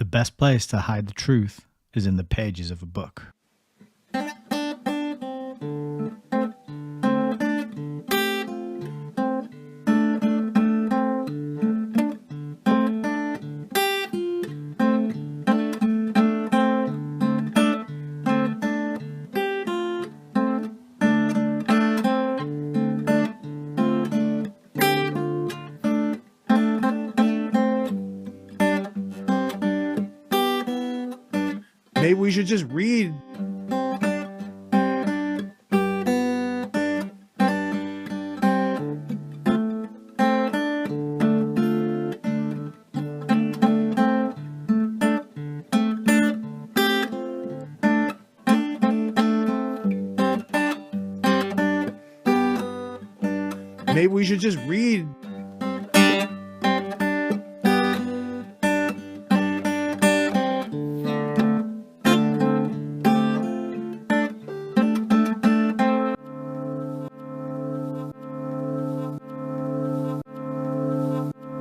best place to hide the truth is in the pages of a book. Maybe we should just read. Maybe we should just read.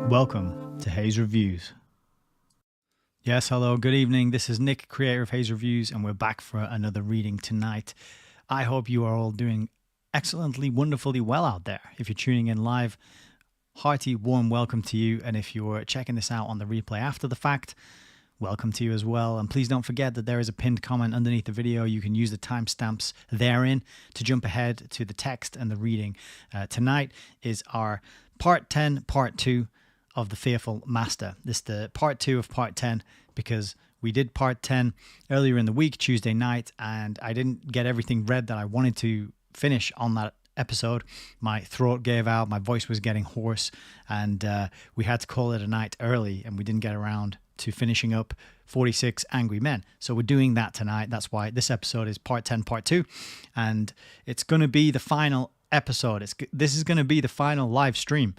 Welcome to Hayes Reviews. Yes, hello, good evening. This is Nick, creator of Hayes Reviews, and we're back for another reading tonight. I hope you are all doing excellently, wonderfully well out there. If you're tuning in live, hearty, warm welcome to you. And if you're checking this out on the replay after the fact, welcome to you as well. And please don't forget that there is a pinned comment underneath the video. You can use the timestamps therein to jump ahead to the text and the reading. Tonight is our part 10, part 2 of The Fearful Master. This is the part 2 of part 10 because we did part 10 earlier in the week, Tuesday night, and I didn't get everything read that I wanted to finish on that episode. My throat gave out, my voice was getting hoarse, and we had to call it a night early, and we didn't get around to finishing up 46 Angry Men. So we're doing that tonight. That's why this episode is part 10, part 2, and it's going to be the final episode. This is going to be the final live stream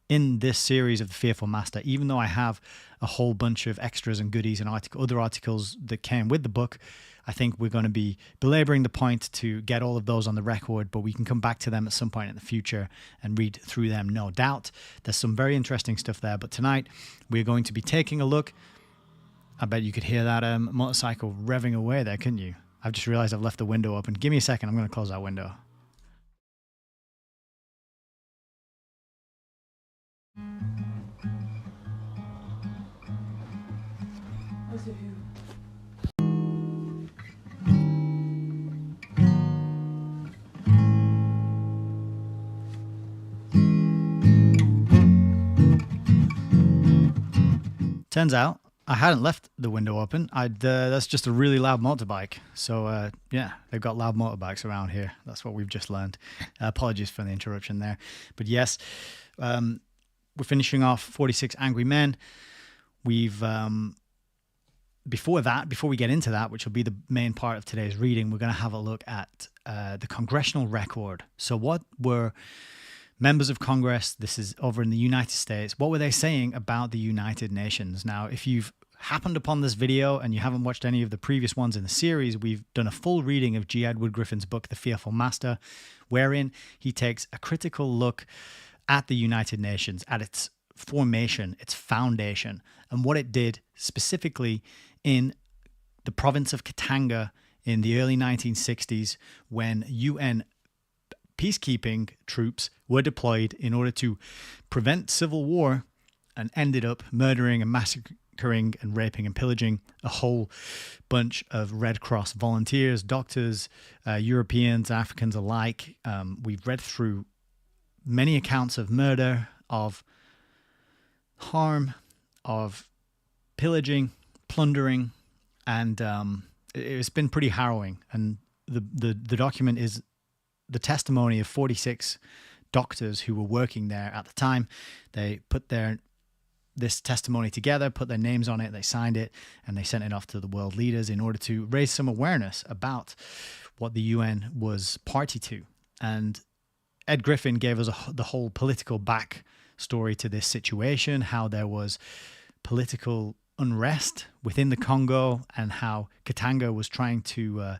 in this series of The Fearful Master, even though I have a whole bunch of extras and goodies and other articles that came with the book. I think we're going to be belaboring the point to get all of those on the record, but we can come back to them at some point in the future and read through them, no doubt. There's some very interesting stuff there, but tonight we're going to be taking a look. I bet you could hear that motorcycle revving away there, couldn't you? I've just realized I've left the window open. Give me a second, I'm going to close that window. Turns out I hadn't left the window open. That's just a really loud motorbike. So yeah, they've got loud motorbikes around here. That's what we've just learned. Apologies for the interruption there. But yes, we're finishing off 46 Angry Men. We've before we get into that, which will be the main part of today's reading, we're going to have a look at the congressional record. So what were members of Congress, this is over in the United States, what were they saying about the United Nations? Now, if you've happened upon this video and you haven't watched any of the previous ones in the series, we've done a full reading of G. Edward Griffin's book, The Fearful Master, wherein he takes a critical look at the United Nations, at its formation, its foundation, and what it did specifically in the province of Katanga in the early 1960s when UN peacekeeping troops were deployed in order to prevent civil war and ended up murdering and massacring and raping and pillaging a whole bunch of Red Cross volunteers, doctors, Europeans, Africans alike. We've read through many accounts of murder, of harm, of pillaging, plundering, and it's been pretty harrowing. And the document is the testimony of 46 doctors who were working there at the time. They put this testimony together, put their names on it, they signed it, and they sent it off to the world leaders in order to raise some awareness about what the UN was party to. And Ed Griffin gave us the whole political backstory to this situation, how there was political unrest within the Congo and how Katanga was trying to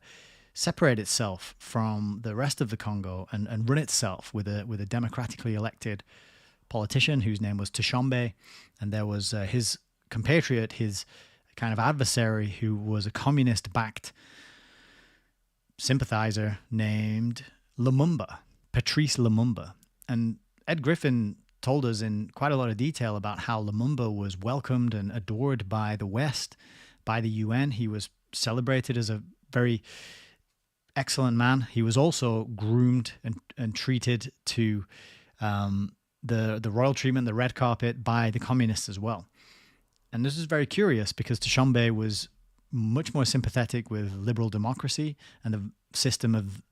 separate itself from the rest of the Congo and run itself with a democratically elected politician whose name was Tshombe, and there was his compatriot, his kind of adversary who was a communist-backed sympathizer named Lumumba, Patrice Lumumba. And Ed Griffin told us in quite a lot of detail about how Lumumba was welcomed and adored by the West, by the UN. He was celebrated as a very excellent man. He was also groomed and treated to the royal treatment, the red carpet, by the communists as well. And this is very curious because Tshombe was much more sympathetic with liberal democracy and the system of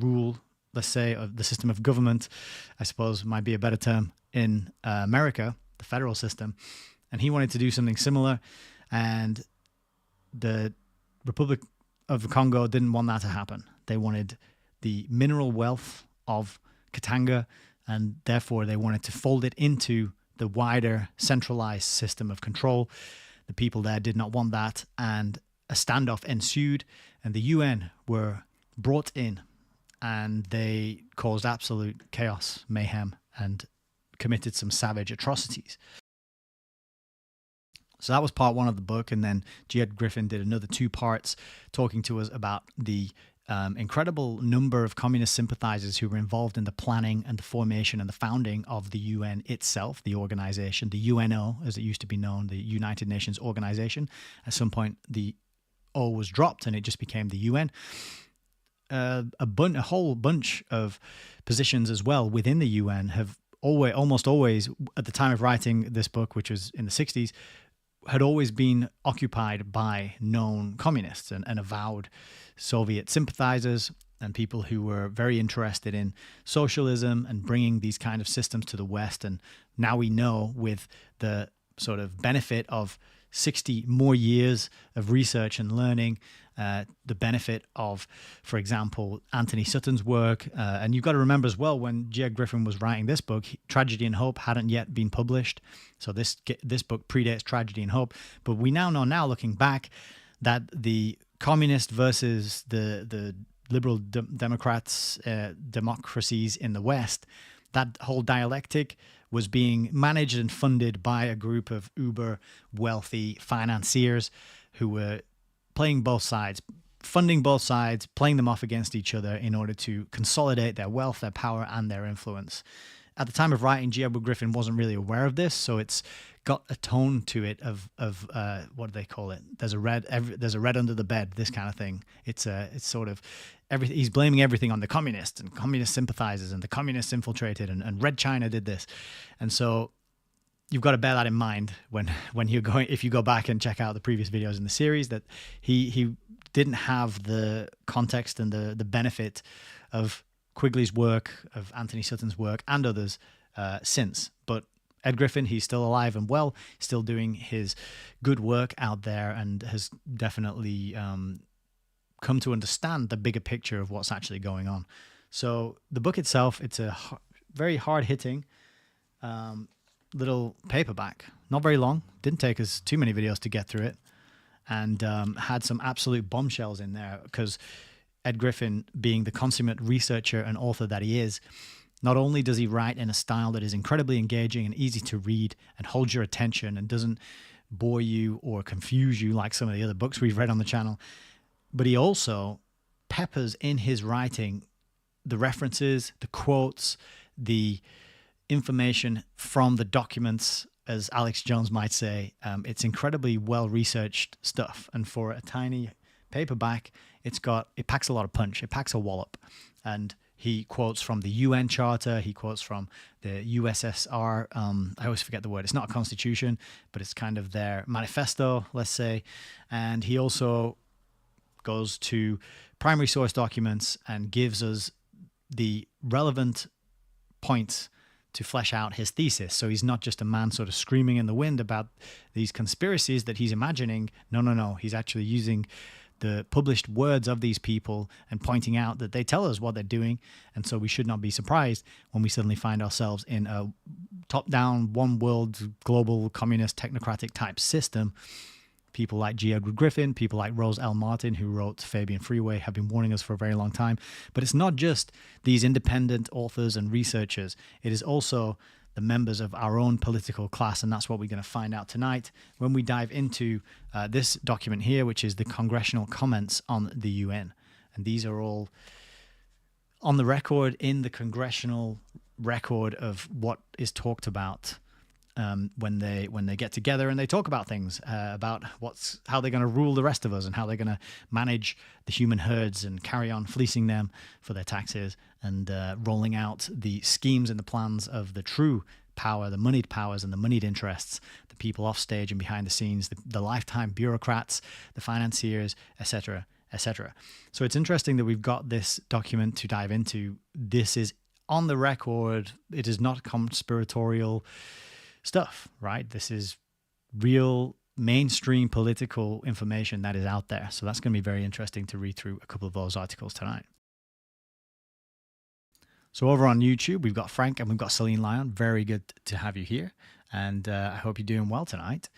rule, let's say, of the system of government, I suppose might be a better term, in America, the federal system. And he wanted to do something similar. And the Republic of the Congo didn't want that to happen. They wanted the mineral wealth of Katanga, and therefore they wanted to fold it into the wider centralized system of control. The people there did not want that, and a standoff ensued, and the UN were brought in, and they caused absolute chaos, mayhem, and committed some savage atrocities. So that was part one of the book, and then G. Ed Griffin did another 2 parts talking to us about the incredible number of communist sympathizers who were involved in the planning and the formation and the founding of the UN itself, the organization, the UNO, as it used to be known, the United Nations Organization. At some point, the O was dropped and it just became the UN. A whole bunch of positions as well within the UN have almost always, at the time of writing this book, which was in the 60s, had always been occupied by known communists and avowed Soviet sympathizers and people who were very interested in socialism and bringing these kind of systems to the West. And now we know, with the sort of benefit of 60 more years of research and learning, the benefit of, for example, Anthony Sutton's work. And you've got to remember as well, when G. Ed Griffin was writing this book, Tragedy and Hope hadn't yet been published. So this book predates Tragedy and Hope. But we now know, looking back, that the communist versus the liberal democrats, democracies in the West, that whole dialectic was being managed and funded by a group of uber wealthy financiers who were playing both sides, funding both sides, playing them off against each other in order to consolidate their wealth, their power, and their influence. At the time of writing, G. Edward Griffin wasn't really aware of this, so it's got a tone to it of what do they call it? There's a red under the bed, this kind of thing. It's sort of everything. He's blaming everything on the communists and communist sympathizers, and the communists infiltrated, and Red China did this, and so you've got to bear that in mind when you're going. If you go back and check out the previous videos in the series, that he didn't have the context and the benefit of Quigley's work, of Anthony Sutton's work, and others since. But Ed Griffin, he's still alive and well, still doing his good work out there, and has definitely come to understand the bigger picture of what's actually going on. So the book itself, it's a very hard-hitting little paperback. Not very long. Didn't take us too many videos to get through it, and had some absolute bombshells in there, because Ed Griffin, being the consummate researcher and author that he is, not only does he write in a style that is incredibly engaging and easy to read and holds your attention and doesn't bore you or confuse you like some of the other books we've read on the channel, but he also peppers in his writing the references, the quotes, the information from the documents, as Alex Jones might say. It's incredibly well-researched stuff. And for a tiny paperback, it packs a lot of punch. It packs a wallop. And he quotes from the UN Charter. He quotes from the USSR. I always forget the word. It's not a constitution, but it's kind of their manifesto, let's say. And he also goes to primary source documents and gives us the relevant points to flesh out his thesis. So he's not just a man sort of screaming in the wind about these conspiracies that he's imagining. No. He's actually using the published words of these people and pointing out that they tell us what they're doing. And so we should not be surprised when we suddenly find ourselves in a top-down, one-world, global, communist, technocratic type system. People like G. Edward Griffin, people like Rose L. Martin, who wrote Fabian Freeway, have been warning us for a very long time. But it's not just these independent authors and researchers. It is also the members of our own political class. And that's what we're going to find out tonight when we dive into this document here, which is the congressional comments on the UN. And these are all on the record in the congressional record of what is talked about when they get together and they talk about things, about how they're going to rule the rest of us and how they're going to manage the human herds and carry on fleecing them for their taxes and rolling out the schemes and the plans of the true power, the moneyed powers and the moneyed interests, the people off stage and behind the scenes, the lifetime bureaucrats, the financiers, etc., etc. So it's interesting that we've got this document to dive into. This is on the record. It is not conspiratorial stuff, right? This is real mainstream political information that is out there. So that's going to be very interesting to read through a couple of those articles tonight. So over on YouTube, we've got Frank and we've got Celine Lyon. Very good to have you here. And I hope you're doing well tonight.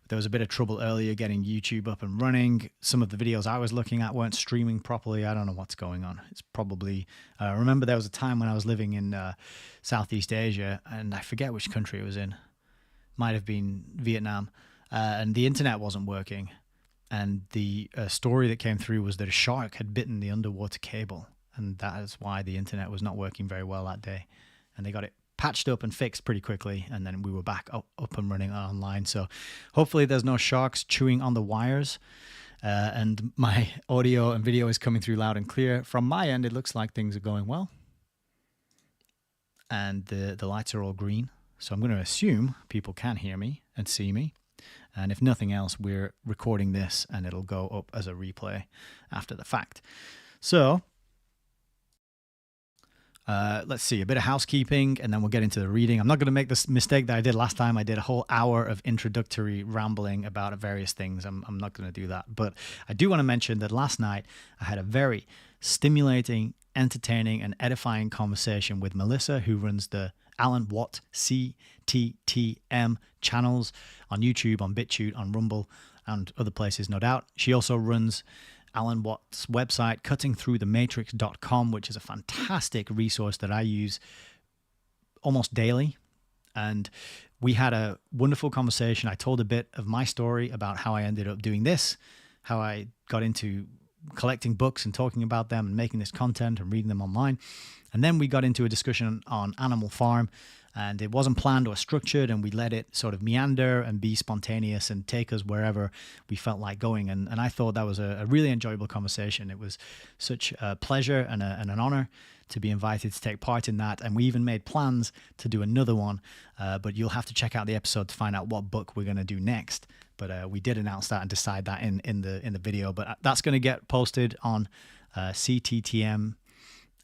There was a bit of trouble earlier getting YouTube up and running. Some of the videos I was looking at weren't streaming properly. I don't know what's going on. It's probably... remember there was a time when I was living in Southeast Asia, and I forget which country it was in. Might have been Vietnam. And the internet wasn't working. And the story that came through was that a shark had bitten the underwater cable. And that is why the internet was not working very well that day. And they got it patched up and fixed pretty quickly, and then we were back up and running online. So hopefully there's no sharks chewing on the wires, and my audio and video is coming through loud and clear. From my end, it looks like things are going well, and the lights are all green. So I'm going to assume people can hear me and see me, and if nothing else, we're recording this and it'll go up as a replay after the fact. So let's see, a bit of housekeeping, and then we'll get into the reading. I'm not going to make this mistake that I did last time. I did a whole hour of introductory rambling about various things. I'm not going to do that. But I do want to mention that last night I had a very stimulating, entertaining, and edifying conversation with Melissa, who runs the Alan Watt CTTM channels on YouTube, on BitChute, on Rumble, and other places, no doubt. She also runs Alan Watt's website, cuttingthroughthematrix.com, which is a fantastic resource that I use almost daily. And we had a wonderful conversation. I told a bit of my story about how I ended up doing this, how I got into collecting books and talking about them and making this content and reading them online. And then we got into a discussion on Animal Farm, and it wasn't planned or structured, and we let it sort of meander and be spontaneous and take us wherever we felt like going. And I thought that was a really enjoyable conversation. It was such a pleasure and an honor to be invited to take part in that. And we even made plans to do another one, but you'll have to check out the episode to find out what book we're going to do next. But we did announce that and decide that in the video. But that's going to get posted on CTTM,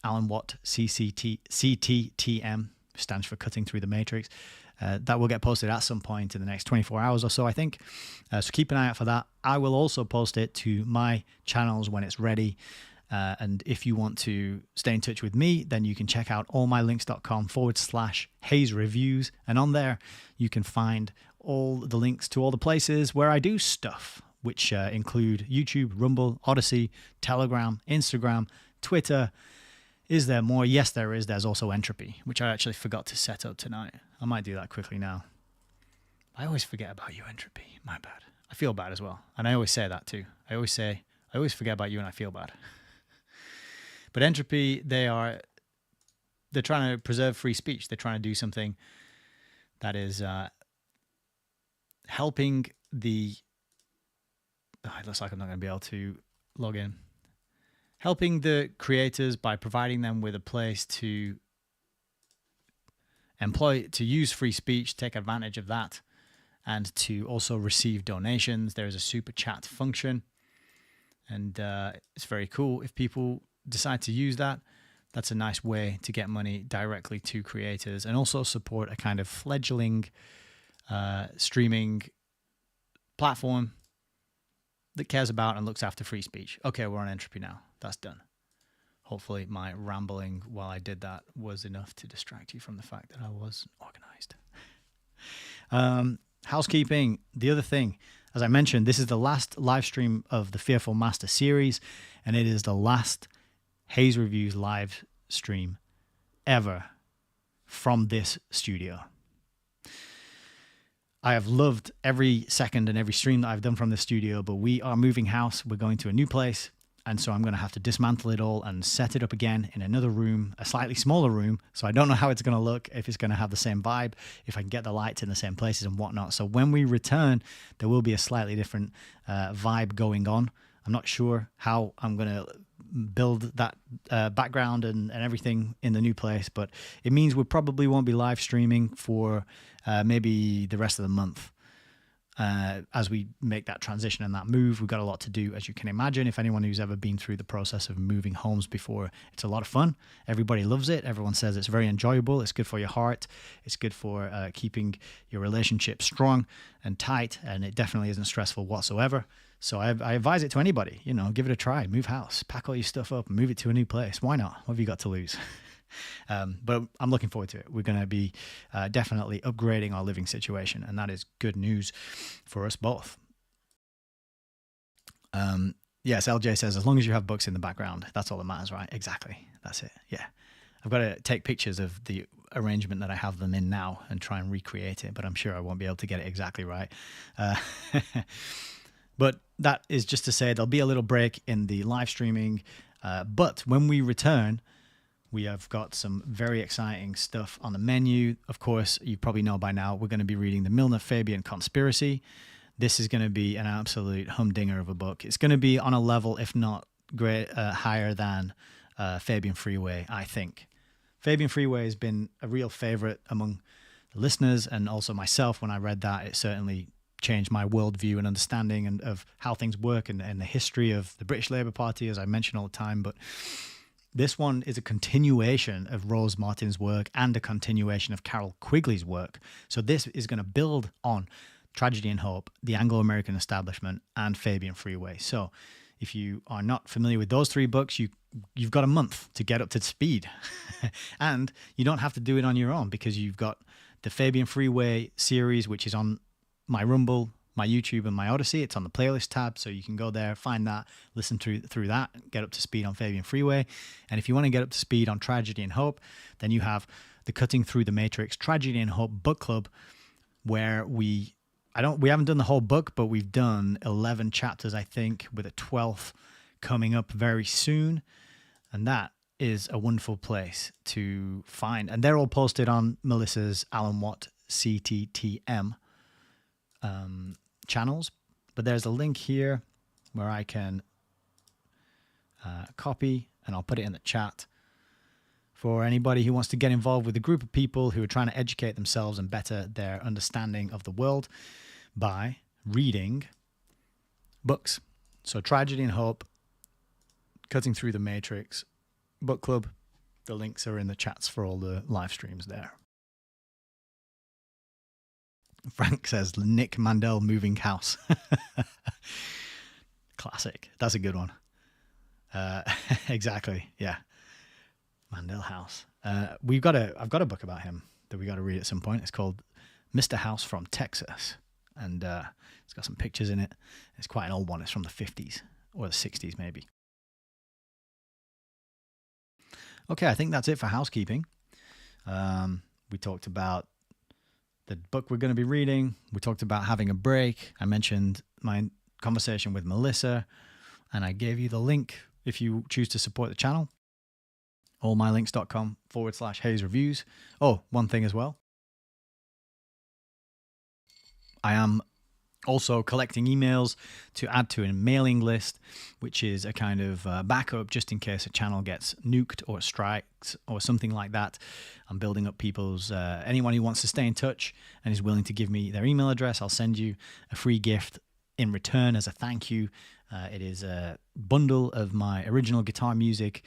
Alan Watt CTTM. Stands for Cutting Through the Matrix. That will get posted at some point in the next 24 hours or so, I think. So keep an eye out for that. I will also post it to my channels when it's ready. And if you want to stay in touch with me, then you can check out allmylinks.com/Hayes Reviews. And on there, you can find all the links to all the places where I do stuff, which include YouTube, Rumble, Odyssey, Telegram, Instagram, Twitter. Is there more? Yes, there is. There's also Entropy, which I actually forgot to set up tonight. I might do that quickly now. I always forget about you, Entropy. My bad. I feel bad as well. And I always say that too. I always forget about you and I feel bad. But Entropy, they're trying to preserve free speech. They're trying to do something that is helping the... Oh, it looks like I'm not going to be able to log in. Helping the creators by providing them with a place to use free speech, take advantage of that, and to also receive donations. There's a super chat function, and it's very cool. If people decide to use that, that's a nice way to get money directly to creators and also support a kind of fledgling streaming platform that cares about and looks after free speech. Okay, we're on Entropy now. That's done. Hopefully my rambling while I did that was enough to distract you from the fact that I was organized. Housekeeping, the other thing, as I mentioned, this is the last live stream of the Fearful Master series, and it is the last Hayes Reviews live stream ever from this studio. I have loved every second and every stream that I've done from the studio, but we are moving house. We're going to a new place. And so I'm going to have to dismantle it all and set it up again in another room, a slightly smaller room. So I don't know how it's going to look, if it's going to have the same vibe, if I can get the lights in the same places and whatnot. So when we return, there will be a slightly different vibe going on. I'm not sure how I'm going to build that background and everything in the new place, but it means we probably won't be live streaming for maybe the rest of the month. As we make that transition and that move, we've got a lot to do, as you can imagine. If anyone who's ever been through the process of moving homes before, it's a lot of fun. Everybody loves it. Everyone says it's very enjoyable. It's good for your heart. It's good for keeping your relationship strong and tight, and it definitely isn't stressful whatsoever. So I advise it to anybody, give it a try. Move house, pack all your stuff up and move it to a new place. Why not? What have you got to lose? But I'm looking forward to it. We're going to be definitely upgrading our living situation, and that is good news for us both. Yes, LJ says, as long as you have books in the background, that's all that matters, right? Exactly. That's it. Yeah. I've got to take pictures of the arrangement that I have them in now and try and recreate it, but I'm sure I won't be able to get it exactly right. But that is just to say there'll be a little break in the live streaming. But when we return, we have got some very exciting stuff on the menu. Of course, you probably know by now, we're going to be reading the Milner-Fabian Conspiracy. This is going to be an absolute humdinger of a book. It's going to be on a level, if not great, higher than Fabian Freeway, I think. Fabian Freeway has been a real favorite among the listeners and also myself. When I read that, it certainly changed my worldview and understanding and of how things work and the history of the British Labour Party, as I mention all the time. But this one is a continuation of Rose Martin's work and a continuation of Carol Quigley's work. So this is going to build on Tragedy and Hope, the Anglo-American Establishment, and Fabian Freeway. So if you are not familiar with those three books, you've got a month to get up to speed. And you don't have to do it on your own, because you've got the Fabian Freeway series, which is on my Rumble, my YouTube, and my Odyssey. It's on the playlist tab, so you can go there, find that, listen through that, get up to speed on Fabian Freeway. And if you want to get up to speed on Tragedy and Hope, then you have the Cutting Through the Matrix Tragedy and Hope book club, where we haven't done the whole book, but we've done 11 chapters, I think, with a 12th coming up very soon. And that is a wonderful place to find. And they're all posted on Melissa's Alan Watt CTTM channels, but there's a link here where I can copy, and I'll put it in the chat for anybody who wants to get involved with a group of people who are trying to educate themselves and better their understanding of the world by reading books. So Tragedy and Hope, Cutting Through the Matrix book club. The links are in the chats for all the live streams there. Frank says Nick Mandel moving house. Classic. That's a good one. Exactly. Yeah. Mandel House. I've got a book about him that we got to read at some point. It's called Mr. House from Texas. And it's got some pictures in it. It's quite an old one. It's from the 50s or the 60s maybe. Okay, I think that's it for housekeeping. We talked about the book we're going to be reading. We talked about having a break. I mentioned my conversation with Melissa, and I gave you the link if you choose to support the channel. allmylinks.com/Hayes Reviews. Oh, one thing as well. I am also collecting emails to add to a mailing list, which is a kind of backup just in case a channel gets nuked or strikes or something like that. I'm building up people's, anyone who wants to stay in touch and is willing to give me their email address, I'll send you a free gift in return as a thank you. It is a bundle of my original guitar music,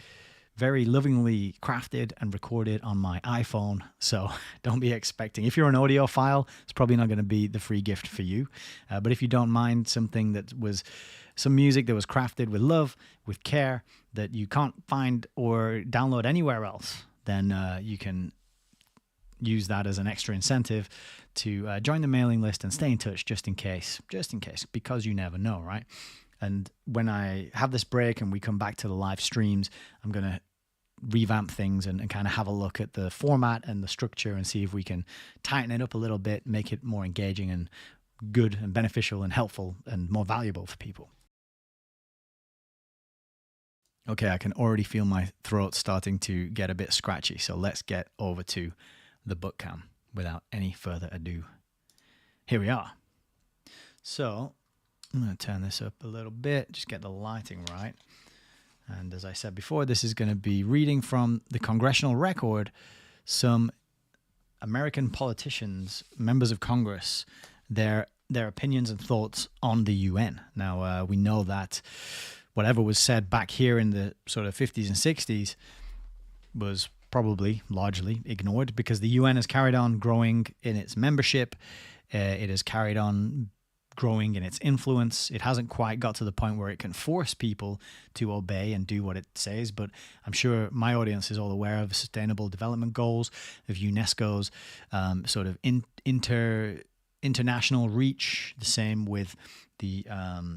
very lovingly crafted and recorded on my iPhone. So don't be expecting, if you're an audiophile, it's probably not going to be the free gift for you. But if you don't mind something that was some music that was crafted with love, with care, that you can't find or download anywhere else, then you can use that as an extra incentive to join the mailing list and stay in touch just in case, because you never know, right? And when I have this break and we come back to the live streams, I'm going to revamp things and kind of have a look at the format and the structure and see if we can tighten it up a little bit, make it more engaging and good and beneficial and helpful and more valuable for people. Okay, I can already feel my throat starting to get a bit scratchy, so let's get over to the book cam without any further ado. Here we are. So I'm going to turn this up a little bit, just get the lighting right. And as I said before, this is going to be reading from the Congressional Record, some American politicians, members of Congress, their opinions and thoughts on the UN. Now, we know that whatever was said back here in the sort of 50s and 60s was probably largely ignored because the UN has carried on growing in its membership. It has carried on growing in its influence. It hasn't quite got to the point where it can force people to obey and do what it says, but I'm sure my audience is all aware of Sustainable Development Goals, of UNESCO's sort of international reach. The same with the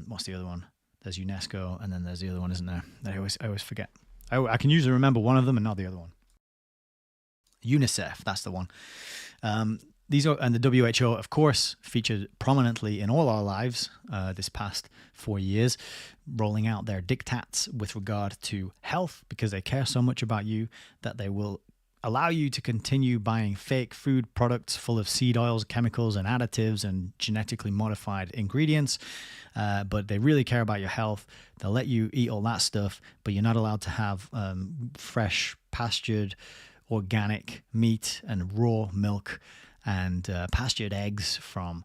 what's the other one? There's UNESCO, and then there's the other one, isn't there? I always forget. I can usually remember one of them and not the other one. UNICEF, that's the one. These are, and the WHO, of course, featured prominently in all our lives this past 4 years, rolling out their diktats with regard to health because they care so much about you that they will allow you to continue buying fake food products full of seed oils, chemicals, and additives and genetically modified ingredients. But they really care about your health. They'll let you eat all that stuff, but you're not allowed to have fresh, pastured, organic meat and raw milk and pastured eggs from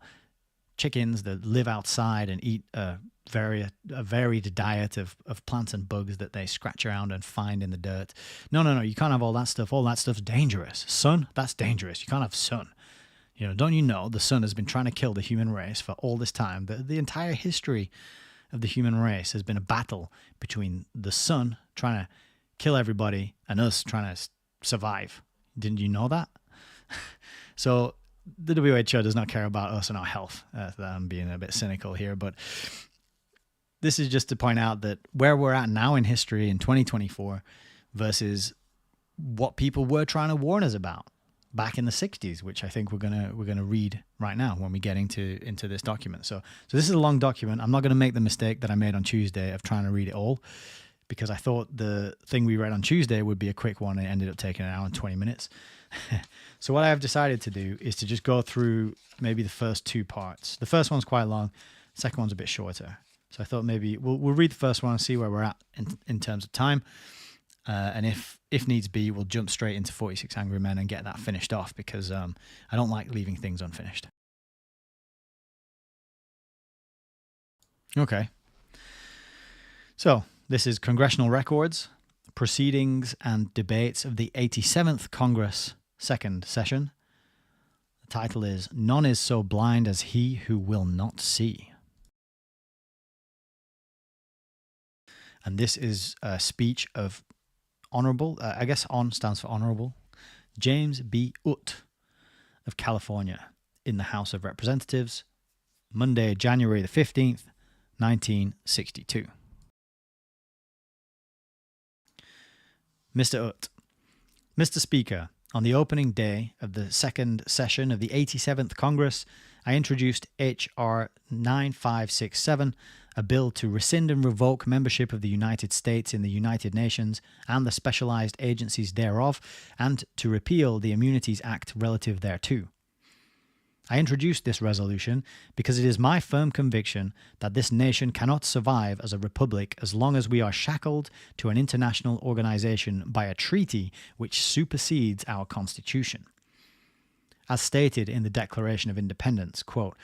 chickens that live outside and eat a varied diet of plants and bugs that they scratch around and find in the dirt. No, you can't have all that stuff. All that stuff's dangerous. Sun, that's dangerous. You can't have sun. You know, don't you know the sun has been trying to kill the human race for all this time? The entire history of the human race has been a battle between the sun trying to kill everybody and us trying to survive. Didn't you know that? So the WHO does not care about us and our health. I'm being a bit cynical here, but this is just to point out that where we're at now in history in 2024 versus what people were trying to warn us about back in the 60s, which I think we're gonna read right now when we get into this document. So this is a long document. I'm not going to make the mistake that I made on Tuesday of trying to read it all, because I thought the thing we read on Tuesday would be a quick one and it ended up taking an hour and 20 minutes. So what I've decided to do is to just go through maybe the first two parts. The first one's quite long. The second one's a bit shorter. So I thought maybe we'll read the first one and see where we're at in terms of time. And if needs be, we'll jump straight into 46 Angry Men and get that finished off, because I don't like leaving things unfinished. Okay. So this is Congressional Records, Proceedings and Debates of the 87th Congress, Second Session. The title is None is So Blind as He Who Will Not See. And this is a speech of Honorable, I guess ON stands for Honorable, James B. Utt of California in the House of Representatives, Monday, January the 15th, 1962. Mr. Utt, Mr. Speaker, on the opening day of the second session of the 87th Congress, I introduced H.R. 9567, a bill to rescind and revoke membership of the United States in the United Nations and the specialized agencies thereof, and to repeal the Immunities Act relative thereto. I introduced this resolution because it is my firm conviction that this nation cannot survive as a republic as long as we are shackled to an international organization by a treaty which supersedes our Constitution. As stated in the Declaration of Independence, quote,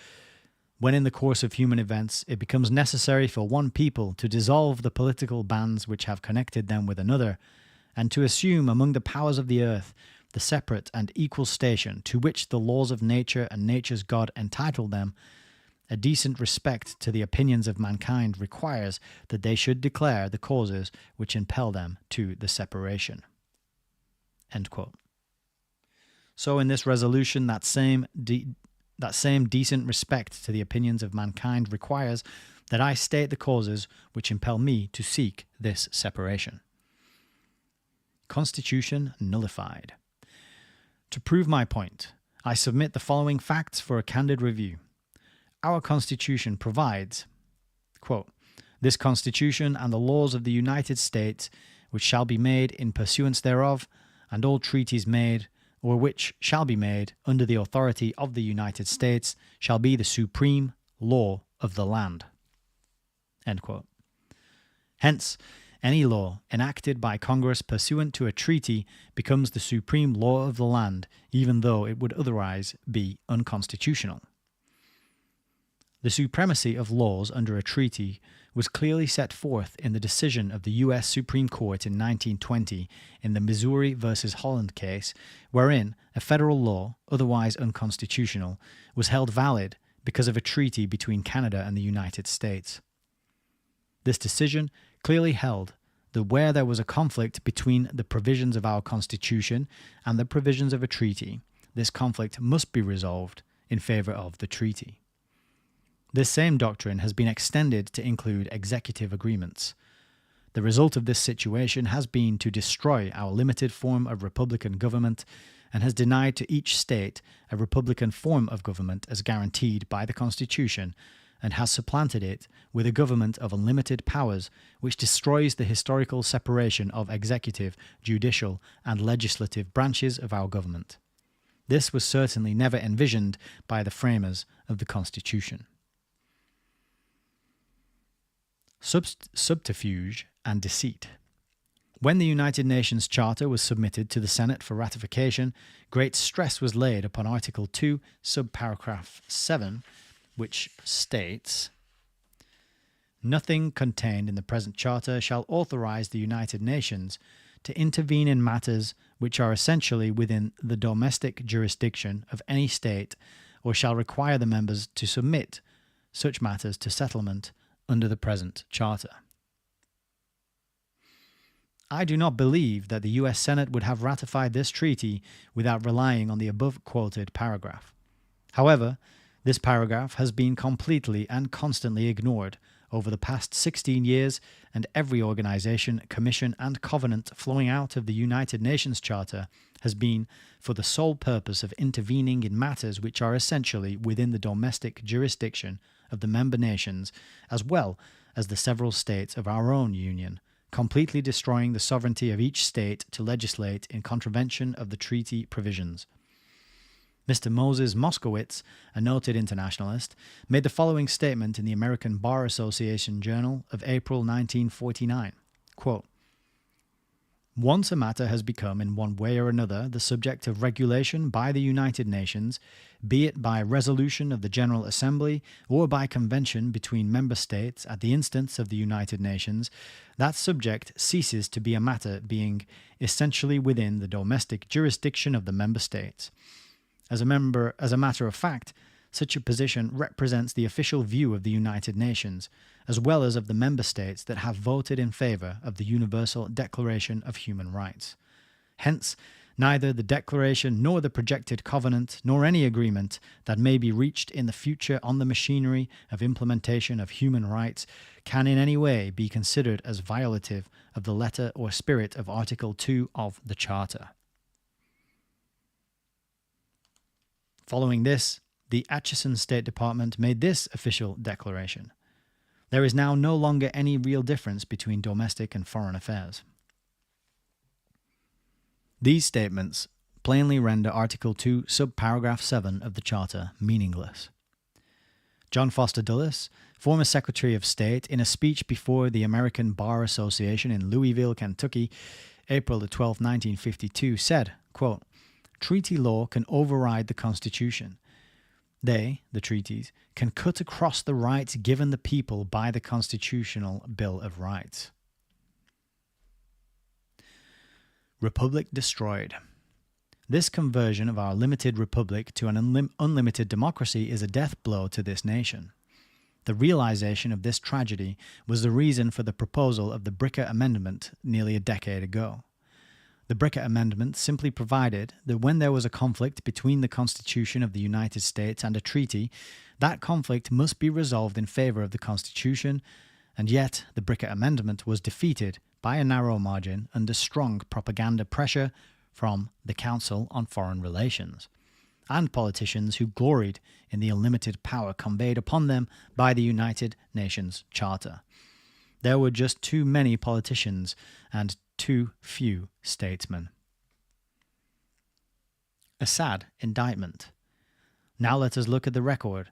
when in the course of human events it becomes necessary for one people to dissolve the political bands which have connected them with another, and to assume among the powers of the earth the separate and equal station to which the laws of nature and nature's God entitle them, a decent respect to the opinions of mankind requires that they should declare the causes which impel them to the separation. End quote. So in this resolution, that same decent respect to the opinions of mankind requires that I state the causes which impel me to seek this separation. Constitution nullified. To prove my point, I submit the following facts for a candid review. Our Constitution provides, quote, "This Constitution and the laws of the United States, which shall be made in pursuance thereof, and all treaties made, or which shall be made under the authority of the United States, shall be the supreme law of the land." End quote. Hence, any law enacted by Congress pursuant to a treaty becomes the supreme law of the land, even though it would otherwise be unconstitutional. The supremacy of laws under a treaty was clearly set forth in the decision of the U.S. Supreme Court in 1920 in the Missouri versus Holland case, wherein a federal law, otherwise unconstitutional, was held valid because of a treaty between Canada and the United States. This decision clearly held that where there was a conflict between the provisions of our Constitution and the provisions of a treaty, this conflict must be resolved in favour of the treaty. This same doctrine has been extended to include executive agreements. The result of this situation has been to destroy our limited form of republican government and has denied to each state a republican form of government as guaranteed by the Constitution, and has supplanted it with a government of unlimited powers which destroys the historical separation of executive, judicial, and legislative branches of our government. This was certainly never envisioned by the framers of the Constitution. Subterfuge and deceit. When the United Nations Charter was submitted to the Senate for ratification, great stress was laid upon Article 2, subparagraph 7, which states, "Nothing contained in the present Charter shall authorize the United Nations to intervene in matters which are essentially within the domestic jurisdiction of any state, or shall require the members to submit such matters to settlement under the present Charter." I do not believe that the US Senate would have ratified this treaty without relying on the above-quoted paragraph. However, this paragraph has been completely and constantly ignored over the past 16 years, and every organization, commission, and covenant flowing out of the United Nations Charter has been for the sole purpose of intervening in matters which are essentially within the domestic jurisdiction of the member nations, as well as the several states of our own union, completely destroying the sovereignty of each state to legislate in contravention of the treaty provisions. Mr. Moses Moskowitz, a noted internationalist, made the following statement in the American Bar Association Journal of April 1949, quote, "Once a matter has become in one way or another the subject of regulation by the United Nations, be it by resolution of the General Assembly or by convention between member states at the instance of the United Nations, that subject ceases to be a matter being essentially within the domestic jurisdiction of the member states. As a matter of fact, such a position represents the official view of the United Nations, as well as of the member states that have voted in favor of the Universal Declaration of Human Rights. Hence, neither the Declaration nor the projected covenant nor any agreement that may be reached in the future on the machinery of implementation of human rights can in any way be considered as violative of the letter or spirit of Article 2 of the Charter." Following this, the Atchison State Department made this official declaration: "There is now no longer any real difference between domestic and foreign affairs." These statements plainly render Article 2, subparagraph 7 of the Charter meaningless. John Foster Dulles, former Secretary of State, in a speech before the American Bar Association in Louisville, Kentucky, April 12, 1952, said, quote, "Treaty law can override the Constitution. They, the treaties, can cut across the rights given the people by the Constitutional Bill of Rights." Republic destroyed. This conversion of our limited republic to an unlimited democracy is a death blow to this nation. The realization of this tragedy was the reason for the proposal of the Bricker Amendment nearly a decade ago. The Bricker Amendment simply provided that when there was a conflict between the Constitution of the United States and a treaty, that conflict must be resolved in favor of the Constitution, and yet the Bricker Amendment was defeated by a narrow margin under strong propaganda pressure from the Council on Foreign Relations and politicians who gloried in the unlimited power conveyed upon them by the United Nations Charter. There were just too many politicians and too few statesmen. A sad indictment. Now let us look at the record.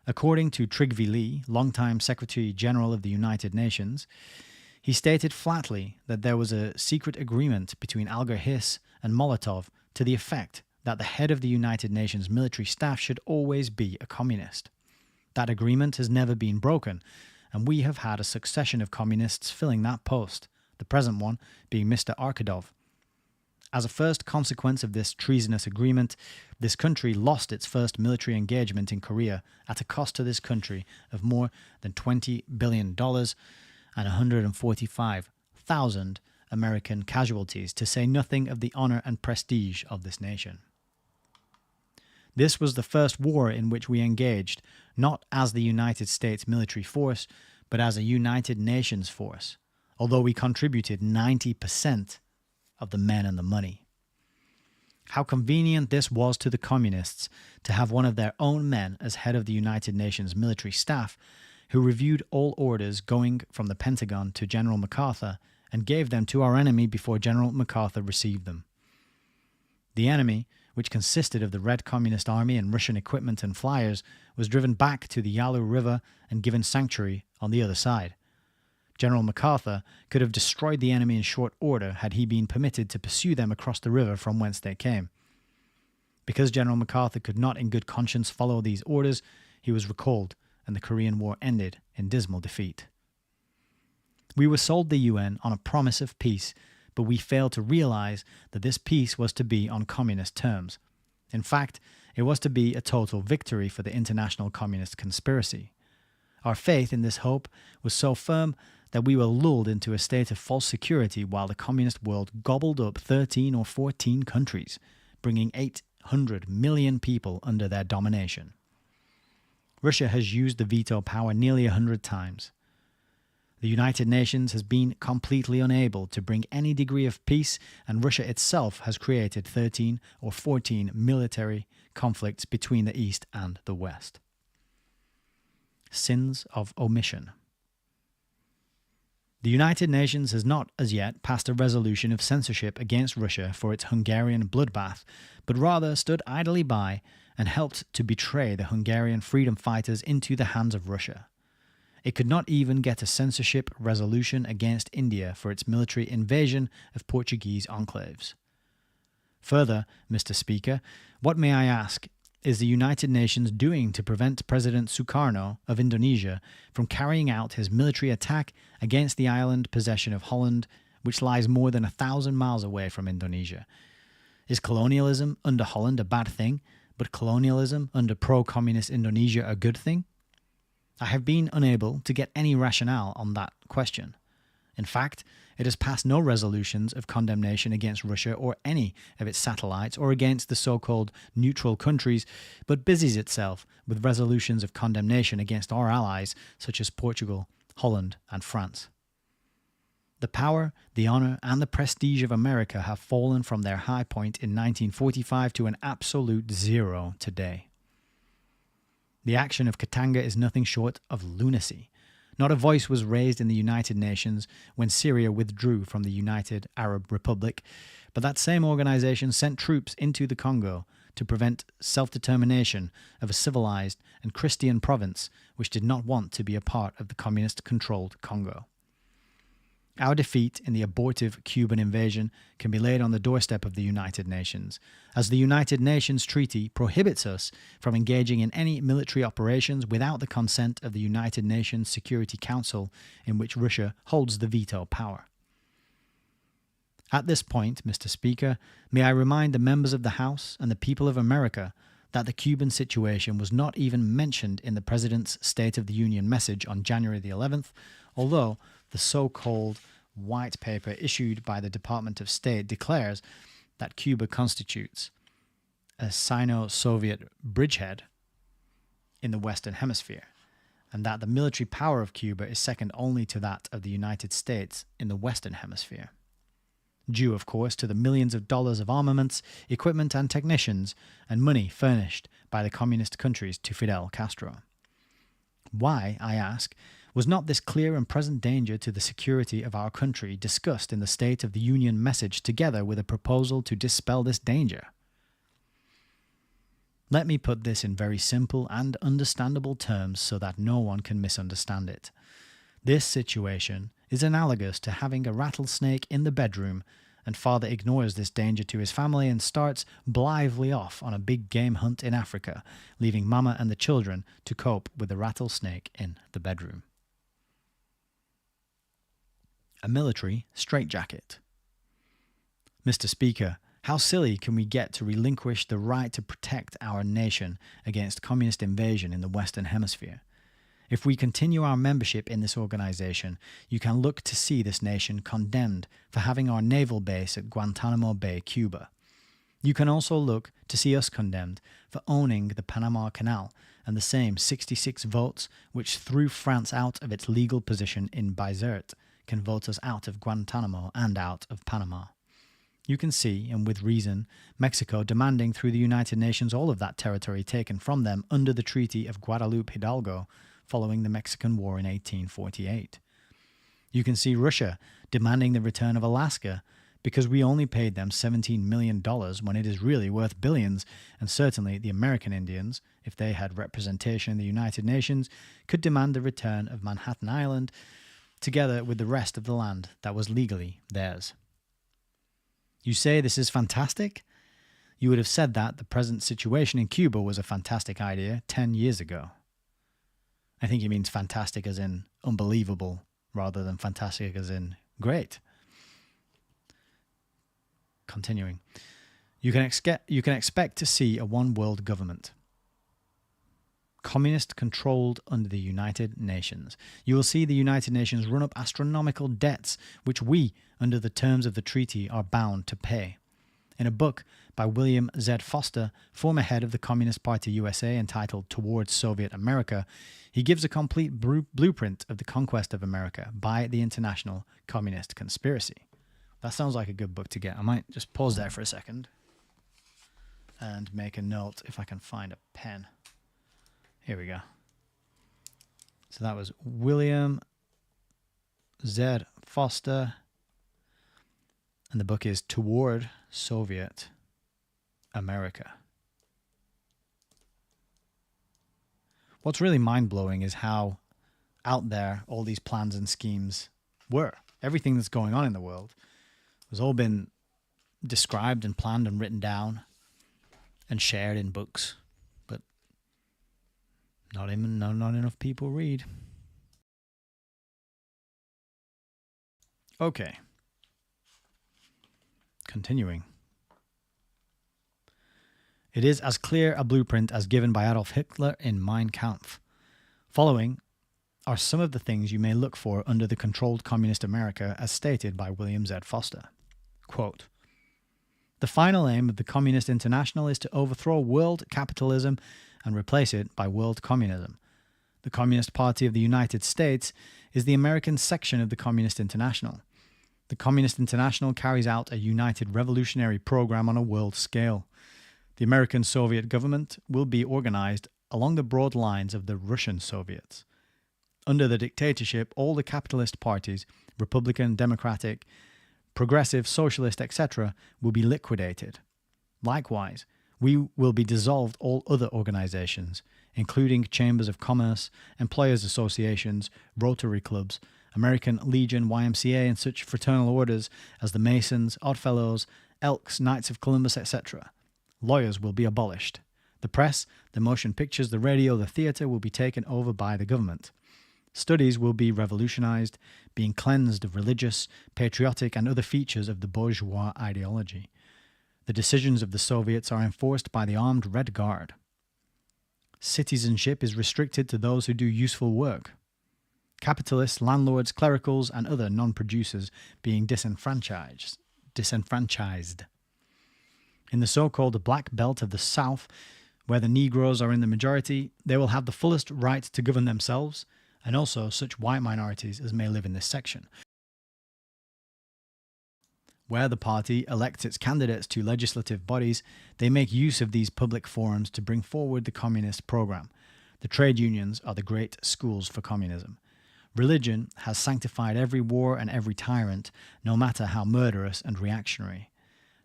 According to Trygve Lie, longtime Secretary General of the United Nations, he stated flatly that there was a secret agreement between Alger Hiss and Molotov to the effect that the head of the United Nations military staff should always be a communist. That agreement has never been broken, and we have had a succession of communists filling that post, the present one being Mr. Arkadov. As a first consequence of this treasonous agreement, this country lost its first military engagement in Korea at a cost to this country of more than $20 billion and 145,000 American casualties, to say nothing of the honor and prestige of this nation. This was the first war in which we engaged, not as the United States military force, but as a United Nations force, although we contributed 90% of the men and the money. How convenient this was to the communists to have one of their own men as head of the United Nations military staff, who reviewed all orders going from the Pentagon to General MacArthur and gave them to our enemy before General MacArthur received them. The enemy, which consisted of the Red Communist Army and Russian equipment and flyers, was driven back to the Yalu River and given sanctuary on the other side. General MacArthur could have destroyed the enemy in short order had he been permitted to pursue them across the river from whence they came. Because General MacArthur could not in good conscience follow these orders, he was recalled, and the Korean War ended in dismal defeat. We were sold the UN on a promise of peace, but we failed to realize that this peace was to be on communist terms. In fact, it was to be a total victory for the international communist conspiracy. Our faith in this hope was so firm that we were lulled into a state of false security while the communist world gobbled up 13 or 14 countries, bringing 800 million people under their domination. Russia has used the veto power nearly 100 times. The United Nations has been completely unable to bring any degree of peace, and Russia itself has created 13 or 14 military conflicts between the East and the West. Sins of omission. The United Nations has not as yet passed a resolution of censorship against Russia for its Hungarian bloodbath, but rather stood idly by and helped to betray the Hungarian freedom fighters into the hands of Russia. It could not even get a censorship resolution against India for its military invasion of Portuguese enclaves. Further, Mr. Speaker, what, may I ask, is the United Nations doing to prevent President Sukarno of Indonesia from carrying out his military attack against the island possession of Holland, which lies more than 1,000 miles away from Indonesia? Is colonialism under Holland a bad thing, but colonialism under pro-communist Indonesia a good thing? I have been unable to get any rationale on that question. In fact, it has passed no resolutions of condemnation against Russia or any of its satellites or against the so-called neutral countries, but busies itself with resolutions of condemnation against our allies such as Portugal, Holland, and France. The power, the honor, and the prestige of America have fallen from their high point in 1945 to an absolute zero today. The action of Katanga is nothing short of lunacy. Not a voice was raised in the United Nations when Syria withdrew from the United Arab Republic, but that same organization sent troops into the Congo to prevent self-determination of a civilized and Christian province which did not want to be a part of the communist-controlled Congo. Our defeat in the abortive Cuban invasion can be laid on the doorstep of the United Nations, as the United Nations Treaty prohibits us from engaging in any military operations without the consent of the United Nations Security Council, in which Russia holds the veto power. At this point, Mr. Speaker, may I remind the members of the House and the people of America that the Cuban situation was not even mentioned in the President's State of the Union message on January the 11th, although the so-called white paper issued by the Department of State declares that Cuba constitutes a Sino-Soviet bridgehead in the Western Hemisphere. and that the military power of Cuba is second only to that of the United States in the Western Hemisphere. Due, of course, to the millions of dollars of armaments, equipment, and technicians, and money furnished by the communist countries to Fidel Castro. Why, I ask, was not this clear and present danger to the security of our country discussed in the State of the Union message together with a proposal to dispel this danger? Let me put this in very simple and understandable terms so that no one can misunderstand it. This situation is analogous to having a rattlesnake in the bedroom, and father ignores this danger to his family and starts blithely off on a big game hunt in Africa, leaving mama and the children to cope with the rattlesnake in the bedroom. A military straitjacket. Mr. Speaker, how silly can we get to relinquish the right to protect our nation against communist invasion in the Western Hemisphere? If we continue our membership in this organization, you can look to see this nation condemned for having our naval base at Guantanamo Bay, Cuba. You can also look to see us condemned for owning the Panama Canal and the same 66 votes which threw France out of its legal position in Bizerte can vote us out of Guantanamo and out of Panama. You can see, and with reason, Mexico demanding through the United Nations all of that territory taken from them under the Treaty of Guadalupe Hidalgo following the Mexican War in 1848. You can see Russia demanding the return of Alaska because we only paid them $17 million when it is really worth billions, and certainly the American Indians, if they had representation in the United Nations, could demand the return of Manhattan Island together with the rest of the land that was legally theirs. You say this is fantastic? You would have said that the present situation in Cuba was a fantastic idea 10 years ago. I think he means fantastic as in unbelievable rather than fantastic as in great. Continuing. You can expect to see a one-world government, communist-controlled under the United Nations. You will see the United Nations run up astronomical debts which we, under the terms of the treaty, are bound to pay. In a book by William Z. Foster, former head of the Communist Party USA, entitled Towards Soviet America, he gives a complete blueprint of the conquest of America by the international communist conspiracy. That sounds like a good book to get. I might just pause there for a second and make a note if I can find a pen. Here we go. So that was William Z. Foster, and the book is Toward Soviet America. What's really mind-blowing is how out there all these plans and schemes were. Everything that's going on in the world has all been described and planned and written down and shared in books, but not enough people read. Okay. Continuing. It is as clear a blueprint as given by Adolf Hitler in Mein Kampf. Following are some of the things you may look for under the controlled communist America as stated by William Z. Foster. Quote, the final aim of the Communist International is to overthrow world capitalism and replace it by world communism. The Communist Party of the United States is the American section of the Communist International. The Communist International carries out a united revolutionary program on a world scale. The American Soviet government will be organized along the broad lines of the Russian Soviets. Under the dictatorship, all the capitalist parties, Republican, Democratic, Progressive, Socialist, etc., will be liquidated. Likewise, we will be dissolved all other organizations, including chambers of commerce, employers' associations, Rotary clubs, American Legion, YMCA, and such fraternal orders as the Masons, Oddfellows, Elks, Knights of Columbus, etc. Lawyers will be abolished. The press, the motion pictures, the radio, the theater will be taken over by the government. Studies will be revolutionized, being cleansed of religious, patriotic, and other features of the bourgeois ideology. The decisions of the Soviets are enforced by the armed Red Guard. Citizenship is restricted to those who do useful work. Capitalists, landlords, clericals, and other non-producers being disenfranchised. In the so-called Black Belt of the South, Where the Negroes are in the majority, they will have the fullest right to govern themselves, and also such white minorities as may live in this section. Where the party elects its candidates to legislative bodies, they make use of these public forums to bring forward the communist program. The trade unions are the great schools for communism. Religion has sanctified every war and every tyrant, no matter how murderous and reactionary.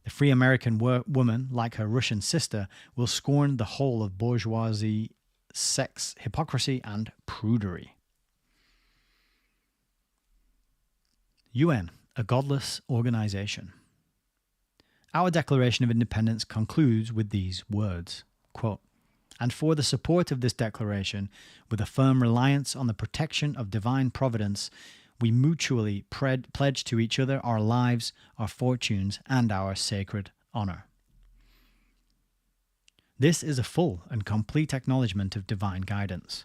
The free American woman, like her Russian sister, will scorn the whole of bourgeoisie, sex, hypocrisy, and prudery. UN, a godless organization. Our Declaration of Independence concludes with these words, quote, "And for the support of this declaration, with a firm reliance on the protection of divine providence, we mutually pledge to each other our lives, our fortunes, and our sacred honor." This is a full and complete acknowledgement of divine guidance.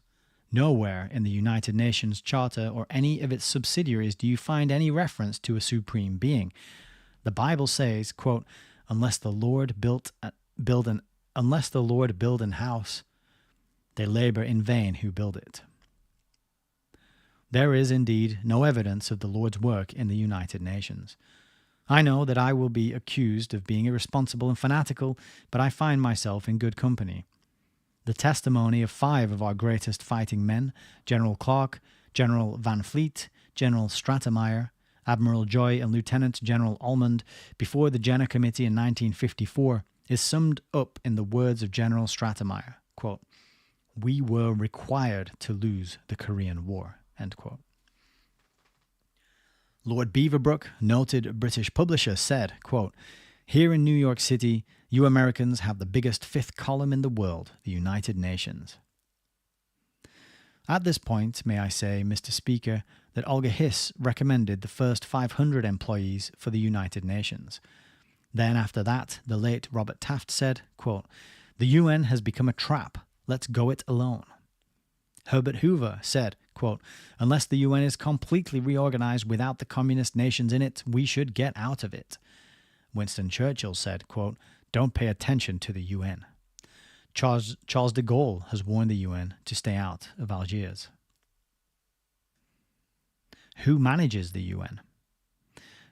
Nowhere in the United Nations Charter or any of its subsidiaries do you find any reference to a supreme being. The Bible says, quote, unless the Lord build an house, they labor in vain who build it." There is indeed no evidence of the Lord's work in the United Nations. I know that I will be accused of being irresponsible and fanatical, but I find myself in good company. The testimony of 5 of our greatest fighting men, General Clark, General Van Fleet, General Stratemeyer, Admiral Joy, and Lieutenant General Almond, before the Jenner Committee in 1954, is summed up in the words of General Stratemeyer, quote, "We were required to lose the Korean War," end quote. Lord Beaverbrook, noted British publisher, said, quote, "Here in New York City, you Americans have the biggest 5th column in the world, the United Nations." At this point, may I say, Mr. Speaker, that Olga Hiss recommended the first 500 employees for the United Nations. Then after that, the late Robert Taft said, quote, "The UN has become a trap. Let's go it alone." Herbert Hoover said, quote, "Unless the UN is completely reorganized without the communist nations in it, we should get out of it." Winston Churchill said, quote, "Don't pay attention to the UN." Charles de Gaulle has warned the UN to stay out of Algiers. Who manages the UN?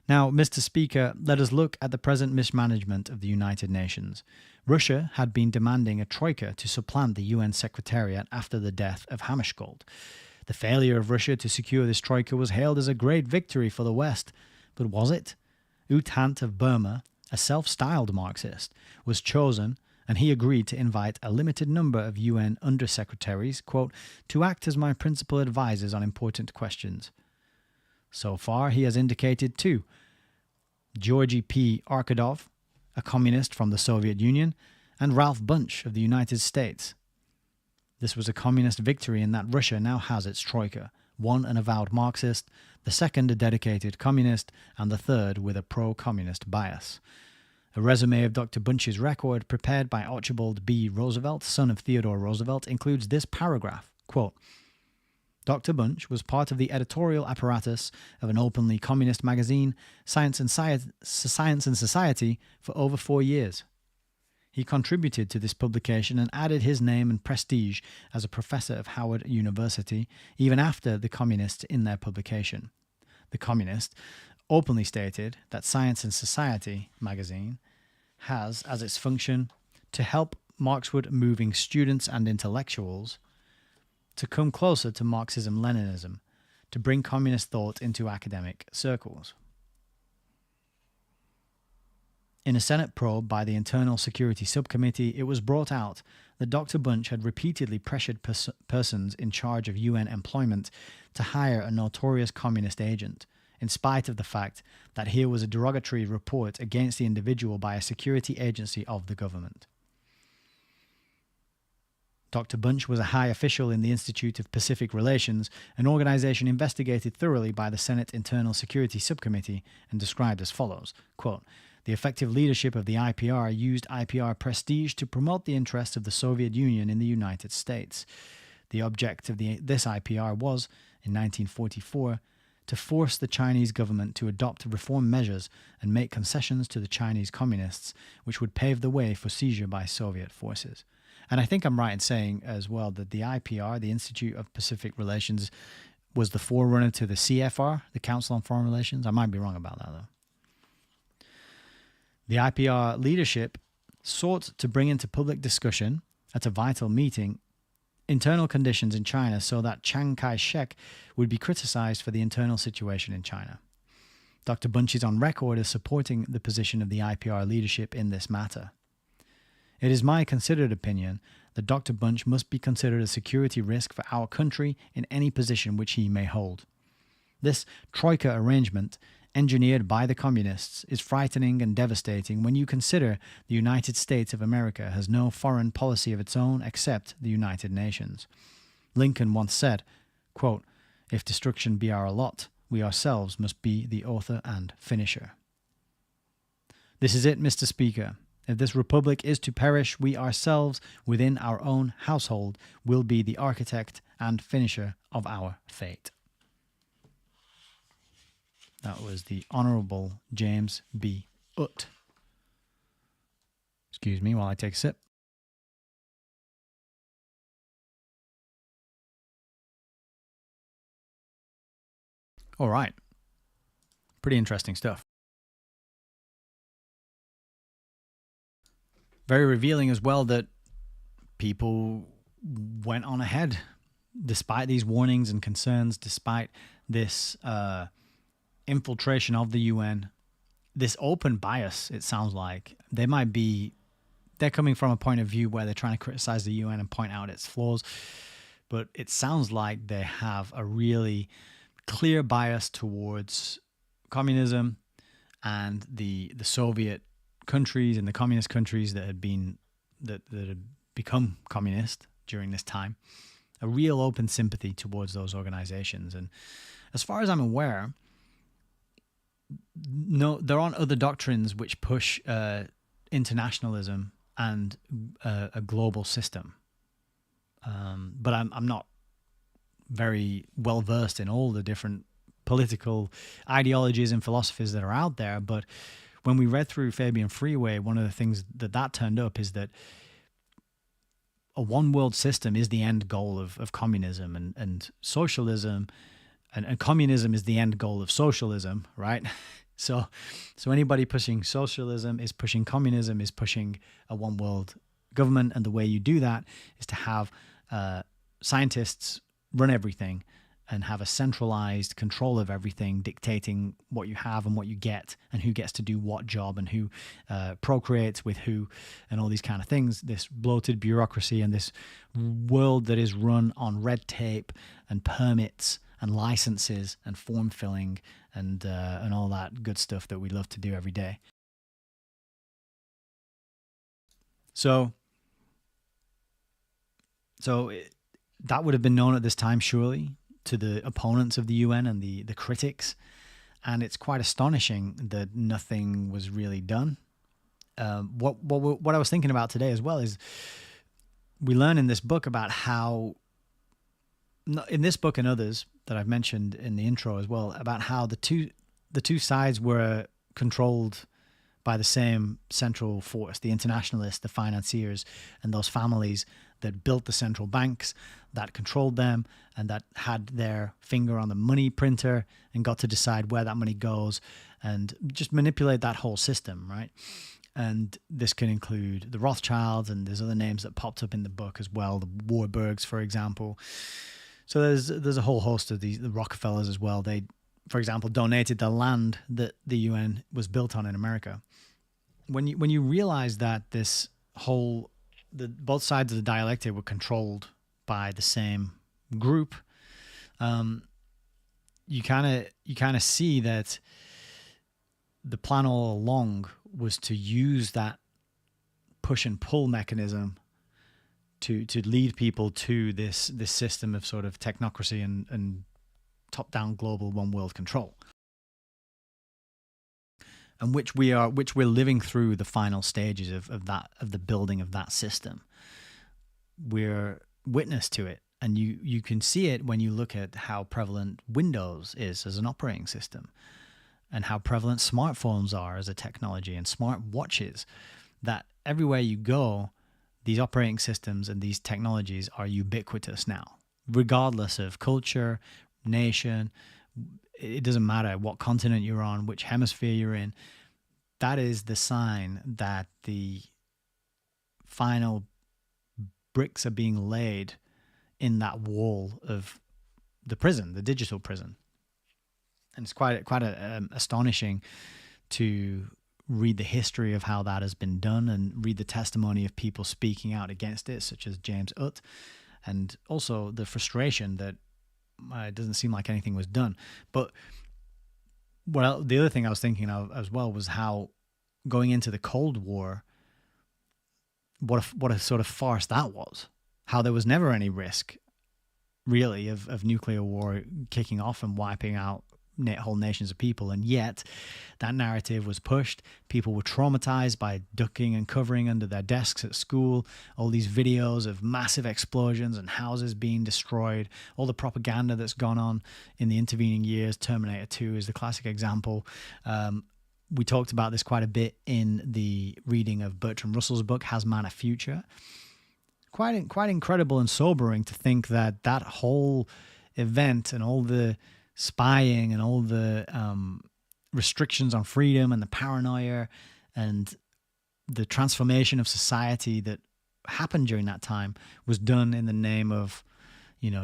Now, Mr. Speaker, let us look at the present mismanagement of the United Nations. Russia had been demanding a troika to supplant the UN Secretariat after the death of Hammarskjöld. The failure of Russia to secure this troika was hailed as a great victory for the West. But was it? U Thant of Burma, a self-styled Marxist, was chosen, and he agreed to invite a limited number of UN undersecretaries, quote, "to act as my principal advisors on important questions." So far, he has indicated 2. Georgy P. Arkadov, a communist from the Soviet Union, and Ralph Bunche of the United States. This was a communist victory in that Russia now has its troika, one an avowed Marxist, the second a dedicated communist, and the third with a pro-communist bias. A resume of Dr. Bunche's record, prepared by Archibald B. Roosevelt, son of Theodore Roosevelt, includes this paragraph, quote, "Dr. Bunche was part of the editorial apparatus of an openly communist magazine, Science and Society, for over 4 years. He contributed to this publication and added his name and prestige as a professor of Howard University, even after the communists in their publication. The communist openly stated that Science and Society magazine has as its function to help Marxward-moving students and intellectuals to come closer to Marxism-Leninism, to bring communist thought into academic circles." In a Senate probe by the Internal Security Subcommittee, it was brought out that Dr. Bunche had repeatedly pressured persons in charge of UN employment to hire a notorious communist agent, in spite of the fact that here was a derogatory report against the individual by a security agency of the government. Dr. Bunche was a high official in the Institute of Pacific Relations, an organization investigated thoroughly by the Senate Internal Security Subcommittee and described as follows, quote, "The effective leadership of the IPR used IPR prestige to promote the interests of the Soviet Union in the United States. The object of this IPR was, in 1944, to force the Chinese government to adopt reform measures and make concessions to the Chinese communists, which would pave the way for seizure by Soviet forces. And I think I'm right in saying as well that the IPR, the Institute of Pacific Relations, was the forerunner to the CFR, the Council on Foreign Relations. I might be wrong about that, though. The IPR leadership sought to bring into public discussion at a vital meeting internal conditions in China so that Chiang Kai-shek would be criticized for the internal situation in China. Dr. Bunch is on record as supporting the position of the IPR leadership in this matter. It is my considered opinion that Dr. Bunch must be considered a security risk for our country in any position which he may hold. This troika arrangement, engineered by the communists, is frightening and devastating when you consider the United States of America has no foreign policy of its own except the United Nations. Lincoln once said, quote, "If destruction be our lot, we ourselves must be the author and finisher." This is it, Mr. Speaker. If this republic is to perish, we ourselves, within our own household, will be the architect and finisher of our fate. That was the Honorable James B. Utt. Excuse me while I take a sip. All right. Pretty interesting stuff. Very revealing as well that people went on ahead despite these warnings and concerns, despite this infiltration of the UN, this open bias, it sounds like. They're coming from a point of view where they're trying to criticize the UN and point out its flaws, but it sounds like they have a really clear bias towards communism and the Soviet countries and the communist countries that had become communist during this time. A real open sympathy towards those organizations. And as far as I'm aware, no, there aren't other doctrines which push internationalism and a global system. But I'm not very well versed in all the different political ideologies and philosophies that are out there. But when we read through Fabian Freeway, one of the things that turned up is that a one world system is the end goal of communism, and socialism, and communism is the end goal of socialism, right? So anybody pushing socialism is pushing communism, is pushing a one world government. And the way you do that is to have scientists run everything and have a centralized control of everything, dictating what you have and what you get and who gets to do what job and who procreates with who and all these kind of things. This bloated bureaucracy and this world that is run on red tape and permits and licenses and form filling and all that good stuff that we love to do every day. So that would have been known at this time, surely, to the opponents of the UN and the critics. And it's quite astonishing that nothing was really done. What I was thinking about today as well is we learn in this book about how, in this book and others that I've mentioned in the intro as well, about how the two sides were controlled by the same central force, the internationalists, the financiers, and those families that built the central banks, that controlled them, and that had their finger on the money printer and got to decide where that money goes and just manipulate that whole system, right? And this can include the Rothschilds, and there's other names that popped up in the book as well, the Warburgs, for example. So there's a whole host of the Rockefellers as well. They, for example, donated the land that the UN was built on in America. When you realize that both sides of the dialectic were controlled by the same group, you kind of see that the plan all along was to use that push and pull mechanism to lead people to this system of sort of technocracy and top-down global one world control, and which we're living through the final stages of the building of that system. We're witness to it, and you can see it when you look at how prevalent Windows is as an operating system, and how prevalent smartphones are as a technology, and smart watches. That everywhere you go, these operating systems and these technologies are ubiquitous now, regardless of culture, nation. It doesn't matter what continent you're on, which hemisphere you're in. That is the sign that the final bricks are being laid in that wall of the prison, the digital prison. And it's quite astonishing to read the history of how that has been done and read the testimony of people speaking out against it, such as James Utt, and also the frustration that it doesn't seem like anything was done. But the other thing I was thinking of as well was how going into the Cold War, what a sort of farce that was. How there was never any risk, really, of nuclear war kicking off and wiping out whole nations of people, and yet that narrative was pushed. People were traumatized by ducking and covering under their desks at school. All these videos of massive explosions and houses being destroyed, all the propaganda that's gone on in the intervening years. Terminator 2 is the classic example. We talked about this quite a bit in the reading of Bertrand Russell's book, Has Man a Future? Quite incredible and sobering to think that that whole event and all the spying and all the restrictions on freedom and the paranoia and the transformation of society that happened during that time was done in the name of,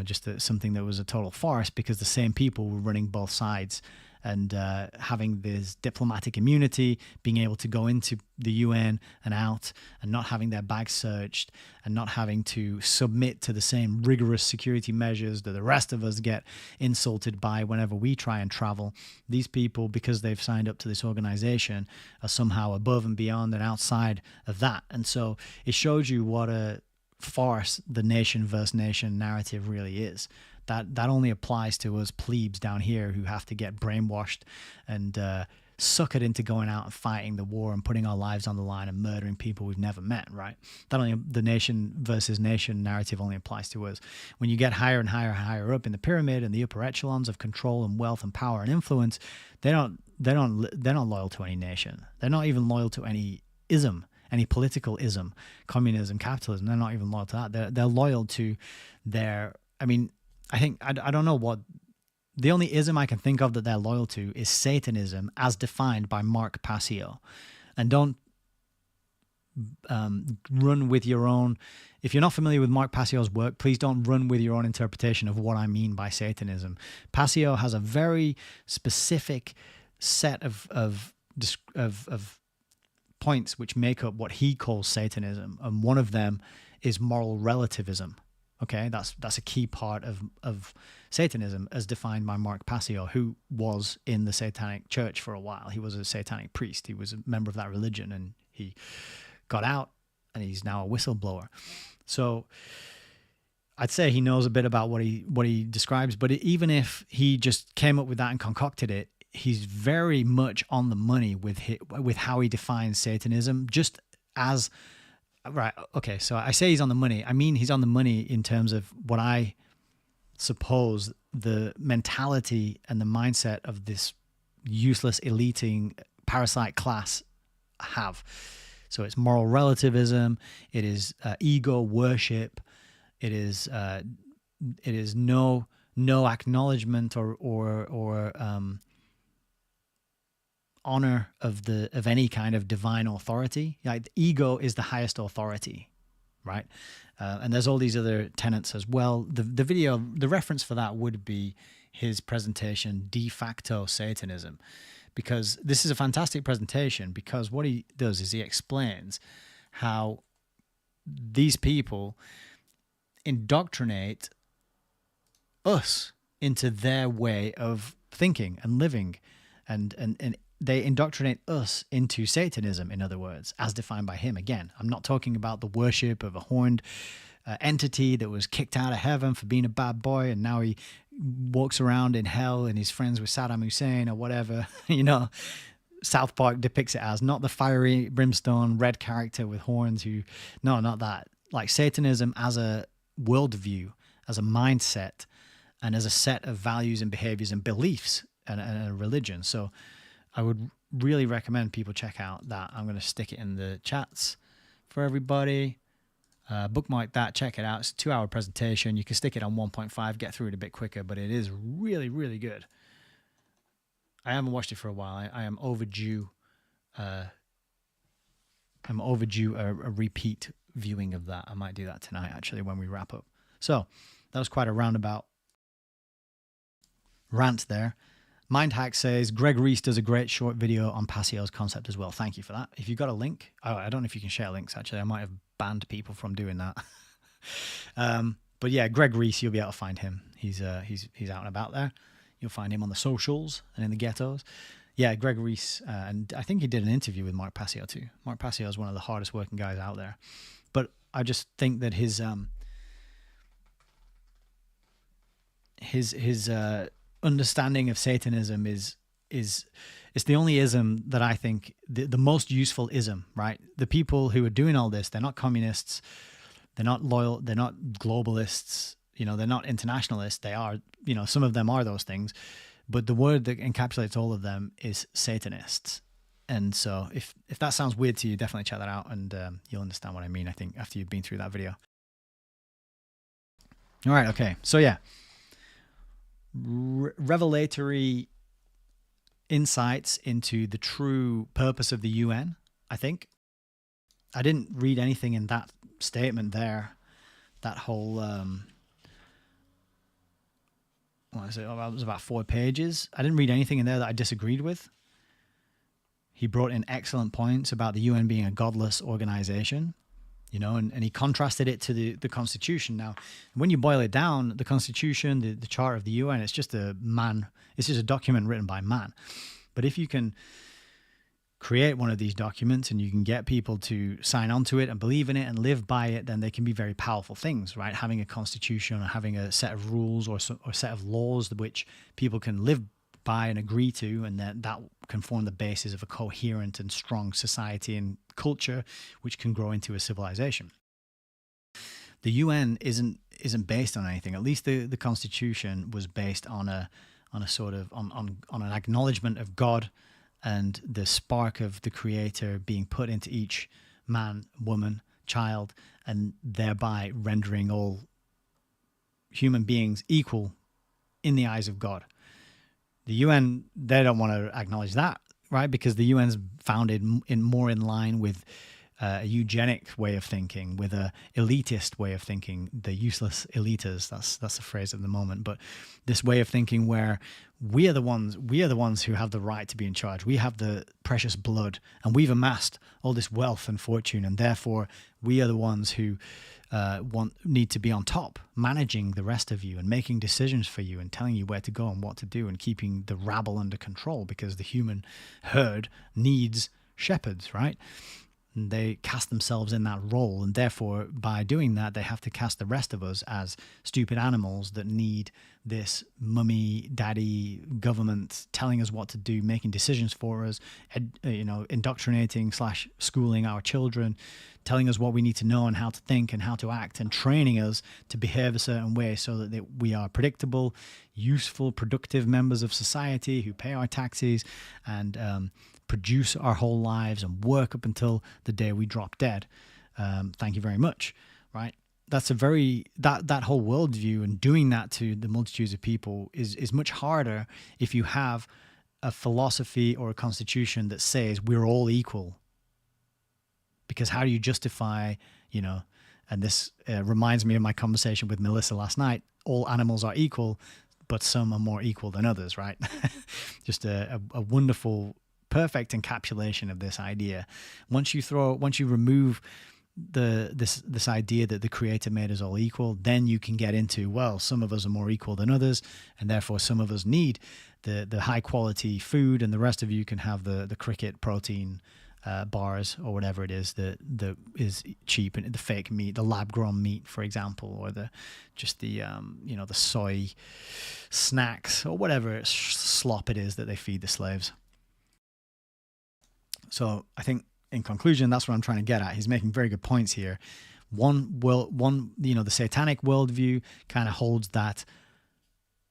just something that was a total farce, because the same people were running both sides and having this diplomatic immunity, being able to go into the UN and out and not having their bags searched and not having to submit to the same rigorous security measures that the rest of us get insulted by whenever we try and travel. These people, because they've signed up to this organization, are somehow above and beyond and outside of that. And so it shows you what a farce the nation versus nation narrative really is. That only applies to us plebes down here who have to get brainwashed and suckered into going out and fighting the war and putting our lives on the line and murdering people we've never met, right? The nation versus nation narrative only applies to us. When you get higher and higher up in the pyramid and the upper echelons of control and wealth and power and influence, they're not loyal to any nation. They're not even loyal to any ism, any political ism, communism, capitalism. They're not even loyal to that. They're loyal to their, I don't know what, the only ism I can think of that they're loyal to is Satanism as defined by Mark Passio. And don't run with your own, if you're not familiar with Mark Passio's work, please don't run with your own interpretation of what I mean by Satanism. Passio has a very specific set of points which make up what he calls Satanism. And one of them is moral relativism. Okay, that's a key part of Satanism as defined by Mark Passio, who was in the Satanic Church for a while. He was a Satanic priest. He was a member of that religion, and he got out, and he's now a whistleblower. So I'd say he knows a bit about what he describes, but even if he just came up with that and concocted it, he's very much on the money with how he defines Satanism, just as... Right. Okay. So I say he's on the money. I mean, he's on the money in terms of what I suppose the mentality and the mindset of this useless, eliting, parasite class have. So it's moral relativism. It is ego worship. It is no acknowledgement or honor of any kind of divine authority. Like, the ego is the highest authority, right? And there's all these other tenets as well. The reference for that would be his presentation, De Facto Satanism, because this is a fantastic presentation, because what he does is he explains how these people indoctrinate us into their way of thinking and living, and they indoctrinate us into Satanism, in other words, as defined by him. Again, I'm not talking about the worship of a horned entity that was kicked out of heaven for being a bad boy, and now he walks around in hell and he's friends with Saddam Hussein or whatever. South Park depicts it as, not the fiery brimstone red character with horns no, not that. Like, Satanism as a worldview, as a mindset, and as a set of values and behaviors and beliefs and a religion. So I would really recommend people check out that. I'm going to stick it in the chats for everybody. Bookmark that, check it out. It's a 2-hour presentation. You can stick it on 1.5, get through it a bit quicker, but it is really, really good. I haven't watched it for a while. I am overdue. I'm overdue a repeat viewing of that. I might do that tonight, actually, when we wrap up. So that was quite a roundabout rant there. Mindhack says, Greg Reese does a great short video on Passio's concept as well. Thank you for that. If you've got a link, I don't know if you can share links, actually. I might have banned people from doing that. But yeah, Greg Reese, you'll be able to find him. He's out and about there. You'll find him on the socials and in the ghettos. Yeah, Greg Reese, and I think he did an interview with Mark Passio too. Mark Passio is one of the hardest working guys out there. But I just think that his understanding of Satanism is it's the only ism that I think the most useful ism, right? The people who are doing all this, they're not communists, they're not loyal, they're not globalists, they're not internationalists. They are, some of them are those things, but the word that encapsulates all of them is Satanists. And so if that sounds weird to you, definitely check that out, and you'll understand what I mean, I think, after you've been through that video. All right, okay. So yeah, revelatory insights into the true purpose of the UN, I think. I didn't read anything in that statement there, that whole... what is it? Oh, it was about 4 pages. I didn't read anything in there that I disagreed with. He brought in excellent points about the UN being a godless organization, and he contrasted it to the Constitution. Now, when you boil it down, the Constitution, the Charter of the UN, it's just a document written by man. But if you can create one of these documents and you can get people to sign onto it and believe in it and live by it, then they can be very powerful things, right? Having a constitution or having a set of rules or a set of laws which people can live by and agree to, and that can form the basis of a coherent and strong society and culture, which can grow into a civilization. The UN isn't based on anything. At least the Constitution was based on a sort of on an acknowledgement of God and the spark of the Creator being put into each man, woman, child, and thereby rendering all human beings equal in the eyes of God. The UN, they don't want to acknowledge that, right? Because the UN's founded more in line with a eugenic way of thinking, with a elitist way of thinking, the useless elites. That's a phrase at the moment. But this way of thinking where we are the ones who have the right to be in charge. We have the precious blood, and we've amassed all this wealth and fortune, and therefore we are the ones who need to be on top, managing the rest of you and making decisions for you and telling you where to go and what to do and keeping the rabble under control, because the human herd needs shepherds, right? And they cast themselves in that role, and therefore by doing that they have to cast the rest of us as stupid animals that need this mummy daddy government telling us what to do, making decisions for us, indoctrinating / schooling our children, telling us what we need to know and how to think and how to act, and training us to behave a certain way so that we are predictable, useful, productive members of society who pay our taxes and produce our whole lives and work up until the day we drop dead. Thank you very much, right? That's that whole worldview, and doing that to the multitudes of people is much harder if you have a philosophy or a constitution that says we're all equal. Because how do you justify, and this reminds me of my conversation with Melissa last night, all animals are equal, but some are more equal than others, right? Just a wonderful, perfect encapsulation of this idea. Once you remove this idea that the Creator made us all equal, then you can get into, well, some of us are more equal than others, and therefore some of us need the high quality food, and the rest of you can have the cricket protein bars or whatever it is that is cheap, and the fake meat, the lab grown meat, for example, or the soy snacks or whatever slop it is that they feed the slaves. So I think in conclusion, that's what I'm trying to get at. He's making very good points here. The satanic worldview kind of holds that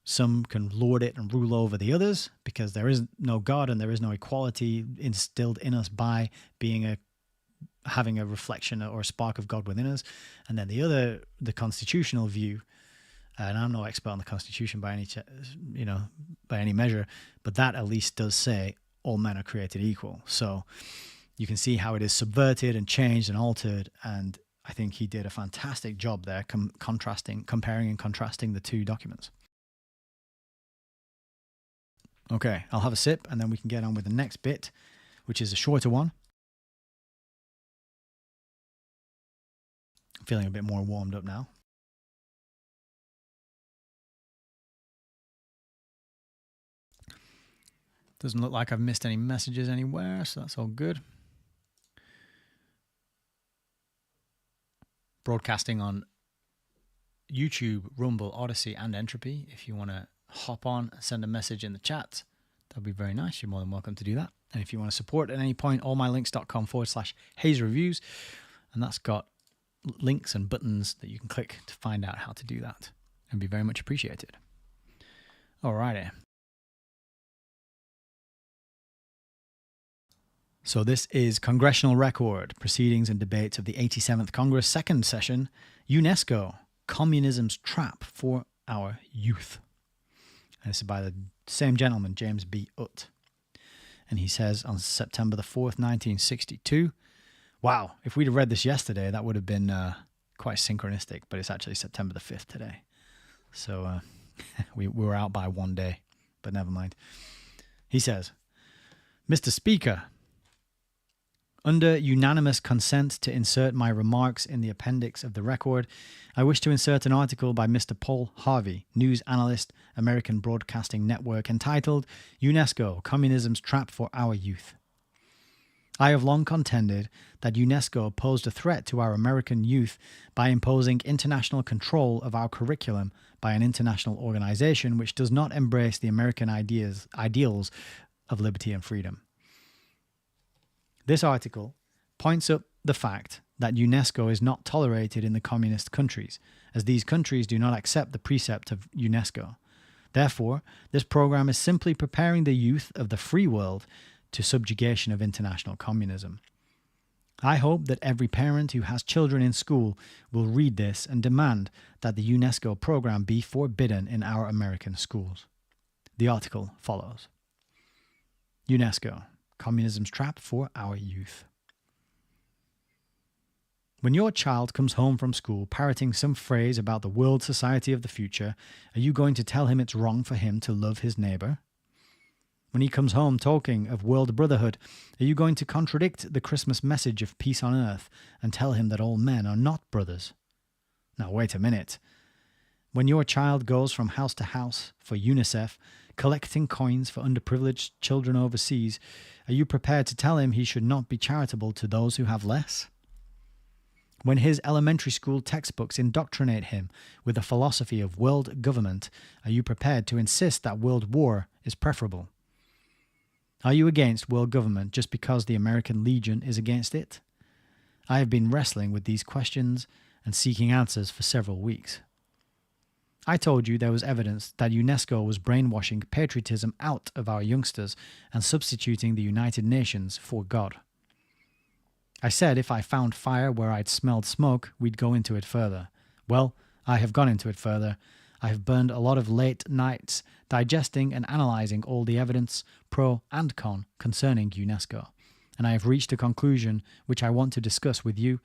some can lord it and rule over the others because there is no God and there is no equality instilled in us by being having a reflection or a spark of God within us. And then the constitutional view, and I'm no expert on the Constitution by any measure, but that at least does say all men are created equal. So you can see how it is subverted and changed and altered, and I think he did a fantastic job there comparing and contrasting the two documents. Okay, I'll have a sip and then we can get on with the next bit, which is a shorter one. I'm feeling a bit more warmed up now. Doesn't look like I've missed any messages anywhere, so that's all good. Broadcasting on YouTube, Rumble, Odyssey, and Entropy. If you want to hop on and send a message in the chat, that'd be very nice. You're more than welcome to do that. And if you want to support at any point, allmylinks.com/HazeReviews, and that's got links and buttons that you can click to find out how to do that. It'd be very much appreciated. Alrighty. So this is Congressional Record, Proceedings and Debates of the 87th Congress, second session, UNESCO, Communism's Trap for Our Youth. And this is by the same gentleman, James B. Utt. And he says on September the 4th, 1962, wow, if we'd have read this yesterday, that would have been quite synchronistic, but it's actually September the 5th today. So we were out by one day, but never mind. He says, Mr. Speaker, under unanimous consent to insert my remarks in the appendix of the record, I wish to insert an article by Mr. Paul Harvey, news analyst, American Broadcasting Network, entitled UNESCO, Communism's Trap for Our Youth. I have long contended that UNESCO posed a threat to our American youth by imposing international control of our curriculum by an international organization which does not embrace the American ideals of liberty and freedom. This article points up the fact that UNESCO is not tolerated in the communist countries, as these countries do not accept the precept of UNESCO. Therefore, this program is simply preparing the youth of the free world to subjugation of international communism. I hope that every parent who has children in school will read this and demand that the UNESCO program be forbidden in our American schools. The article follows. UNESCO, Communism's Trap for Our Youth. When your child comes home from school parroting some phrase about the world society of the future, are you going to tell him it's wrong for him to love his neighbor? When he comes home talking of world brotherhood, are you going to contradict the Christmas message of peace on earth and tell him that all men are not brothers? Now wait a minute. When your child goes from house to house for UNICEF, collecting coins for underprivileged children overseas, are you prepared to tell him he should not be charitable to those who have less? When his elementary school textbooks indoctrinate him with a philosophy of world government, are you prepared to insist that world war is preferable? Are you against world government just because the American Legion is against it? I have been wrestling with these questions and seeking answers for several weeks. I told you there was evidence that UNESCO was brainwashing patriotism out of our youngsters and substituting the United Nations for God. I said if I found fire where I'd smelled smoke, we'd go into it further. Well, I have gone into it further. I have burned a lot of late nights digesting and analysing all the evidence, pro and con, concerning UNESCO. And I have reached a conclusion which I want to discuss with you,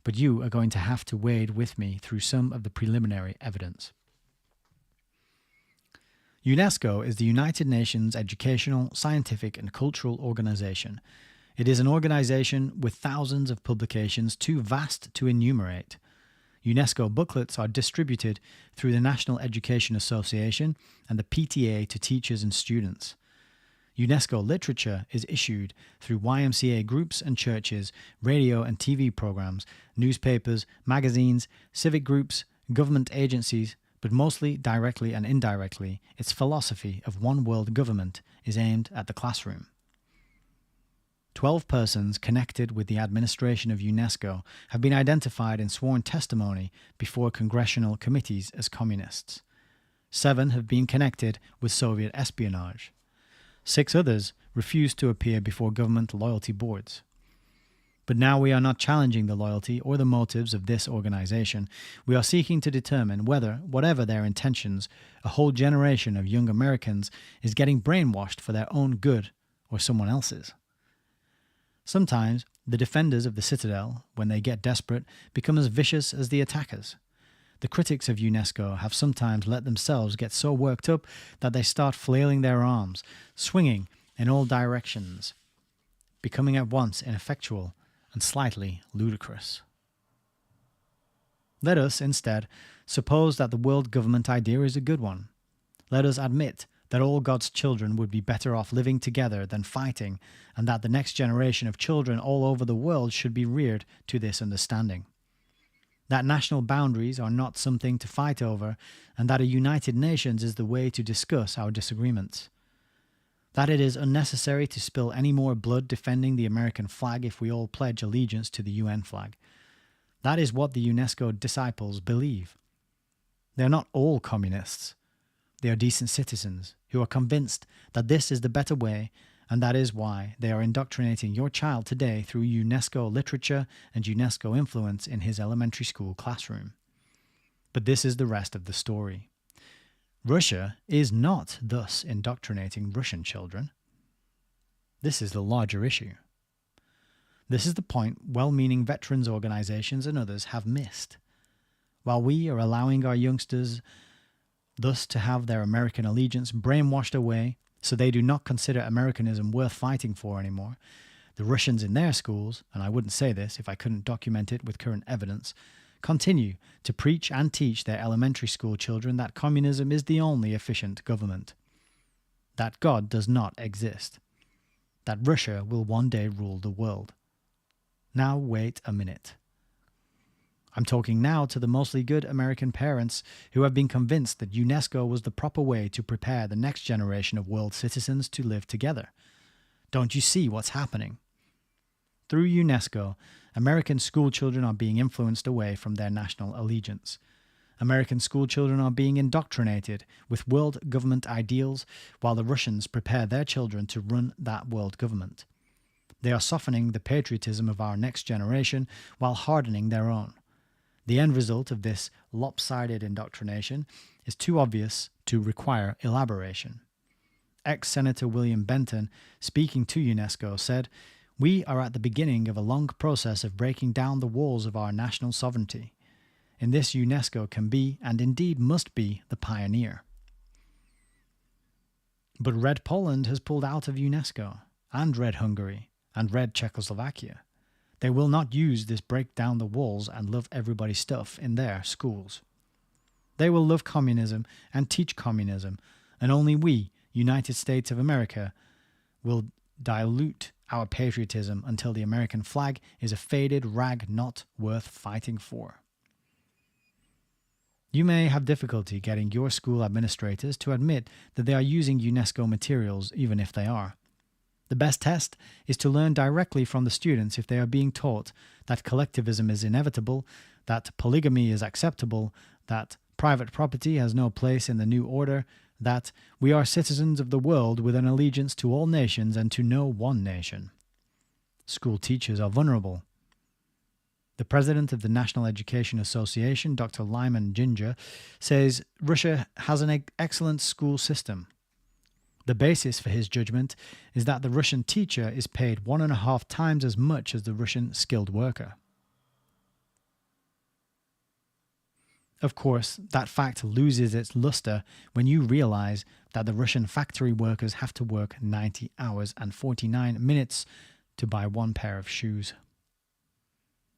but you are going to have to wade with me through some of the preliminary evidence. UNESCO is the United Nations educational, scientific and cultural organization. It is an organization with thousands of publications too vast to enumerate. UNESCO booklets are distributed through the National Education Association and the PTA to teachers and students. UNESCO literature is issued through YMCA groups and churches, radio and TV programs, newspapers, magazines, civic groups, government agencies, but mostly directly and indirectly, its philosophy of one world government is aimed at the classroom. 12 persons connected with the administration of UNESCO have been identified in sworn testimony before congressional committees as communists. 7 have been connected with Soviet espionage. 6 others refused to appear before government loyalty boards. But now we are not challenging the loyalty or the motives of this organization. We are seeking to determine whether, whatever their intentions, a whole generation of young Americans is getting brainwashed for their own good or someone else's. Sometimes the defenders of the Citadel, when they get desperate, become as vicious as the attackers. The critics of UNESCO have sometimes let themselves get so worked up that they start flailing their arms, swinging in all directions, becoming at once ineffectual and slightly ludicrous. Let us, instead, suppose that the world government idea is a good one. Let us admit that all God's children would be better off living together than fighting, and that the next generation of children all over the world should be reared to this understanding. That national boundaries are not something to fight over, and that a united nations is the way to discuss our disagreements. That it is unnecessary to spill any more blood defending the American flag if we all pledge allegiance to the UN flag. That is what the UNESCO disciples believe. They are not all communists. They are decent citizens who are convinced that this is the better way, and that is why they are indoctrinating your child today through UNESCO literature and UNESCO influence in his elementary school classroom. But this is the rest of the story. Russia is not thus indoctrinating Russian children. This is the larger issue. This is the point well-meaning veterans organizations and others have missed. While we are allowing our youngsters thus to have their American allegiance brainwashed away so they do not consider Americanism worth fighting for anymore, the Russians in their schools, and I wouldn't say this if I couldn't document it with current evidence, continue to preach and teach their elementary school children that communism is the only efficient government, that God does not exist, that Russia will one day rule the world. Now wait a minute. I'm talking now to the mostly good American parents who have been convinced that UNESCO was the proper way to prepare the next generation of world citizens to live together. Don't you see what's happening? Through UNESCO, American school children are being influenced away from their national allegiance. American school children are being indoctrinated with world government ideals while the Russians prepare their children to run that world government. They are softening the patriotism of our next generation while hardening their own. The end result of this lopsided indoctrination is too obvious to require elaboration. Ex-Senator William Benton, speaking to UNESCO, said, "We are at the beginning of a long process of breaking down the walls of our national sovereignty. In this, UNESCO can be, and indeed must be, the pioneer." But Red Poland has pulled out of UNESCO, and Red Hungary, and Red Czechoslovakia. They will not use this break down the walls and love everybody stuff in their schools. They will love communism and teach communism, and only we, United States of America, will dilute our patriotism until the American flag is a faded rag not worth fighting for. You may have difficulty getting your school administrators to admit that they are using UNESCO materials, even if they are. The best test is to learn directly from the students if they are being taught that collectivism is inevitable, that polygamy is acceptable, that private property has no place in the new order, that we are citizens of the world with an allegiance to all nations and to no one nation. School teachers are vulnerable. The president of the National Education Association, Dr. Lyman Ginger, says Russia has an excellent school system. The basis for his judgment is that the Russian teacher is paid 1.5 times as much as the Russian skilled worker. Of course, that fact loses its luster when you realize that the Russian factory workers have to work 90 hours and 49 minutes to buy one pair of shoes.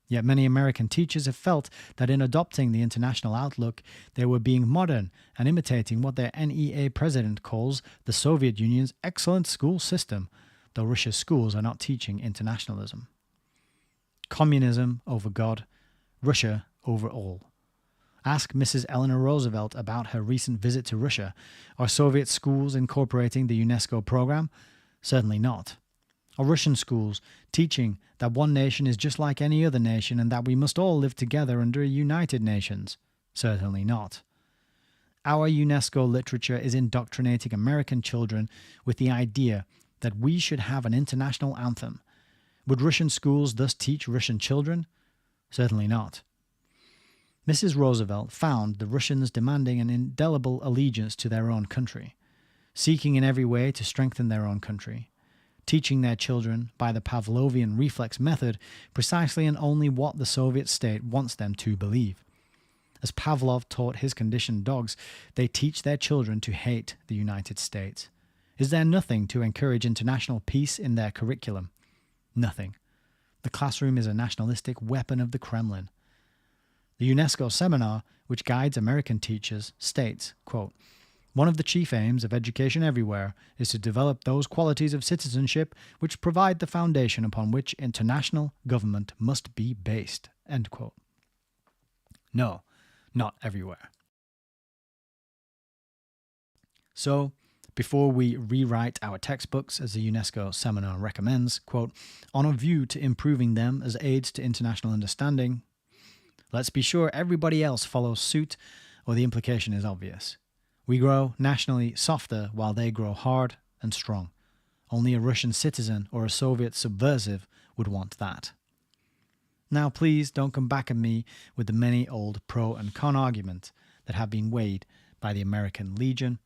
Yet many American teachers have felt that in adopting the international outlook, they were being modern and imitating what their NEA president calls the Soviet Union's excellent school system, though Russia's schools are not teaching internationalism. Communism over God, Russia over all. Ask Mrs. Eleanor Roosevelt about her recent visit to Russia. Are Soviet schools incorporating the UNESCO program? Certainly not. Are Russian schools teaching that one nation is just like any other nation and that we must all live together under a United Nations? Certainly not. Our UNESCO literature is indoctrinating American children with the idea that we should have an international anthem. Would Russian schools thus teach Russian children? Certainly not. Mrs. Roosevelt found the Russians demanding an indelible allegiance to their own country, seeking in every way to strengthen their own country, teaching their children by the Pavlovian reflex method precisely and only what the Soviet state wants them to believe. As Pavlov taught his conditioned dogs, they teach their children to hate the United States. Is there nothing to encourage international peace in their curriculum? Nothing. The classroom is a nationalistic weapon of the Kremlin. The UNESCO seminar, which guides American teachers, states, quote, "One of the chief aims of education everywhere is to develop those qualities of citizenship which provide the foundation upon which international government must be based." End quote. No, not everywhere. So, before we rewrite our textbooks as the UNESCO seminar recommends, quote, "on a view to improving them as aids to international understanding," let's be sure everybody else follows suit, or the implication is obvious. We grow nationally softer while they grow hard and strong. Only a Russian citizen or a Soviet subversive would want that. Now please don't come back at me with the many old pro and con arguments that have been weighed by the American Legion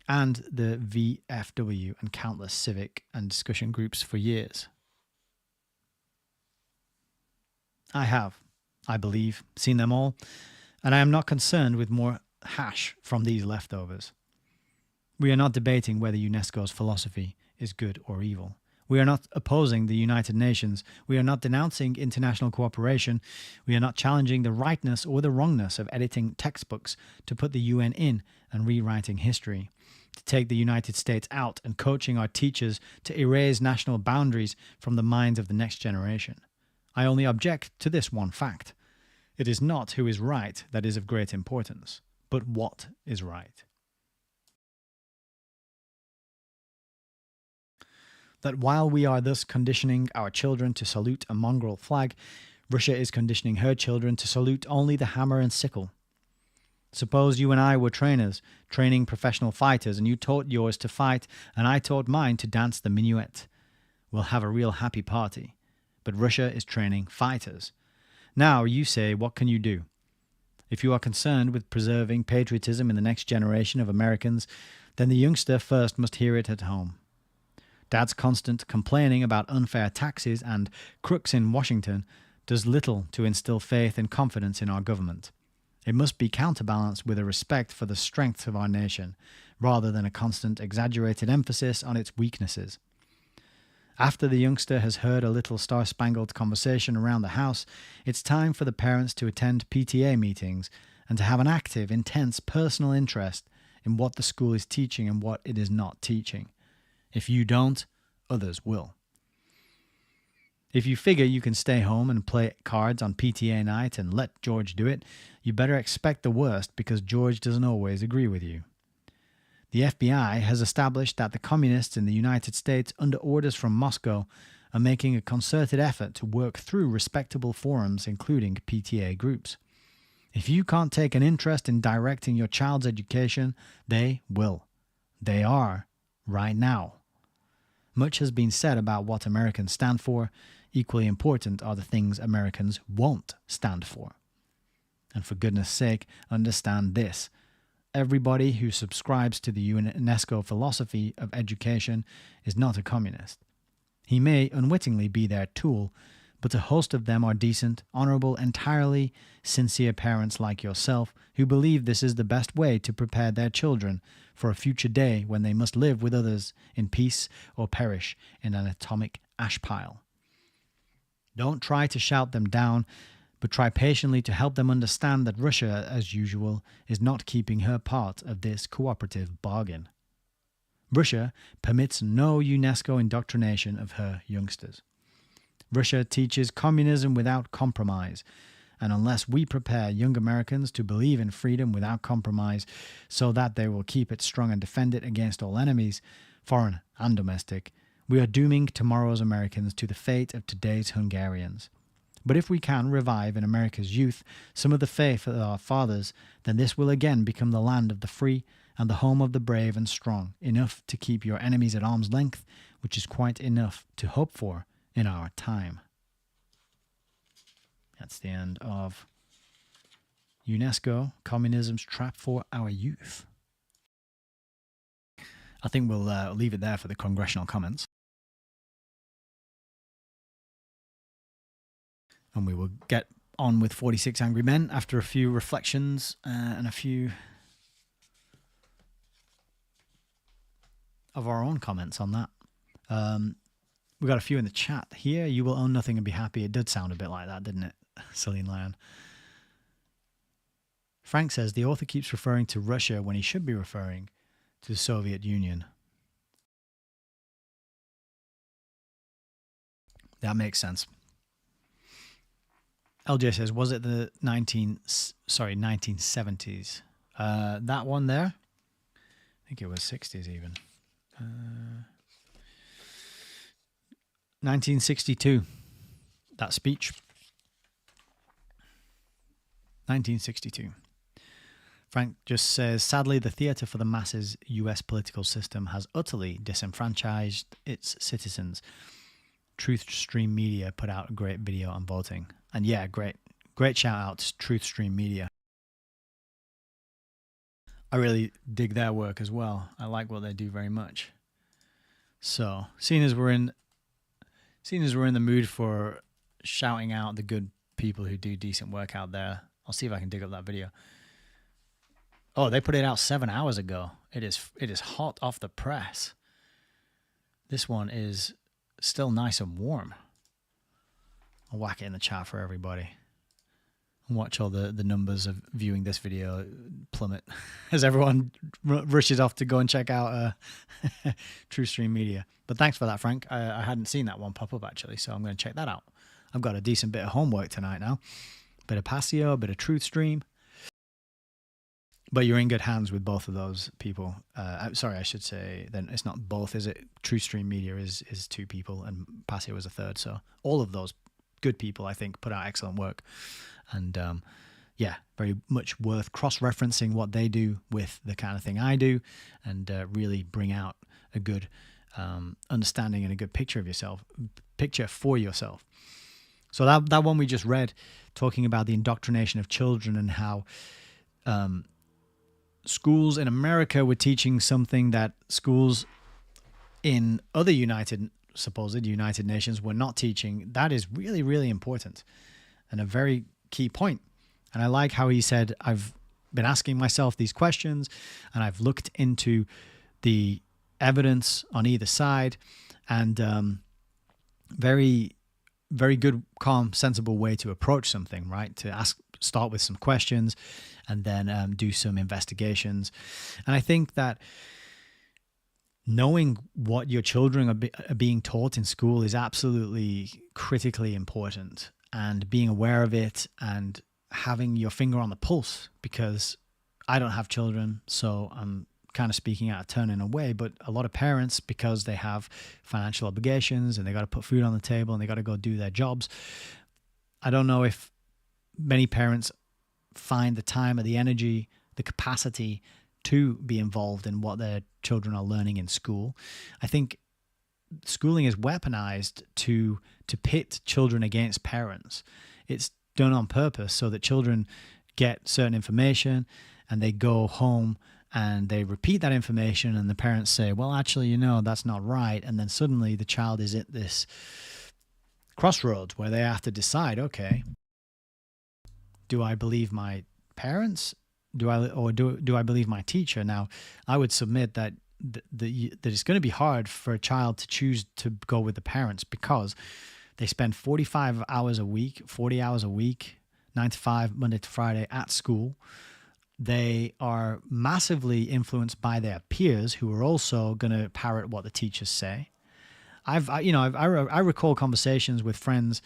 and the VFW and countless civic and discussion groups for years. I have, I believe, seen them all, and I am not concerned with more hash from these leftovers. We are not debating whether UNESCO's philosophy is good or evil. We are not opposing the United Nations. We are not denouncing international cooperation. We are not challenging the rightness or the wrongness of editing textbooks to put the UN in and rewriting history, to take the United States out and coaching our teachers to erase national boundaries from the minds of the next generation. I only object to this one fact. It is not who is right that is of great importance, but what is right. That while we are thus conditioning our children to salute a mongrel flag, Russia is conditioning her children to salute only the hammer and sickle. Suppose you and I were trainers, training professional fighters, and you taught yours to fight, and I taught mine to dance the minuet. We'll have a real happy party. But Russia is training fighters. Now, you say, what can you do? If you are concerned with preserving patriotism in the next generation of Americans, then the youngster first must hear it at home. Dad's constant complaining about unfair taxes and crooks in Washington does little to instill faith and confidence in our government. It must be counterbalanced with a respect for the strengths of our nation, rather than a constant exaggerated emphasis on its weaknesses. After the youngster has heard a little star-spangled conversation around the house, it's time for the parents to attend PTA meetings and to have an active, intense personal interest in what the school is teaching and what it is not teaching. If you don't, others will. If you figure you can stay home and play cards on PTA night and let George do it, you better expect the worst because George doesn't always agree with you. The FBI has established that the communists in the United States, under orders from Moscow, are making a concerted effort to work through respectable forums, including PTA groups. If you can't take an interest in directing your child's education, they will. They are, right now. Much has been said about what Americans stand for. Equally important are the things Americans won't stand for. And for goodness sake, understand this. Everybody who subscribes to the UNESCO philosophy of education is not a communist. He may unwittingly be their tool, but a host of them are decent, honorable, entirely sincere parents like yourself who believe this is the best way to prepare their children for a future day when they must live with others in peace or perish in an atomic ash pile. Don't try to shout them down, but try patiently to help them understand that Russia, as usual, is not keeping her part of this cooperative bargain. Russia permits no UNESCO indoctrination of her youngsters. Russia teaches communism without compromise, and unless we prepare young Americans to believe in freedom without compromise so that they will keep it strong and defend it against all enemies, foreign and domestic, we are dooming tomorrow's Americans to the fate of today's Hungarians. But if we can revive in America's youth some of the faith of our fathers, then this will again become the land of the free and the home of the brave and strong, enough to keep your enemies at arm's length, which is quite enough to hope for in our time. That's the end of UNESCO, Communism's Trap for Our Youth. I think we'll leave it there for the congressional comments. And we will get on with 46 Angry Men after a few reflections and a few of our own comments on that. We got a few in the chat here. You will own nothing and be happy. It did sound a bit like that, didn't it? Celine Lion. Frank says the author keeps referring to Russia when he should be referring to the Soviet Union. That makes sense. LJ says, was it the 1970s? That one there? I think it was 60s even. 1962. That speech. 1962. Frank just says, sadly, the theatre for the masses US political system has utterly disenfranchised its citizens. Truth Stream Media put out a great video on voting. And yeah, great shout out to Truth Stream Media. I really dig their work as well. I like what they do very much. So, seeing as we're in the mood for shouting out the good people who do decent work out there, I'll see if I can dig up that video. Oh, they put it out 7 hours ago. It is hot off the press. This one is still nice and warm. I'll whack it in the chat for everybody. And watch all the numbers of viewing this video plummet as everyone rushes off to go and check out True Stream Media. But thanks for that, Frank. I hadn't seen that one pop up actually, so I'm going to check that out. I've got a decent bit of homework tonight now. Bit of Passio, a bit of Truth Stream. But you're in good hands with both of those people. Sorry, I should say, then it's not both, is it? True Stream Media is two people and Passio is a third. So all of those good people, I think, put out excellent work. And yeah, very much worth cross-referencing what they do with the kind of thing I do and really bring out a good understanding and a good picture for yourself. So that one we just read, talking about the indoctrination of children and how schools in America were teaching something that schools in other supposed United Nations were not teaching. That is really, really important and a very key point. And I like how he said, I've been asking myself these questions and I've looked into the evidence on either side, and very, very good, calm, sensible way to approach something, right? To start with some questions and then do some investigations. And I think that knowing what your children are being taught in school is absolutely critically important, and being aware of it and having your finger on the pulse, because I don't have children, so I'm kind of speaking out of turn in a way, but a lot of parents, because they have financial obligations and they got to put food on the table and they got to go do their jobs. I don't know if many parents find the time or the energy, the capacity to be involved in what their children are learning in school. I think schooling is weaponized to pit children against parents. It's done on purpose so that children get certain information and they go home and they repeat that information and the parents say, well, actually, that's not right. And then suddenly the child is at this crossroads where they have to decide, okay, do I believe my parents? Do I believe my teacher? Now, I would submit that it's going to be hard for a child to choose to go with the parents, because they spend 45 hours a week, 40 hours a week, 9 to 5, Monday to Friday at school. They are massively influenced by their peers who are also going to parrot what the teachers say. I recall conversations with friends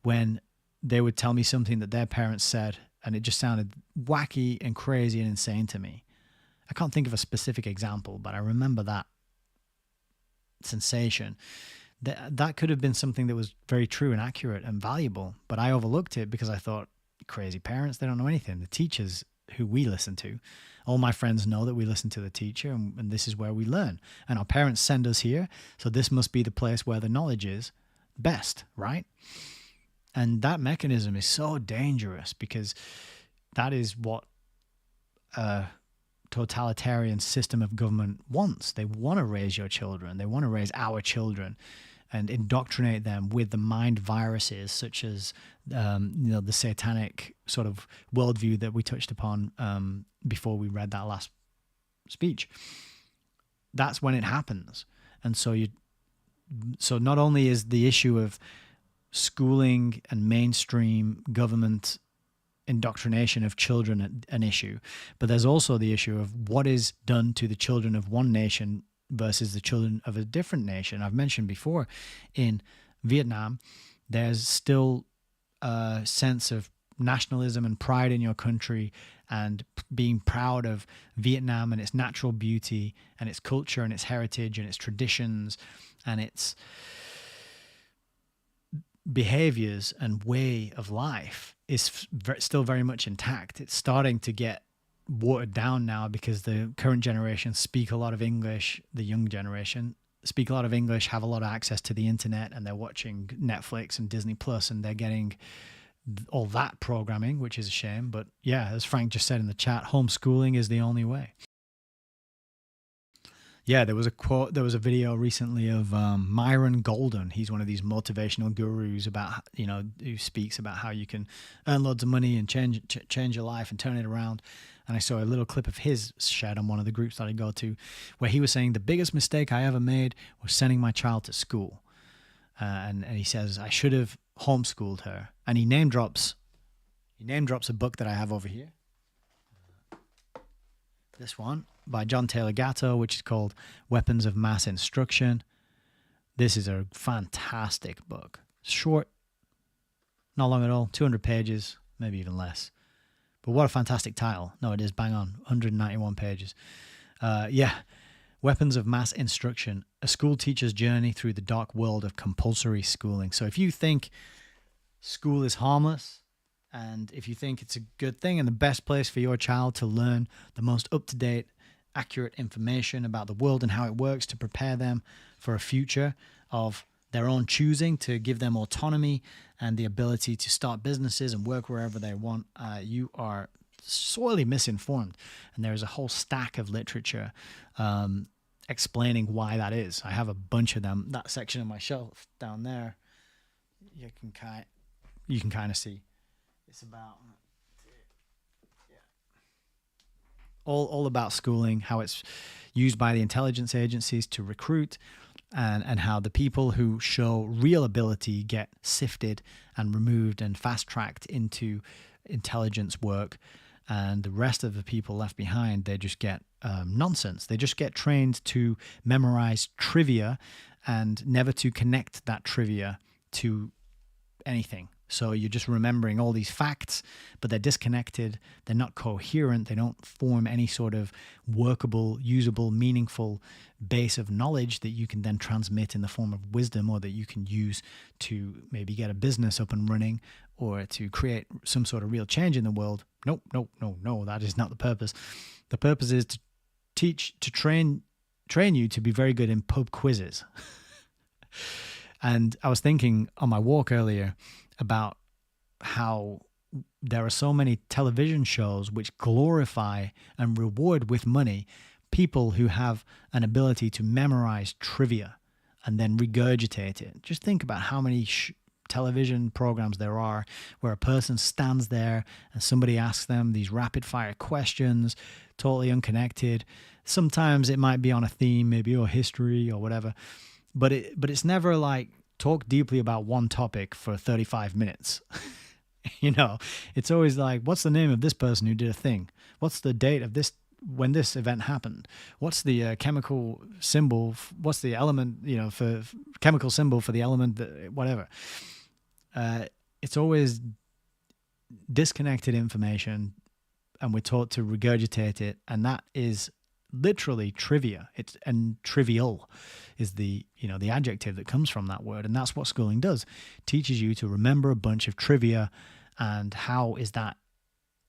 when they would tell me something that their parents said, and it just sounded wacky and crazy and insane to me. I can't think of a specific example, but I remember that sensation. That could have been something that was very true and accurate and valuable, but I overlooked it because I thought, crazy parents, they don't know anything. The teachers who we listen to, all my friends know that we listen to the teacher, and this is where we learn. And our parents send us here, so this must be the place where the knowledge is. best, right? And that mechanism is so dangerous because that is what a totalitarian system of government wants. They want to raise your children. They want to raise our children and indoctrinate them with the mind viruses such as the satanic sort of worldview that we touched upon before we read that last speech. That's when it happens. And so not only is the issue of schooling and mainstream government indoctrination of children an issue, but there's also the issue of what is done to the children of one nation versus the children of a different nation. I've mentioned before, in Vietnam, there's still a sense of nationalism and pride in your country and being proud of Vietnam and its natural beauty and its culture and its heritage and its traditions and its behaviors and way of life is still very much intact. It's starting to get watered down now because the current generation speak a lot of English. The young generation speak a lot of English, have a lot of access to the internet, and they're watching Netflix and Disney Plus, and they're getting all that programming, which is a shame. But yeah, as Frank just said in the chat, homeschooling is the only way. Yeah, there was a quote, there was a video recently of Myron Golden. He's one of these motivational gurus about, who speaks about how you can earn loads of money and change your life and turn it around. And I saw a little clip of his shared on one of the groups that I go to, where he was saying the biggest mistake I ever made was sending my child to school. And he says, I should have homeschooled her. And he name drops a book that I have over here. This one by John Taylor Gatto, which is called Weapons of Mass Instruction. This is a fantastic book. Short, not long at all, 200 pages, maybe even less. But what a fantastic title. No, it is bang on, 191 pages. Weapons of Mass Instruction, a school teacher's journey through the dark world of compulsory schooling. So if you think school is harmless, and if you think it's a good thing and the best place for your child to learn the most up-to-date, accurate information about the world and how it works to prepare them for a future of their own choosing, to give them autonomy and the ability to start businesses and work wherever they want, you are sorely misinformed. And there is a whole stack of literature explaining why that is. I have a bunch of them. That section of my shelf down there, you can kind of see. It's about all about schooling, how it's used by the intelligence agencies to recruit, and how the people who show real ability get sifted and removed and fast-tracked into intelligence work, and the rest of the people left behind, they just get nonsense. They just get trained to memorize trivia and never to connect that trivia to anything. So you're just remembering all these facts, but they're disconnected. They're not coherent. They don't form any sort of workable, usable, meaningful base of knowledge that you can then transmit in the form of wisdom, or that you can use to maybe get a business up and running, or to create some sort of real change in the world. No, that is not the purpose. The purpose is to train you to be very good in pub quizzes. And I was thinking on my walk earlier about how there are so many television shows which glorify and reward with money people who have an ability to memorize trivia and then regurgitate it. Just think about how many television programs there are where a person stands there and somebody asks them these rapid fire questions, totally unconnected. Sometimes it might be on a theme, maybe, or history or whatever, but it's never like talk deeply about one topic for 35 minutes. It's always like, what's the name of this person who did a thing? What's the date of this, when this event happened? What's the chemical symbol? What's the element, for chemical symbol for the element, whatever. It's always disconnected information, and we're taught to regurgitate it. And that is literally trivia. And trivial is the adjective that comes from that word. And that's what schooling does. It teaches you to remember a bunch of trivia. And how is that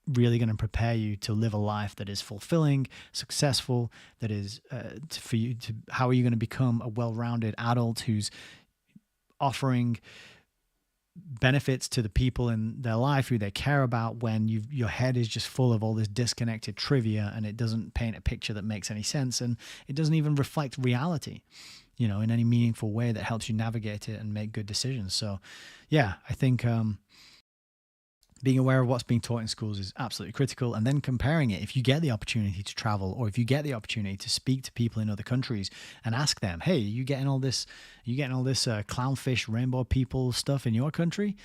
really going to prepare you to live a life that is fulfilling, successful, that is how are you going to become a well-rounded adult who's offering benefits to the people in their life who they care about when your head is just full of all this disconnected trivia, and it doesn't paint a picture that makes any sense, and it doesn't even reflect reality, in any meaningful way that helps you navigate it and make good decisions. So yeah, I think being aware of what's being taught in schools is absolutely critical, and then comparing it. If you get the opportunity to travel, or if you get the opportunity to speak to people in other countries and ask them, hey, you getting all this clownfish rainbow people stuff in your country?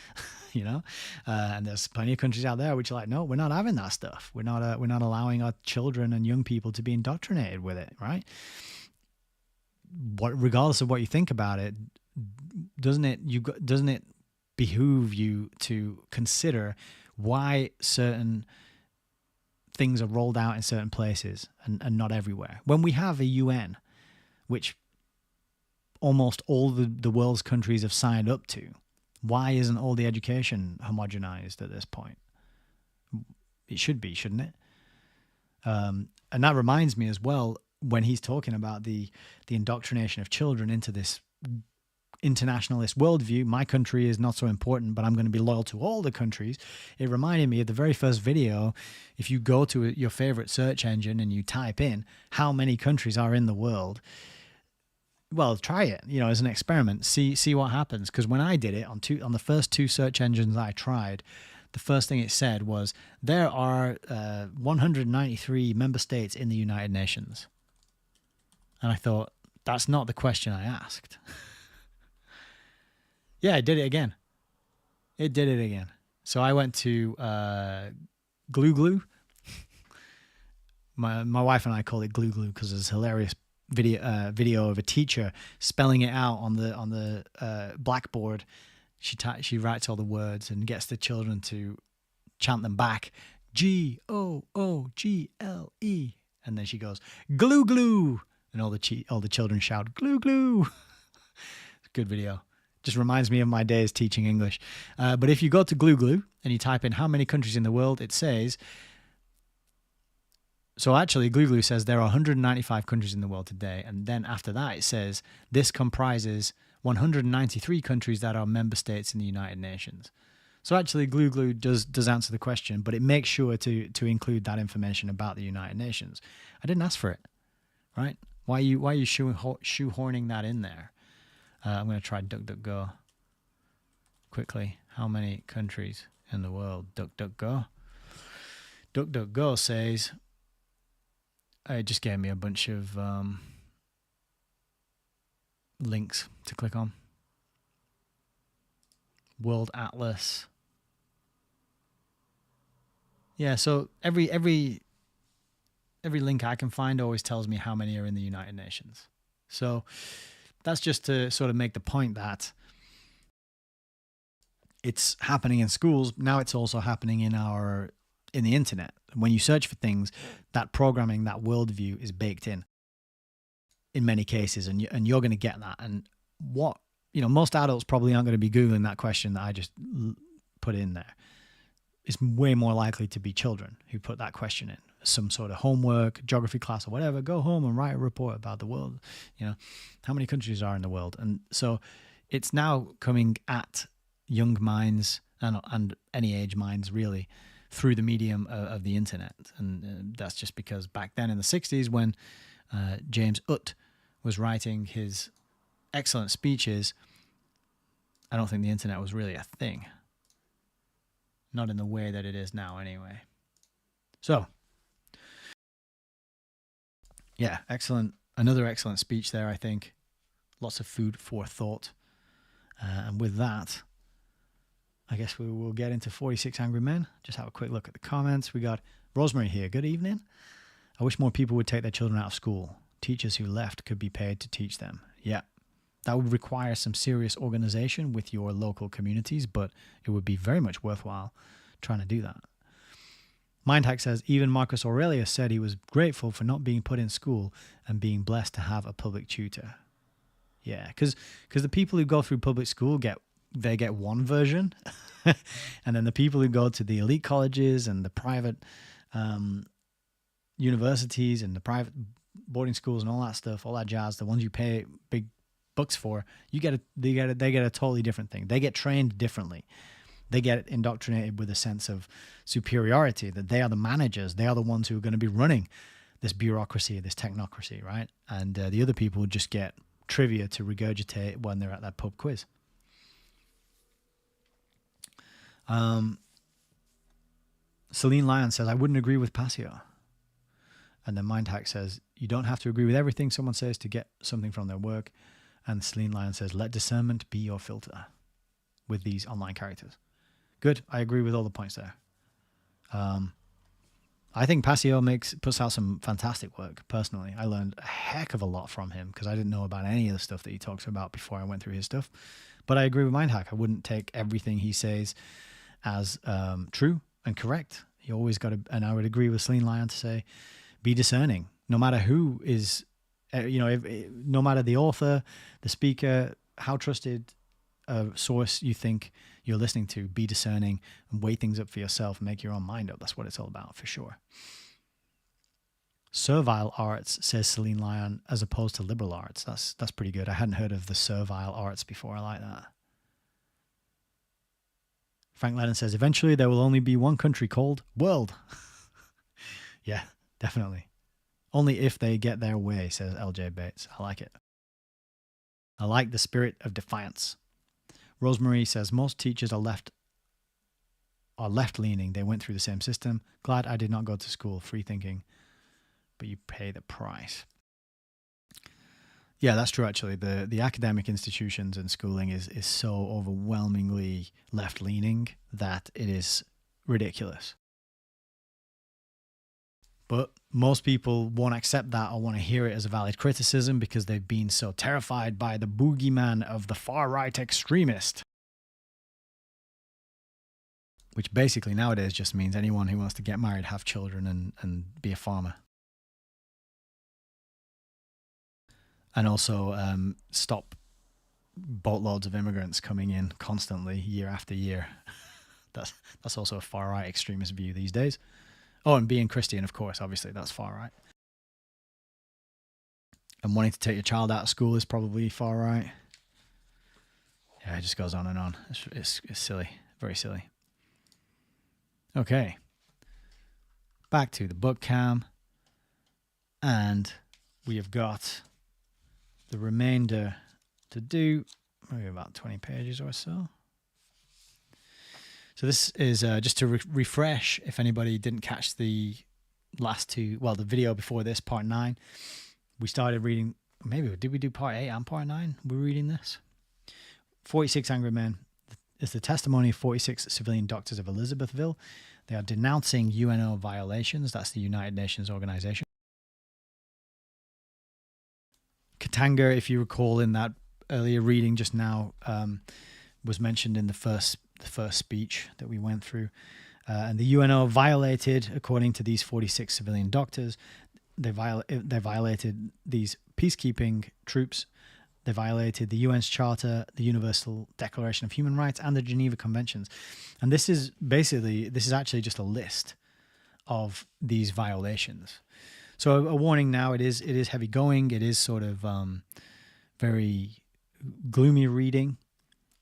And there's plenty of countries out there which are like, no, we're not having that stuff. We're not allowing our children and young people to be indoctrinated with it, right? Regardless of what you think about it, doesn't it behoove you to consider why certain things are rolled out in certain places and not everywhere? When we have a UN, which almost all the world's countries have signed up to, why isn't all the education homogenized at this point? It should be, shouldn't it? And that reminds me as well, when he's talking about the indoctrination of children into this internationalist worldview, my country is not so important, but I'm going to be loyal to all the countries. It reminded me of the very first video. If you go to your favorite search engine and you type in how many countries are in the world, well, try it, as an experiment, see what happens. Because when I did it on the first two search engines I tried, the first thing it said was there are 193 member states in the United Nations. And I thought, that's not the question I asked. Yeah, it did it again. So I went to Glue Glue. My wife and I call it Glue Glue because there's a hilarious video of a teacher spelling it out on the blackboard. She writes all the words and gets the children to chant them back. Google, and then she goes glue glue, and all the children shout glue glue. It's a good video. Just reminds me of my days teaching English. But if you go to Glue Glue and you type in how many countries in the world, it says, so actually Glue Glue says there are 195 countries in the world today. And then after that, it says this comprises 193 countries that are member states in the United Nations. So actually Glue Glue does answer the question, but it makes sure to include that information about the United Nations. I didn't ask for it, right? Why are you shoehorning that in there? I'm going to try DuckDuckGo quickly. How many countries in the world? DuckDuckGo. DuckDuckGo says, it just gave me a bunch of links to click on. World Atlas. Yeah, so every link I can find always tells me how many are in the United Nations. So that's just to sort of make the point that it's happening in schools. Now it's also happening in the internet. When you search for things, that programming, that worldview is baked in many cases, and you're going to get that. And most adults probably aren't going to be Googling that question that I just put in there. It's way more likely to be children who put that question in. Some sort of homework, geography class or whatever, go home and write a report about the world. How many countries are in the world? And so it's now coming at young minds and any age minds really through the medium of the internet. And that's just because back then in the 60s when James Utt was writing his excellent speeches, I don't think the internet was really a thing. Not in the way that it is now anyway. So yeah, excellent. Another excellent speech there, I think. Lots of food for thought. And with that, I guess we will get into 46 Angry Men. Just have a quick look at the comments. We got Rosemary here. Good evening. I wish more people would take their children out of school. Teachers who left could be paid to teach them. Yeah, that would require some serious organization with your local communities, but it would be very much worthwhile trying to do that. Mindhack says, even Marcus Aurelius said he was grateful for not being put in school and being blessed to have a public tutor. Yeah, because the people who go through public school get one version, and then the people who go to the elite colleges and the private universities and the private boarding schools and all that stuff, all that jazz, the ones you pay big books for, they get a totally different thing. They get trained differently. They get indoctrinated with a sense of superiority, that they are the managers. They are the ones who are going to be running this bureaucracy, this technocracy, right? And the other people just get trivia to regurgitate when they're at that pub quiz. Celine Lyon says, I wouldn't agree with Passio. And then Mindhack says, you don't have to agree with everything someone says to get something from their work. And Celine Lyon says, let discernment be your filter with these online characters. Good. I agree with all the points there. I think Passio puts out some fantastic work, personally. I learned a heck of a lot from him because I didn't know about any of the stuff that he talks about before I went through his stuff. But I agree with Mindhack. I wouldn't take everything he says as true and correct. You always got to, and I would agree with Celine Lyon to say, be discerning, no matter who is, no matter the author, the speaker, how trusted a source you think you're listening to, be discerning and weigh things up for yourself and make your own mind up. That's what it's all about, for sure. Servile arts, says Celine Lyon, as opposed to liberal arts. That's pretty good. I hadn't heard of the servile arts before. I like that. Frank Lennon says, eventually there will only be one country called world. Yeah, definitely. Only if they get their way, says LJ Bates. I like it. I like the spirit of defiance. Rosemary says, most teachers are left-leaning. They went through the same system. Glad I did not go to school. Free thinking, but you pay the price. Yeah, that's true, actually. The academic institutions and schooling is so overwhelmingly left-leaning that it is ridiculous. But most people won't accept that or want to hear it as a valid criticism because they've been so terrified by the boogeyman of the far-right extremist. Which basically nowadays just means anyone who wants to get married, have children, and be a farmer. And also stop boatloads of immigrants coming in constantly, year after year. That's also a far-right extremist view these days. Oh, and being Christian, of course, obviously, that's far-right. And wanting to take your child out of school is probably far-right. Yeah, it just goes on and on. It's silly, very silly. Okay. Back to the book cam. And we have got the remainder to do, maybe about 20 pages or so. So this is just to refresh, if anybody didn't catch the last two, well, the video before this, part 9. We started reading, did we do part 8 and part 9? We're reading this. 46 Angry Men is the testimony of 46 civilian doctors of Elizabethville. They are denouncing UNO violations. That's the United Nations organization. Katanga, if you recall in that earlier reading just now, was mentioned in the first speech that we went through. And the UNO violated, according to these 46 civilian doctors, they violated these peacekeeping troops. They violated the UN's Charter, the Universal Declaration of Human Rights, and the Geneva Conventions. And this is actually just a list of these violations. So a warning now, it is heavy going. It is sort of very gloomy reading,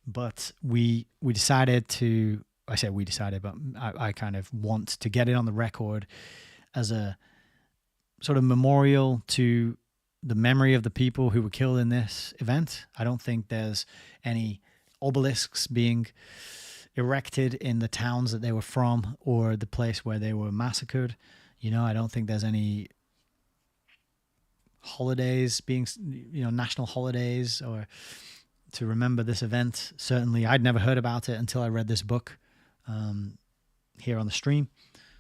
but we decided to, I say we decided, but I kind of want to get it on the record as a sort of memorial to the memory of the people who were killed in this event. I don't think there's any obelisks being erected in the towns that they were from or the place where they were massacred. I don't think there's any holidays being, national holidays or to remember this event. Certainly, I'd never heard about it until I read this book here on the stream.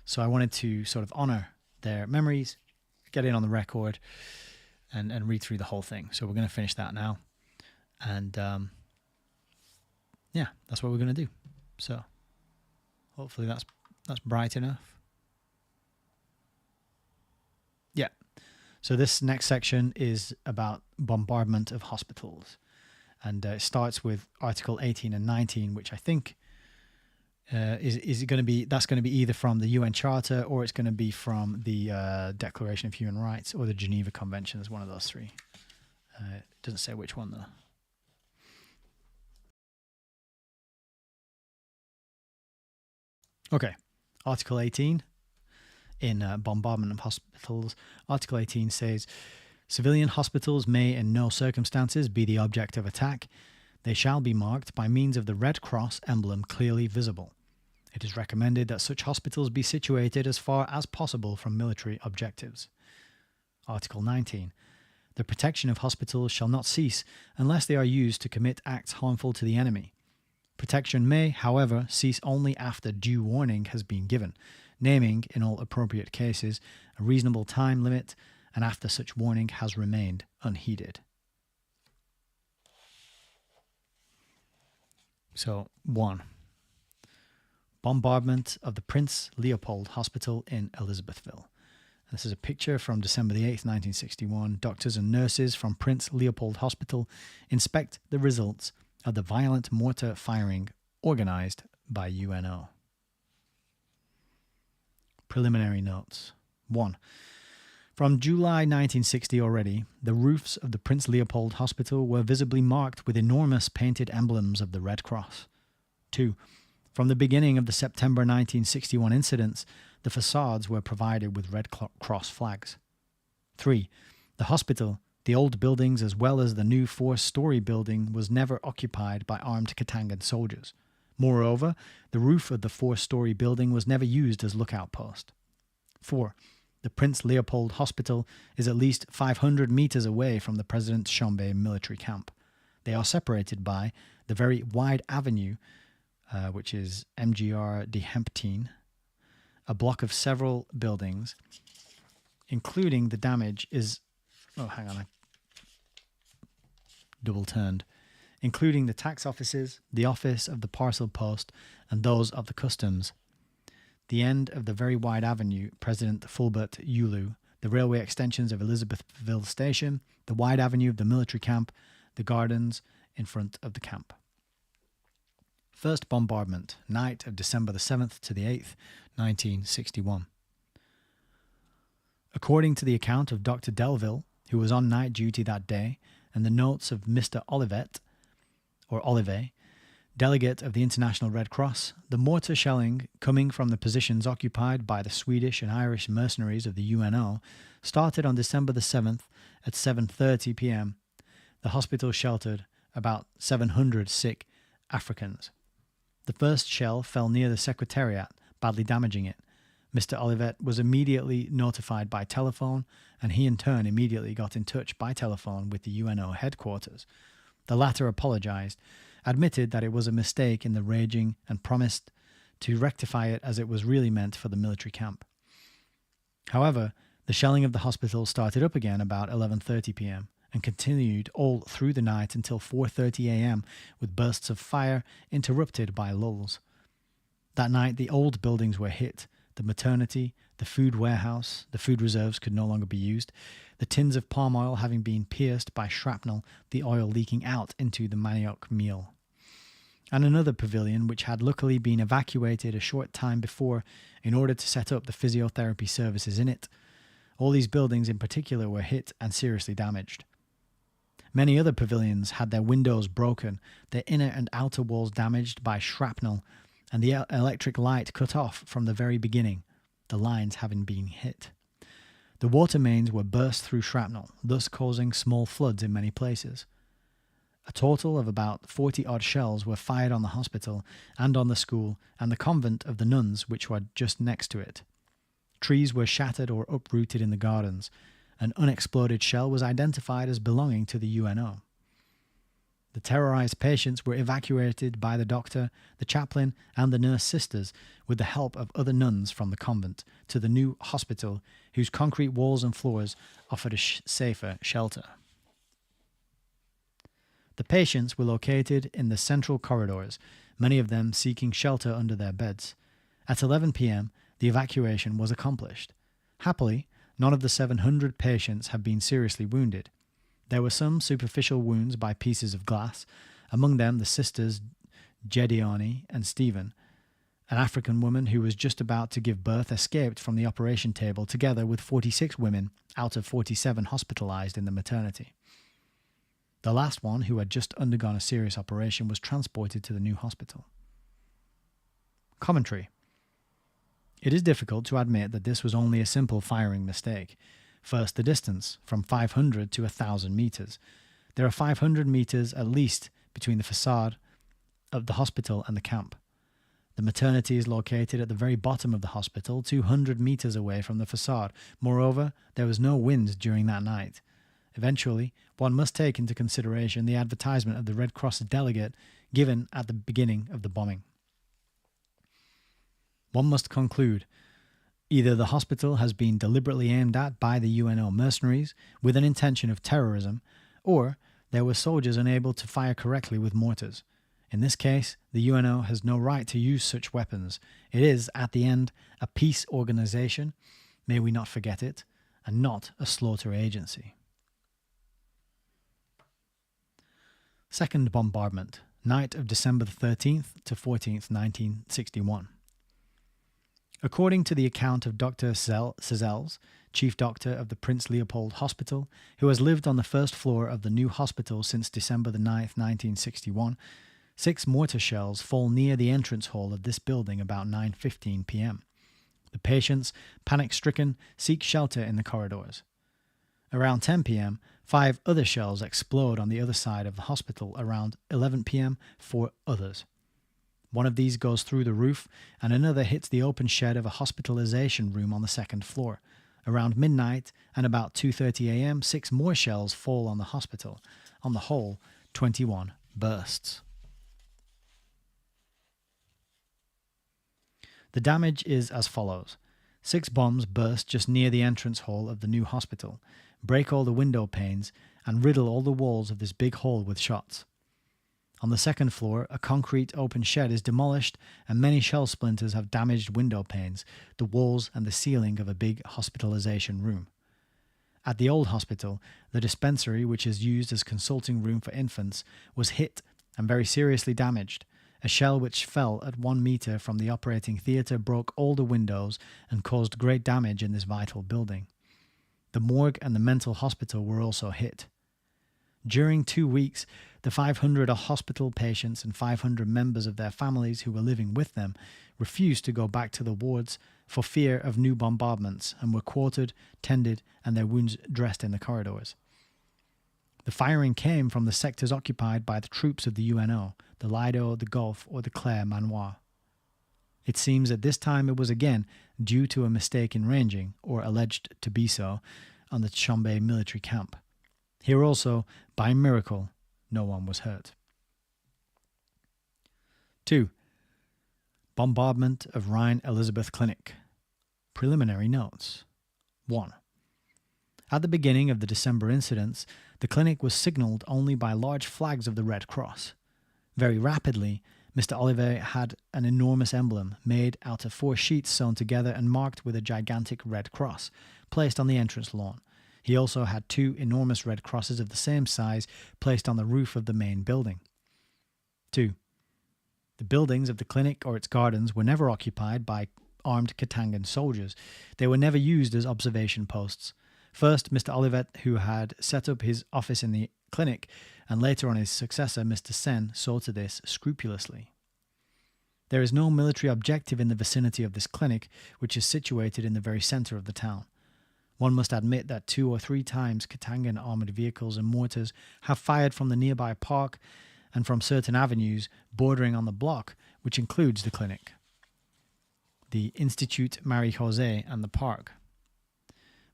So I wanted to sort of honor their memories, get it on the record, and read through the whole thing. So we're going to finish that now. And yeah, that's what we're going to do. So hopefully that's bright enough. Yeah. So this next section is about bombardment of hospitals. And it starts with Article 18 and 19, which I think is going to be, that's going to be either from the UN Charter or it's going to be from the Declaration of Human Rights or the Geneva Convention. Is one of those three. It doesn't say which one, though. Okay, Article 18 in bombardment of hospitals. Article 18 says, civilian hospitals may in no circumstances be the object of attack. They shall be marked by means of the Red Cross emblem clearly visible. It is recommended that such hospitals be situated as far as possible from military objectives. Article 19. The protection of hospitals shall not cease unless they are used to commit acts harmful to the enemy. Protection may, however, cease only after due warning has been given, naming, in all appropriate cases, a reasonable time limit, and after such warning has remained unheeded. So, 1. Bombardment of the Prince Leopold Hospital in Elizabethville. This is a picture from December the 8th, 1961. Doctors and nurses from Prince Leopold Hospital inspect the results of the violent mortar firing organized by UNO. Preliminary notes. 1. From July 1960 already, the roofs of the Prince Leopold Hospital were visibly marked with enormous painted emblems of the Red Cross. 2. From the beginning of the September 1961 incidents, the facades were provided with Red Cross flags. 3. The hospital, the old buildings as well as the new 4-story building, was never occupied by armed Katangan soldiers. Moreover, the roof of the 4-story building was never used as lookout post. 4. The Prince Leopold Hospital is at least 500 meters away from the President's Chambé military camp. They are separated by the very wide avenue, which is MGR de Hemptien, a block of several buildings, including the damage is... Oh, hang on, I double-turned. Including the tax offices, the office of the parcel post, and those of the customs. The end of the very wide avenue, President Fulbert Yulu, the railway extensions of Elizabethville Station, the wide avenue of the military camp, the gardens in front of the camp. First bombardment, night of December the 7th to the 8th, 1961. According to the account of Dr. Delville, who was on night duty that day, and the notes of Mr. Olivet, delegate of the International Red Cross, the mortar shelling coming from the positions occupied by the Swedish and Irish mercenaries of the UNO started on December the 7th at 7:30 p.m. The hospital sheltered about 700 sick Africans. The first shell fell near the Secretariat, badly damaging it. Mr. Olivet was immediately notified by telephone, and he in turn immediately got in touch by telephone with the UNO headquarters. The latter apologized, admitted that it was a mistake in the raging, and promised to rectify it as it was really meant for the military camp. However, the shelling of the hospital started up again about 11:30 p.m. and continued all through the night until 4:30 a.m. with bursts of fire interrupted by lulls. That night the old buildings were hit. The maternity, the food warehouse, the food reserves could no longer be used, the tins of palm oil having been pierced by shrapnel, the oil leaking out into the manioc meal. And another pavilion, which had luckily been evacuated a short time before in order to set up the physiotherapy services in it. All these buildings in particular were hit and seriously damaged. Many other pavilions had their windows broken, their inner and outer walls damaged by shrapnel, and the electric light cut off from the very beginning, the lines having been hit. The water mains were burst through shrapnel, thus causing small floods in many places. A total of about 40-odd shells were fired on the hospital and on the school and the convent of the nuns, which were just next to it. Trees were shattered or uprooted in the gardens. An unexploded shell was identified as belonging to the UNO. The terrorized patients were evacuated by the doctor, the chaplain, and the nurse sisters with the help of other nuns from the convent to the new hospital, whose concrete walls and floors offered a safer shelter. The patients were located in the central corridors, many of them seeking shelter under their beds. At 11 p.m., the evacuation was accomplished. Happily, none of the 700 patients have been seriously wounded. There were some superficial wounds by pieces of glass, among them the sisters Gedeoni and Stephen. An African woman who was just about to give birth escaped from the operation table together with 46 women out of 47 hospitalized in the maternity. The last one, who had just undergone a serious operation, was transported to the new hospital. Commentary. It is difficult to admit that this was only a simple firing mistake. First, the distance, from 500 to 1,000 meters. There are 500 meters at least between the facade of the hospital and the camp. The maternity is located at the very bottom of the hospital, 200 meters away from the facade. Moreover, there was no wind during that night. Eventually, one must take into consideration the advertisement of the Red Cross delegate given at the beginning of the bombing. One must conclude either the hospital has been deliberately aimed at by the UNO mercenaries with an intention of terrorism, or there were soldiers unable to fire correctly with mortars. In this case, the UNO has no right to use such weapons. It is, at the end, a peace organization, may we not forget it, and not a slaughter agency. Second bombardment, night of December 13th to 14th, 1961. According to the account of Dr. Sezels, chief doctor of the Prince Leopold Hospital, who has lived on the first floor of the new hospital since December 9th, 1961, 6 mortar shells fall near the entrance hall of this building about 9:15 p.m. The patients, panic-stricken, seek shelter in the corridors. Around 10 p.m., 5 other shells explode on the other side of the hospital. Around 11 p.m., 4 others. One of these goes through the roof, and another hits the open shed of a hospitalization room on the second floor. Around midnight and about 2:30 a.m., 6 more shells fall on the hospital. On the whole, 21 bursts. The damage is as follows. 6 bombs burst just near the entrance hall of the new hospital, break all the window panes, and riddle all the walls of this big hall with shots. On the second floor, a concrete open shed is demolished, and many shell splinters have damaged window panes, the walls, and the ceiling of a big hospitalization room. At the old hospital, the dispensary, which is used as consulting room for infants, was hit and very seriously damaged. A shell which fell at 1 meter from the operating theatre broke all the windows and caused great damage in this vital building. The morgue and the mental hospital were also hit. During 2 weeks, the 500 hospital patients and 500 members of their families who were living with them refused to go back to the wards for fear of new bombardments and were quartered, tended, and their wounds dressed in the corridors. The firing came from the sectors occupied by the troops of the UNO, the Lido, the Gulf, or the Claire Manoir. It seems at this time it was again due to a mistake in ranging, or alleged to be so, on the Chambé military camp. Here also, by miracle, no one was hurt. 2. Bombardment of Rhine Elizabeth Clinic. Preliminary notes. 1. At the beginning of the December incidents, the clinic was signalled only by large flags of the Red Cross. Very rapidly, Mr. Olivet had an enormous emblem made out of 4 sheets sewn together and marked with a gigantic red cross, placed on the entrance lawn. He also had 2 enormous red crosses of the same size placed on the roof of the main building. 2. The buildings of the clinic or its gardens were never occupied by armed Katangan soldiers. They were never used as observation posts. First, Mr. Olivet, who had set up his office in the clinic, and later on his successor, Mr. Sen, saw to this scrupulously. There is no military objective in the vicinity of this clinic, which is situated in the very centre of the town. One must admit that 2 or 3 times Katangan armoured vehicles and mortars have fired from the nearby park and from certain avenues bordering on the block, which includes the clinic, the Institut Marie-José, and the park.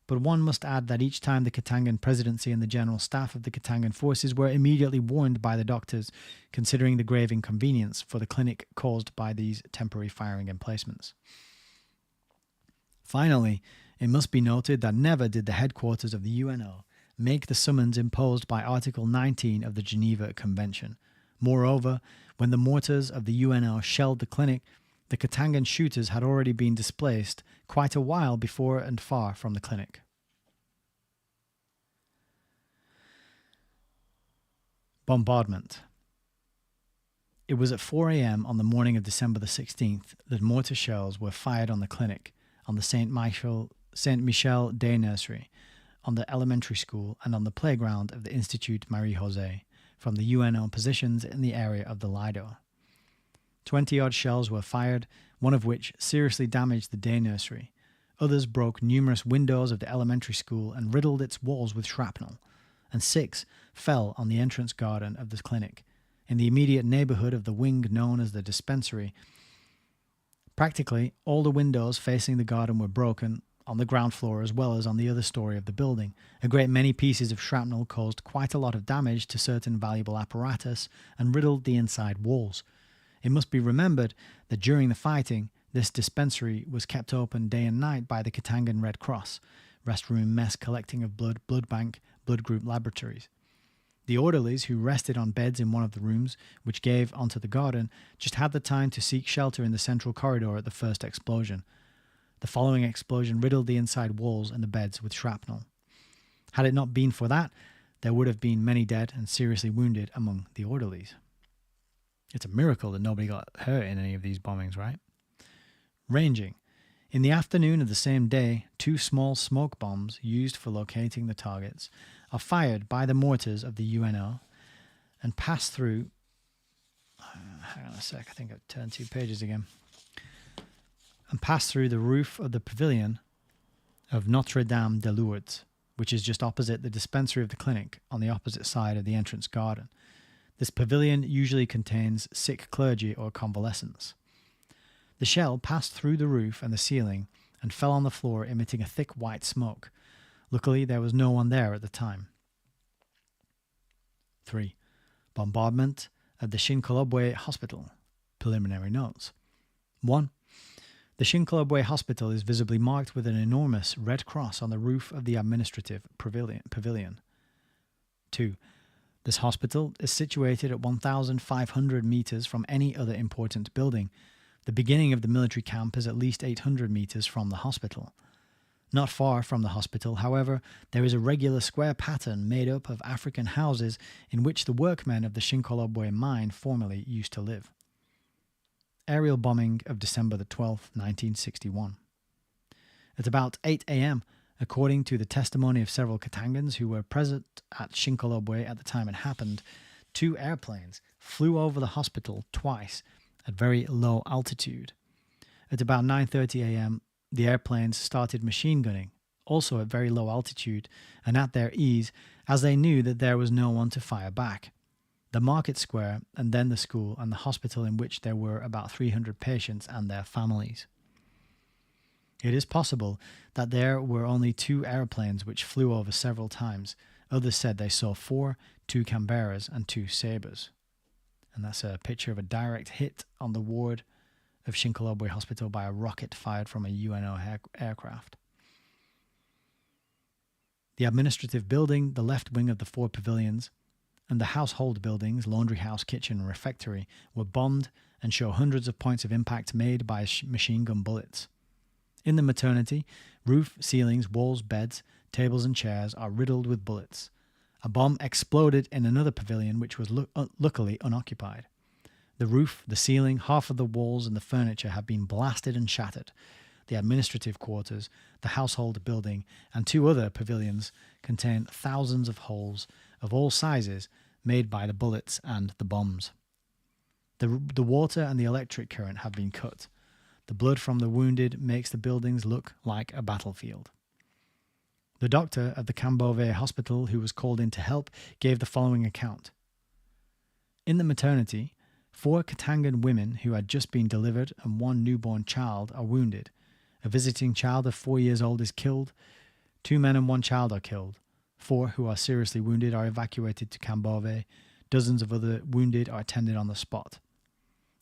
But one must add that each time the Katangan presidency and the general staff of the Katangan forces were immediately warned by the doctors, considering the grave inconvenience for the clinic caused by these temporary firing emplacements. Finally, it must be noted that never did the headquarters of the UNO make the summons imposed by Article 19 of the Geneva Convention. Moreover, when the mortars of the UNO shelled the clinic, the Katangan shooters had already been displaced quite a while before and far from the clinic. Bombardment. It was at 4 a.m. on the morning of December the 16th that mortar shells were fired on the clinic on the Saint Michel Day Nursery on the elementary school and on the playground of the Institut Marie-José from the UNO positions in the area of the Lido. 20-odd shells were fired, one of which seriously damaged the day nursery. Others broke numerous windows of the elementary school and riddled its walls with shrapnel, and 6 fell on the entrance garden of the clinic, in the immediate neighborhood of the wing known as the dispensary. Practically all the windows facing the garden were broken, on the ground floor as well as on the other story of the building. A great many pieces of shrapnel caused quite a lot of damage to certain valuable apparatus and riddled the inside walls. It must be remembered that during the fighting, this dispensary was kept open day and night by the Katangan Red Cross, restroom, mess collecting of blood, blood bank, blood group laboratories. The orderlies who rested on beds in one of the rooms, which gave onto the garden, just had the time to seek shelter in the central corridor at the first explosion. The following explosion riddled the inside walls and the beds with shrapnel. Had it not been for that, there would have been many dead and seriously wounded among the orderlies. It's a miracle that nobody got hurt in any of these bombings, right? Ranging. In the afternoon of the same day, 2 small smoke bombs used for locating the targets are fired by the mortars of the UNO and pass through... hang on a sec, I think I've turned 2 pages again. And pass through the roof of the pavilion of Notre Dame de Lourdes, which is just opposite the dispensary of the clinic on the opposite side of the entrance garden. This pavilion usually contains sick clergy or convalescents. The shell passed through the roof and the ceiling and fell on the floor, emitting a thick white smoke. Luckily, there was no one there at the time. 3. Bombardment of the Shinkolobwe Hospital. Preliminary notes. 1. The Shinkolobwe Hospital is visibly marked with an enormous red cross on the roof of the administrative pavilion. 2. This hospital is situated at 1,500 meters from any other important building. The beginning of the military camp is at least 800 meters from the hospital. Not far from the hospital, however, there is a regular square pattern made up of African houses in which the workmen of the Shinkolobwe mine formerly used to live. Aerial bombing of December the 12th, 1961. At about 8 a.m., according to the testimony of several Katangans who were present at Shinkolobwe at the time it happened, 2 airplanes flew over the hospital twice at very low altitude. At about 9:30 a.m., the airplanes started machine gunning, also at very low altitude and at their ease, as they knew that there was no one to fire back. The market square, and then the school and the hospital in which there were about 300 patients and their families. It is possible that there were only 2 airplanes which flew over several times. Others said they saw 4, 2 Canberras and 2 Sabres. And that's a picture of a direct hit on the ward of Shinkolobwe Hospital by a rocket fired from a UNO aircraft. The administrative building, the left wing of the 4 pavilions, and the household buildings, laundry house, kitchen, and refectory, were bombed and show hundreds of points of impact made by machine gun bullets. In the maternity, roof, ceilings, walls, beds, tables, and chairs are riddled with bullets. A bomb exploded in another pavilion which was luckily unoccupied. The roof, the ceiling, half of the walls, and the furniture have been blasted and shattered. The administrative quarters, the household building, and 2 other pavilions contain thousands of holes of all sizes made by the bullets and the bombs. The water and the electric current have been cut. The blood from the wounded makes the buildings look like a battlefield. The doctor of the Kambove hospital who was called in to help gave the following account. In the maternity, 4 Katangan women who had just been delivered and 1 newborn child are wounded. A visiting child of 4 years old is killed. 2 men and 1 child are killed. 4 who are seriously wounded are evacuated to Kambove. Dozens of other wounded are attended on the spot.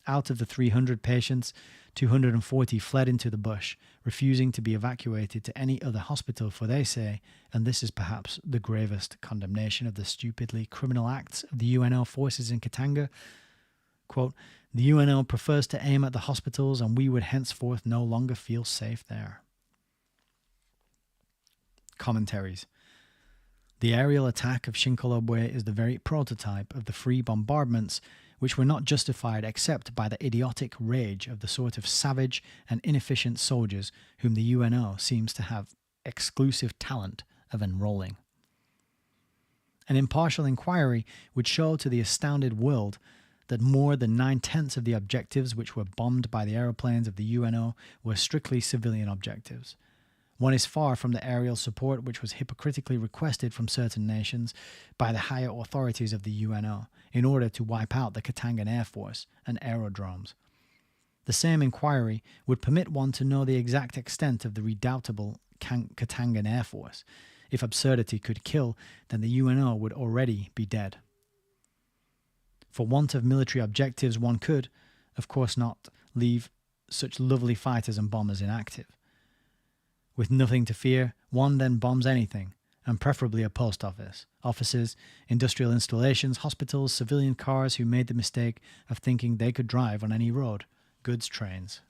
Out of the 300 patients, 240 fled into the bush, refusing to be evacuated to any other hospital, for they say, and this is perhaps the gravest condemnation of the stupidly criminal acts of the UNO forces in Katanga, quote, "The UNO prefers to aim at the hospitals and we would henceforth no longer feel safe there." Commentaries. The aerial attack of Shinkolobwe is the very prototype of the free bombardments which were not justified except by the idiotic rage of the sort of savage and inefficient soldiers whom the UNO seems to have exclusive talent of enrolling. An impartial inquiry would show to the astounded world that more than 9/10 of the objectives which were bombed by the aeroplanes of the UNO were strictly civilian objectives. One is far from the aerial support which was hypocritically requested from certain nations by the higher authorities of the UNO in order to wipe out the Katangan Air Force and aerodromes. The same inquiry would permit one to know the exact extent of the redoubtable Katangan Air Force. If absurdity could kill, then the UNO would already be dead. For want of military objectives, one could, of course not, leave such lovely fighters and bombers inactive. With nothing to fear, one then bombs anything, and preferably a post office, offices, industrial installations, hospitals, civilian cars who made the mistake of thinking they could drive on any road, goods trains.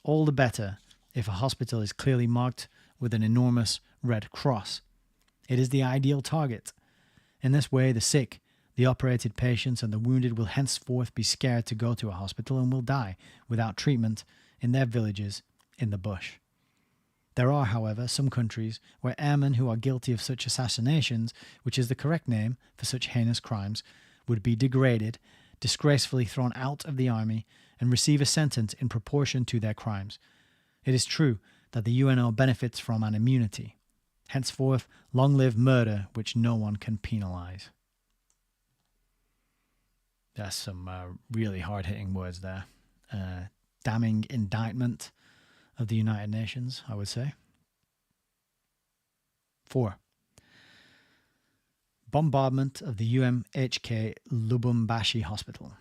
All the better if a hospital is clearly marked with an enormous red cross. It is the ideal target. In this way, the sick, the operated patients, and the wounded will henceforth be scared to go to a hospital and will die without treatment in their villages in the bush. There are, however, some countries where airmen who are guilty of such assassinations, which is the correct name for such heinous crimes, would be degraded, disgracefully thrown out of the army, and receive a sentence in proportion to their crimes. It is true that the UNO benefits from an immunity. Henceforth, long live murder, which no one can penalize. That's some really hard-hitting words there. Damning indictment of the United Nations, I would say. 4. Bombardment of the UMHK Lubumbashi Hospital.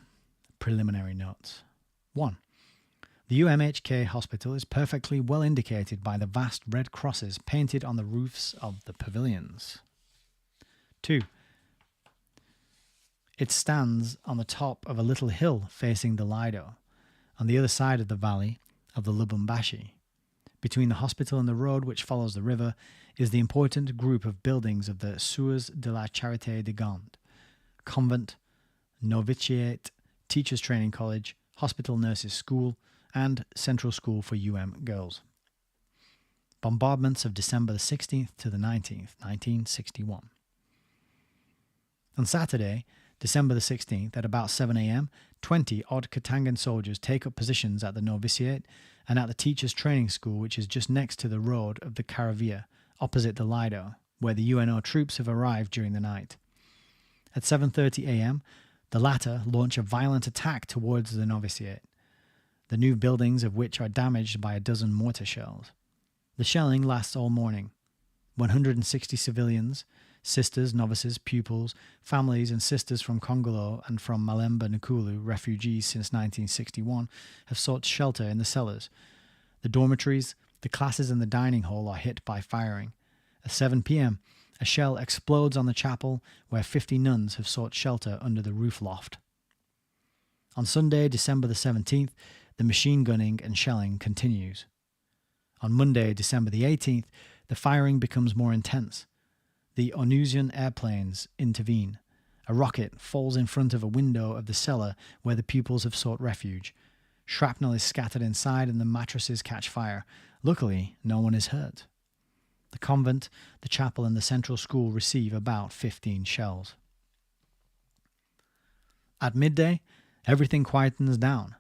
Preliminary notes. 1. The UMHK hospital is perfectly well indicated by the vast red crosses painted on the roofs of the pavilions. 2. It stands on the top of a little hill facing the Lido, on the other side of the valley of the Lubumbashi. Between the hospital and the road which follows the river is the important group of buildings of the Soeurs de la Charité de Gand, convent, novitiate, teachers' training college, hospital nurses' school, and Central School for girls. Bombardments of December the 16th to the 19th, 1961. On Saturday, December the 16th, at about 7 a.m., 20 odd Katangan soldiers take up positions at the novitiate and at the teachers' training school, which is just next to the road of the Caravia, opposite the Lido, where the UNO troops have arrived during the night. At 7:30 a.m., the latter launch a violent attack towards the novitiate, the new buildings of which are damaged by a dozen mortar shells. The shelling lasts all morning. 160 civilians, sisters, novices, pupils, families and sisters from Congolo and from Malemba Nkulu, refugees since 1961, have sought shelter in the cellars. The dormitories, the classes and the dining hall are hit by firing. At 7 p.m., a shell explodes on the chapel where 50 nuns have sought shelter under the roof loft. On Sunday, December the 17th, the machine gunning and shelling continues. On Monday, December the 18th, the firing becomes more intense. The Onusian airplanes intervene. A rocket falls in front of a window of the cellar where the pupils have sought refuge. Shrapnel is scattered inside and the mattresses catch fire. Luckily, no one is hurt. The convent, the chapel and the central school receive about 15 shells. At midday, everything quietens down.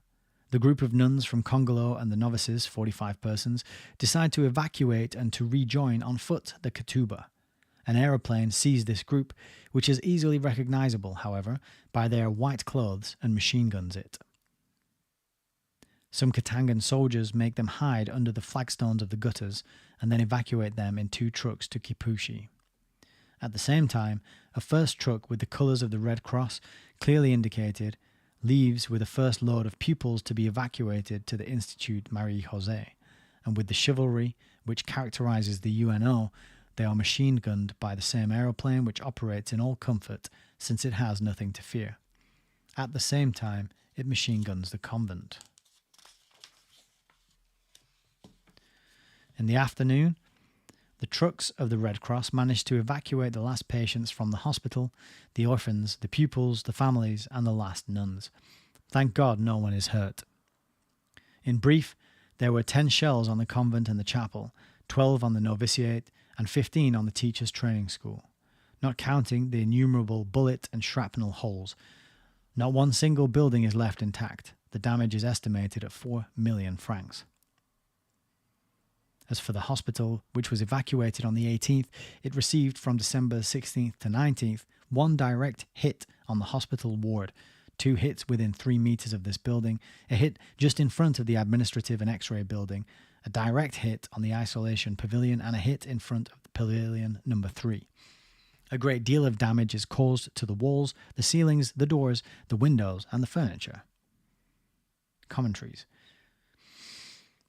The group of nuns from Congolo and the novices, 45 persons, decide to evacuate and to rejoin on foot the Katuba. An aeroplane sees this group, which is easily recognizable, however, by their white clothes and machine guns it. Some Katangan soldiers make them hide under the flagstones of the gutters and then evacuate them in 2 trucks to Kipushi. At the same time, a first truck with the colours of the Red Cross, clearly indicated, leaves with the first load of pupils to be evacuated to the Institute Marie Jose, and with the chivalry which characterizes the UNO, they are machine gunned by the same aeroplane which operates in all comfort since it has nothing to fear. At the same time, it machine guns the convent. In the afternoon, the trucks of the Red Cross manage to evacuate the last patients from the hospital, the orphans, the pupils, the families, and the last nuns. Thank God no one is hurt. In brief, There were 10 shells on the convent and the chapel, 12 on the novitiate, and 15 on the teachers' training school, not counting the innumerable bullet and shrapnel holes. Not one single building is left intact. The damage is estimated at 4 million francs. As for the hospital, which was evacuated on the 18th, it received from December 16th to 19th one direct hit on the hospital ward, 2 hits within 3 meters of this building, a hit just in front of the administrative and x-ray building, a direct hit on the isolation pavilion, and a hit in front of the pavilion number 3. A great deal of damage is caused to the walls, the ceilings, the doors, the windows, and the furniture. Commentaries.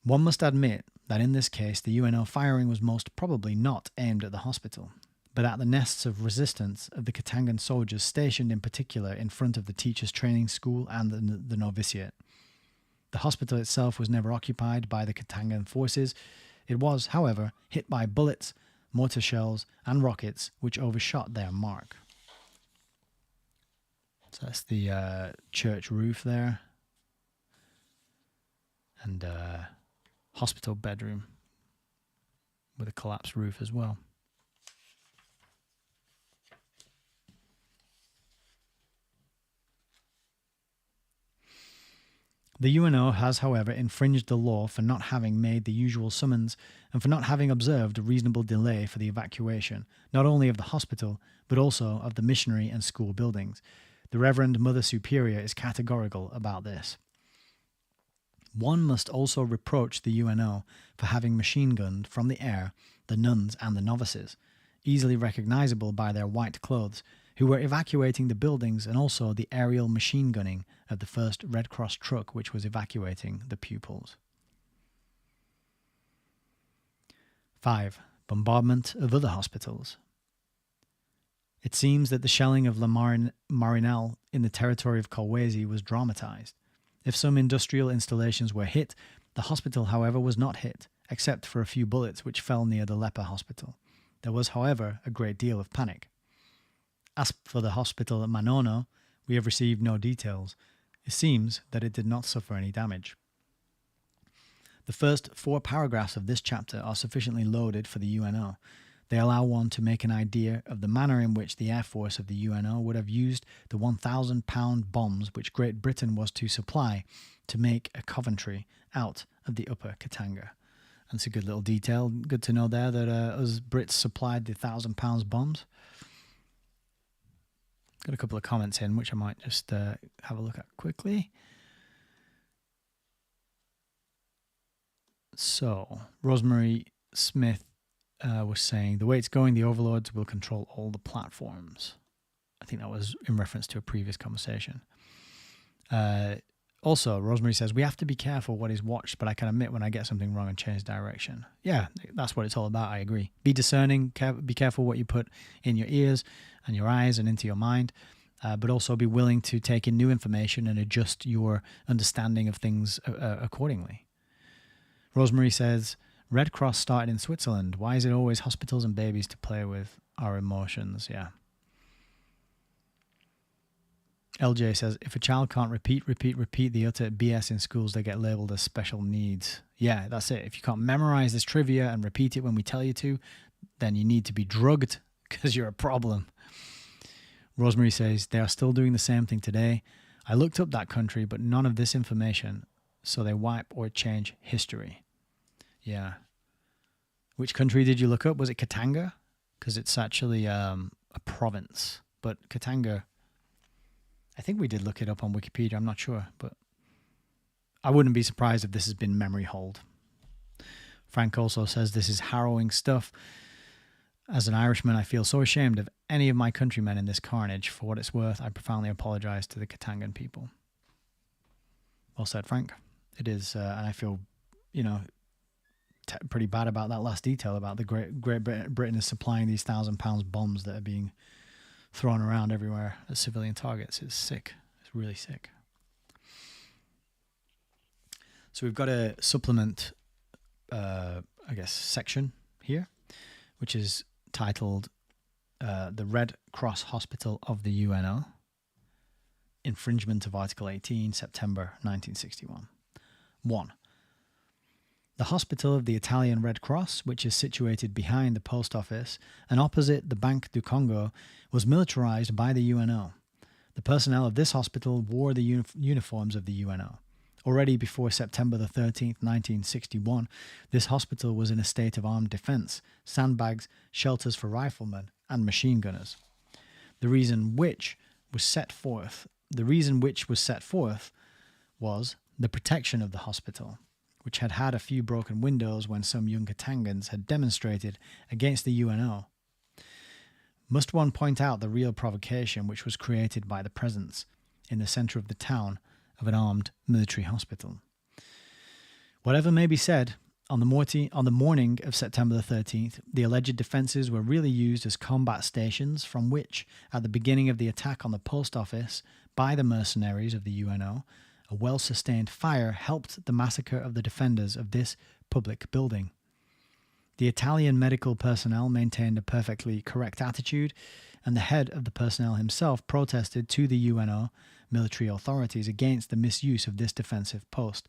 One must admit that in this case the UNO firing was most probably not aimed at the hospital, but at the nests of resistance of the Katangan soldiers stationed in particular in front of the teachers' training school and the novitiate. The hospital itself was never occupied by the Katangan forces. It was, however, hit by bullets, mortar shells, and rockets which overshot their mark. So that's the church roof there. And hospital bedroom with a collapsed roof as well. The UNO has, however, infringed the law for not having made the usual summons and for not having observed a reasonable delay for the evacuation, not only of the hospital, but also of the missionary and school buildings. The Reverend Mother Superior is categorical about this. One must also reproach the UNO for having machine-gunned from the air the nuns and the novices, easily recognizable by their white clothes, who were evacuating the buildings, and also the aerial machine gunning of the first Red Cross truck which was evacuating the pupils. 5. Bombardment of other hospitals. It seems that the shelling of La Marinelle in the territory of Kolwezi was dramatized. If some industrial installations were hit, the hospital, however, was not hit, except for a few bullets which fell near the leper hospital. There was, however, a great deal of panic. As for the hospital at Manono, we have received no details. It seems that it did not suffer any damage. The first 4 paragraphs of this chapter are sufficiently loaded for the UNO. They allow one to make an idea of the manner in which the Air Force of the UNO would have used the 1,000-pound bombs which Great Britain was to supply to make a Coventry out of the upper Katanga. That's a good little detail. Good to know there that us Brits supplied the 1,000-pound bombs. Got a couple of comments in, which I might just have a look at quickly. So, Rosemary Smith was saying, the way it's going, the overlords will control all the platforms. I think that was in reference to a previous conversation. Also, Rosemary says, we have to be careful what is watched, but I can admit when I get something wrong and change direction. Yeah, that's what it's all about, I agree. Be discerning, be careful what you put in your ears and your eyes and into your mind, but also be willing to take in new information and adjust your understanding of things accordingly. Rosemary says, Red Cross started in Switzerland. Why is it always hospitals and babies to play with our emotions? Yeah. LJ says, if a child can't repeat the utter BS in schools, they get labeled as special needs. Yeah, that's it. If you can't memorize this trivia and repeat it when we tell you to, then you need to be drugged because you're a problem. Rosemary says, they are still doing the same thing today. I looked up that country, but none of this information, so they wipe or change history. Yeah. Which country did you look up? Was it Katanga? Because it's actually a province. But Katanga, I think we did look it up on Wikipedia. I'm not sure, but I wouldn't be surprised if this has been memory hold. Frank also says, this is harrowing stuff. As an Irishman, I feel so ashamed of any of my countrymen in this carnage. For what it's worth, I profoundly apologize to the Katangan people. Well said, Frank. It is, and I feel, pretty bad about that last detail about the Great Britain is supplying these 1,000-pound bombs that are being thrown around everywhere at civilian targets. It's sick. It's really sick. So we've got a supplement, section here, which is titled The Red Cross Hospital of the UNO, Infringement of Article 18, September 1961. 1. The hospital of the Italian Red Cross, which is situated behind the post office and opposite the Banque du Congo, was militarized by the UNO. The personnel of this hospital wore the uniforms of the UNO. Already before September the 13th, 1961, this hospital was in a state of armed defense, sandbags, shelters for riflemen, and machine gunners. The reason which was set forth was the protection of the hospital, which had had a few broken windows when some young Katangans had demonstrated against the UNO. Must one point out the real provocation which was created by the presence, in the centre of the town, of an armed military hospital? Whatever may be said, on the morning of September the 13th, the alleged defences were really used as combat stations from which, at the beginning of the attack on the post office by the mercenaries of the UNO, a well-sustained fire helped the massacre of the defenders of this public building. The Italian medical personnel maintained a perfectly correct attitude, and the head of the personnel himself protested to the UNO military authorities against the misuse of this defensive post.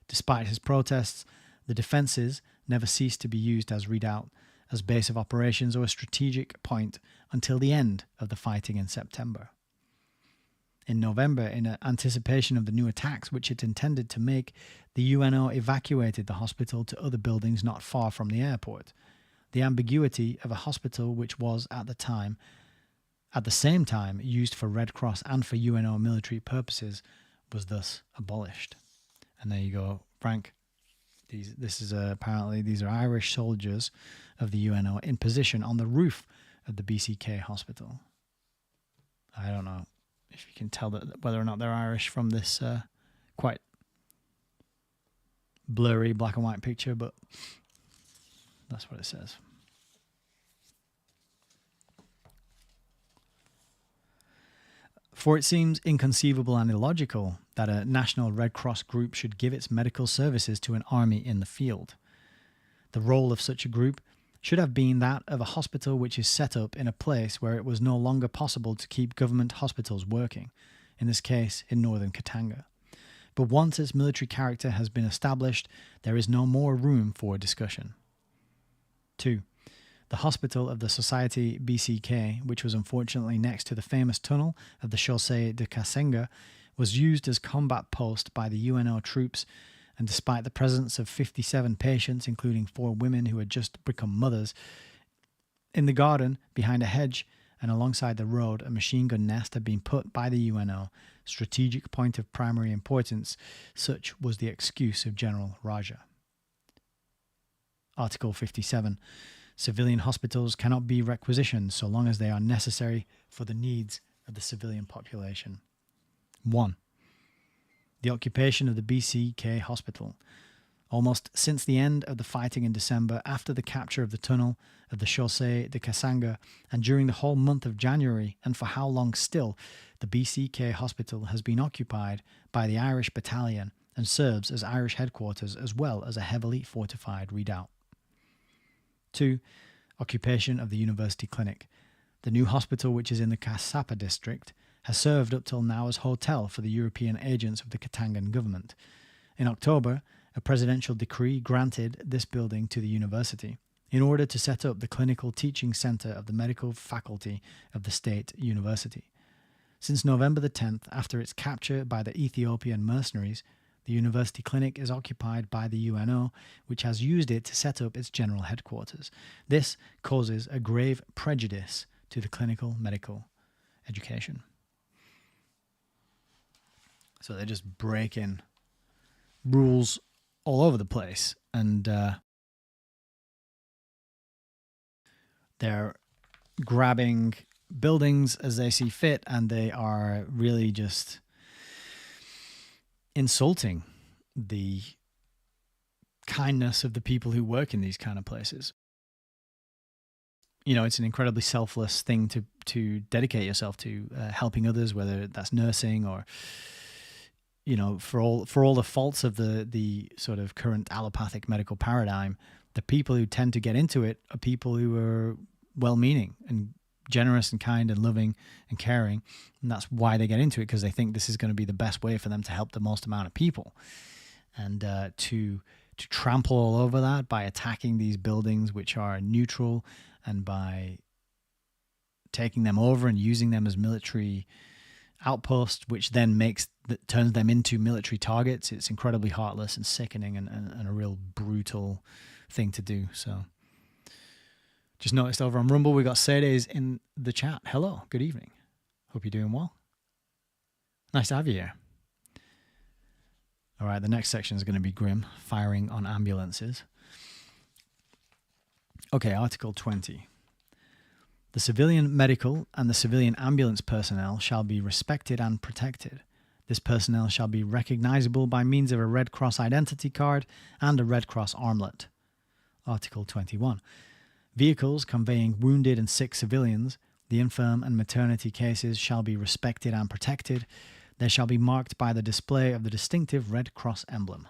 Despite his protests, the defences never ceased to be used as redoubt, as base of operations or a strategic point until the end of the fighting in September. In November, in anticipation of the new attacks which it intended to make, the UNO evacuated the hospital to other buildings not far from the airport. The ambiguity of a hospital which was at the same time used for Red Cross and for UNO military purposes was thus abolished. And there you go, Frank. Apparently these are Irish soldiers of the UNO in position on the roof of the BCK hospital. I don't know if you can tell whether or not they're Irish from this quite blurry black and white picture, but that's what it says. For it seems inconceivable and illogical that a National Red Cross group should give its medical services to an army in the field. The role of such a group should have been that of a hospital which is set up in a place where it was no longer possible to keep government hospitals working, in this case in northern Katanga. But once its military character has been established, there is no more room for discussion. 2. The hospital of the Society BCK, which was unfortunately next to the famous tunnel of the Chaussée de Kassenga, was used as combat post by the UNO troops, and despite the presence of 57 patients, including 4 women who had just become mothers, in the garden, behind a hedge and alongside the road, a machine gun nest had been put by the UNO, strategic point of primary importance. Such was the excuse of General Raja. Article 57. Civilian hospitals cannot be requisitioned so long as they are necessary for the needs of the civilian population. 1. The occupation of the BCK hospital. Almost since the end of the fighting in December, after the capture of the tunnel of the Chaussée de Kassenga, and during the whole month of January, and for how long still, the BCK hospital has been occupied by the Irish battalion and serves as Irish headquarters as well as a heavily fortified redoubt. 2. Occupation of the University Clinic. The new hospital, which is in the Kasapa district, has served up till now as hotel for the European agents of the Katangan government. In October, a presidential decree granted this building to the university in order to set up the clinical teaching centre of the medical faculty of the state university. Since November the 10th, after its capture by the Ethiopian mercenaries, the university clinic is occupied by the UNO, which has used it to set up its general headquarters. This causes a grave prejudice to the clinical medical education. So they're just breaking rules all over the place, and they're grabbing buildings as they see fit, and they are really just insulting the kindness of the people who work in these kind of places. You know, it's an incredibly selfless thing to dedicate yourself to helping others, whether that's nursing or, you know, for all the faults of the sort of current allopathic medical paradigm, the people who tend to get into it are people who are well-meaning and generous and kind and loving and caring, and that's why they get into it, because they think this is going to be the best way for them to help the most amount of people. And to to trample all over that by attacking these buildings which are neutral and by taking them over and using them as military outposts, which then turns them into military targets. It's incredibly heartless and sickening and a real brutal thing to do. So just noticed over on Rumble, we got Sedes in the chat. Hello, good evening. Hope you're doing well. Nice to have you here. All right, the next section is going to be grim, firing on ambulances. Okay, Article 20. The civilian medical and the civilian ambulance personnel shall be respected and protected. This personnel shall be recognizable by means of a Red Cross identity card and a Red Cross armlet. Article 21. Vehicles conveying wounded and sick civilians, the infirm and maternity cases shall be respected and protected. They shall be marked by the display of the distinctive Red Cross emblem.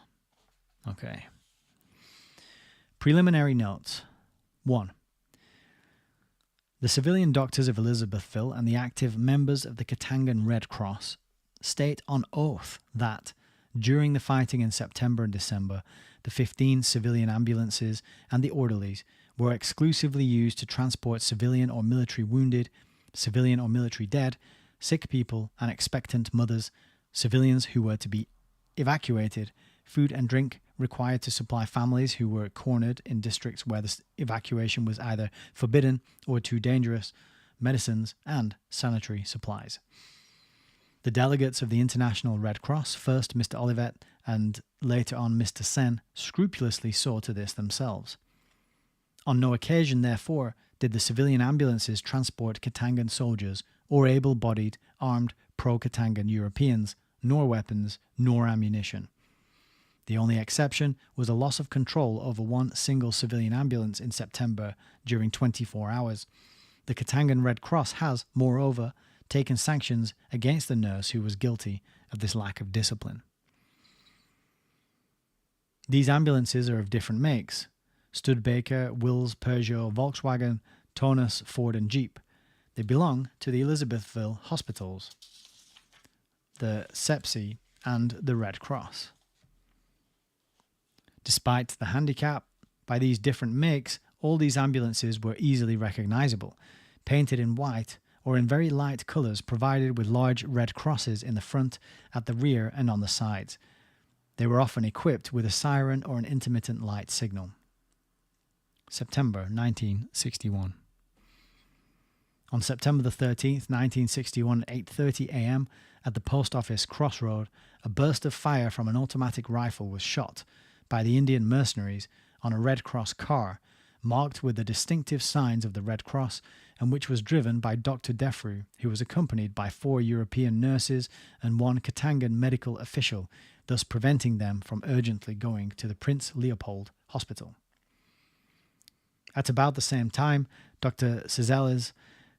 Okay. Preliminary notes. 1. The civilian doctors of Elizabethville and the active members of the Katangan Red Cross state on oath that, during the fighting in September and December, the 15 civilian ambulances and the orderlies were exclusively used to transport civilian or military wounded, civilian or military dead, sick people and expectant mothers, civilians who were to be evacuated, food and drink required to supply families who were cornered in districts where the evacuation was either forbidden or too dangerous, medicines and sanitary supplies. The delegates of the International Red Cross, first Mr. Olivet and later on Mr. Sen, scrupulously saw to this themselves. On no occasion, therefore, did the civilian ambulances transport Katangan soldiers or able-bodied, armed, pro-Katangan Europeans, nor weapons, nor ammunition. The only exception was a loss of control over one single civilian ambulance in September during 24 hours. The Katangan Red Cross has, moreover, taken sanctions against the nurse who was guilty of this lack of discipline. These ambulances are of different makes: Studebaker, Wills, Peugeot, Volkswagen, Tonus, Ford and Jeep. They belong to the Elizabethville hospitals, the SEPSI and the Red Cross. Despite the handicap by these different makes, all these ambulances were easily recognizable, painted in white or in very light colors, provided with large red crosses in the front, at the rear and on the sides. They were often equipped with a siren or an intermittent light signal. September 1961. On September the 13th, 1961, at 8:30 a.m., at the post office crossroad, a burst of fire from an automatic rifle was shot by the Indian mercenaries on a Red Cross car, marked with the distinctive signs of the Red Cross, and which was driven by Dr. Defru, who was accompanied by 4 European nurses and 1 Katangan medical official, thus preventing them from urgently going to the Prince Leopold Hospital. At about the same time, Dr. Cizeles,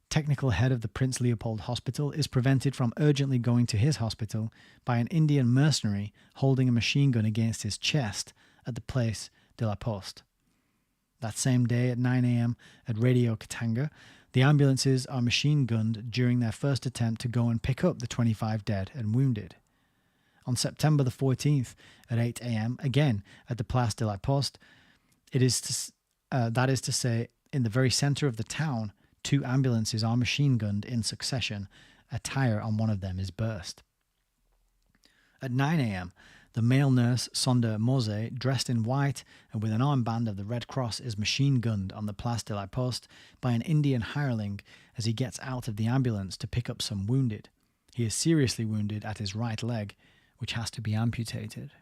technical head of the Prince Leopold Hospital, is prevented from urgently going to his hospital by an Indian mercenary holding a machine gun against his chest at the Place de la Poste. That same day at 9 a.m. at Radio Katanga, the ambulances are machine gunned during their first attempt to go and pick up the 25 dead and wounded. On September the 14th at 8 a.m., again at the Place de la Poste, that is to say, in the very center of the town, 2 ambulances are machine gunned in succession. A tire on one of them is burst. At 9 a.m., the male nurse Sonda Mose, dressed in white and with an armband of the Red Cross, is machine gunned on the Place de la Poste by an Indian hireling as he gets out of the ambulance to pick up some wounded. He is seriously wounded at his right leg, which has to be amputated.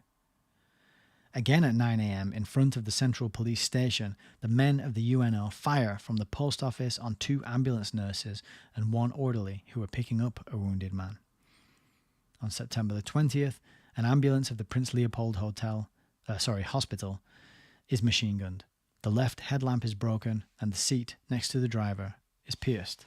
Again at 9 a.m., in front of the Central Police Station, the men of the UNO fire from the post office on 2 ambulance nurses and 1 orderly who were picking up a wounded man. On September the 20th, an ambulance of the Prince Leopold Hospital is machine gunned. The left headlamp is broken and the seat next to the driver is pierced.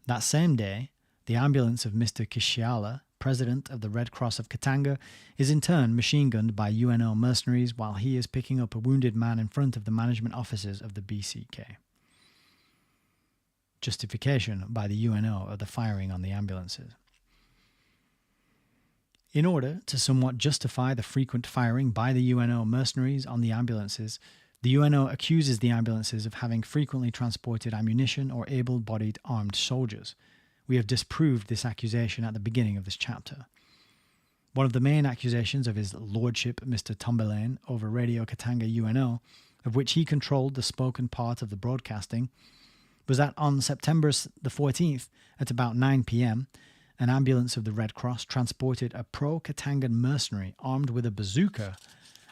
That same day, the ambulance of Mr. Kishiala, president of the Red Cross of Katanga, is in turn machine gunned by UNO mercenaries while he is picking up a wounded man in front of the management offices of the BCK. Justification by the UNO of the firing on the ambulances. In order to somewhat justify the frequent firing by the UNO mercenaries on the ambulances, the UNO accuses the ambulances of having frequently transported ammunition or able-bodied armed soldiers. We have disproved this accusation at the beginning of this chapter. One of the main accusations of his lordship, Mr. Tombelaine, over Radio Katanga UNO, of which he controlled the spoken part of the broadcasting, was that on September the 14th, at about 9 p.m., an ambulance of the Red Cross transported a pro-Katangan mercenary armed with a bazooka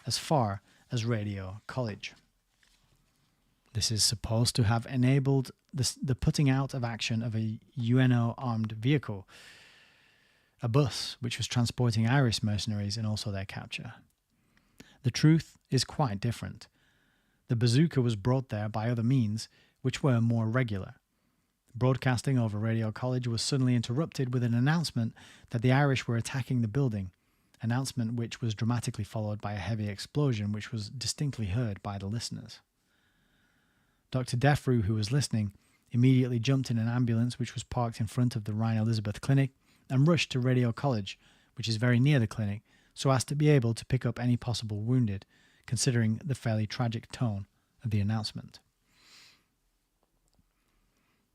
as far as Radio College. This is supposed to have enabled the putting out of action of a UNO armed vehicle, a bus which was transporting Irish mercenaries and also their capture. The truth is quite different. The bazooka was brought there by other means which were more regular. Broadcasting over Radio College was suddenly interrupted with an announcement that the Irish were attacking the building, announcement which was dramatically followed by a heavy explosion which was distinctly heard by the listeners. Dr. Defrew, who was listening, immediately jumped in an ambulance which was parked in front of the Rhine Elizabeth Clinic and rushed to Radio College, which is very near the clinic, so as to be able to pick up any possible wounded, considering the fairly tragic tone of the announcement.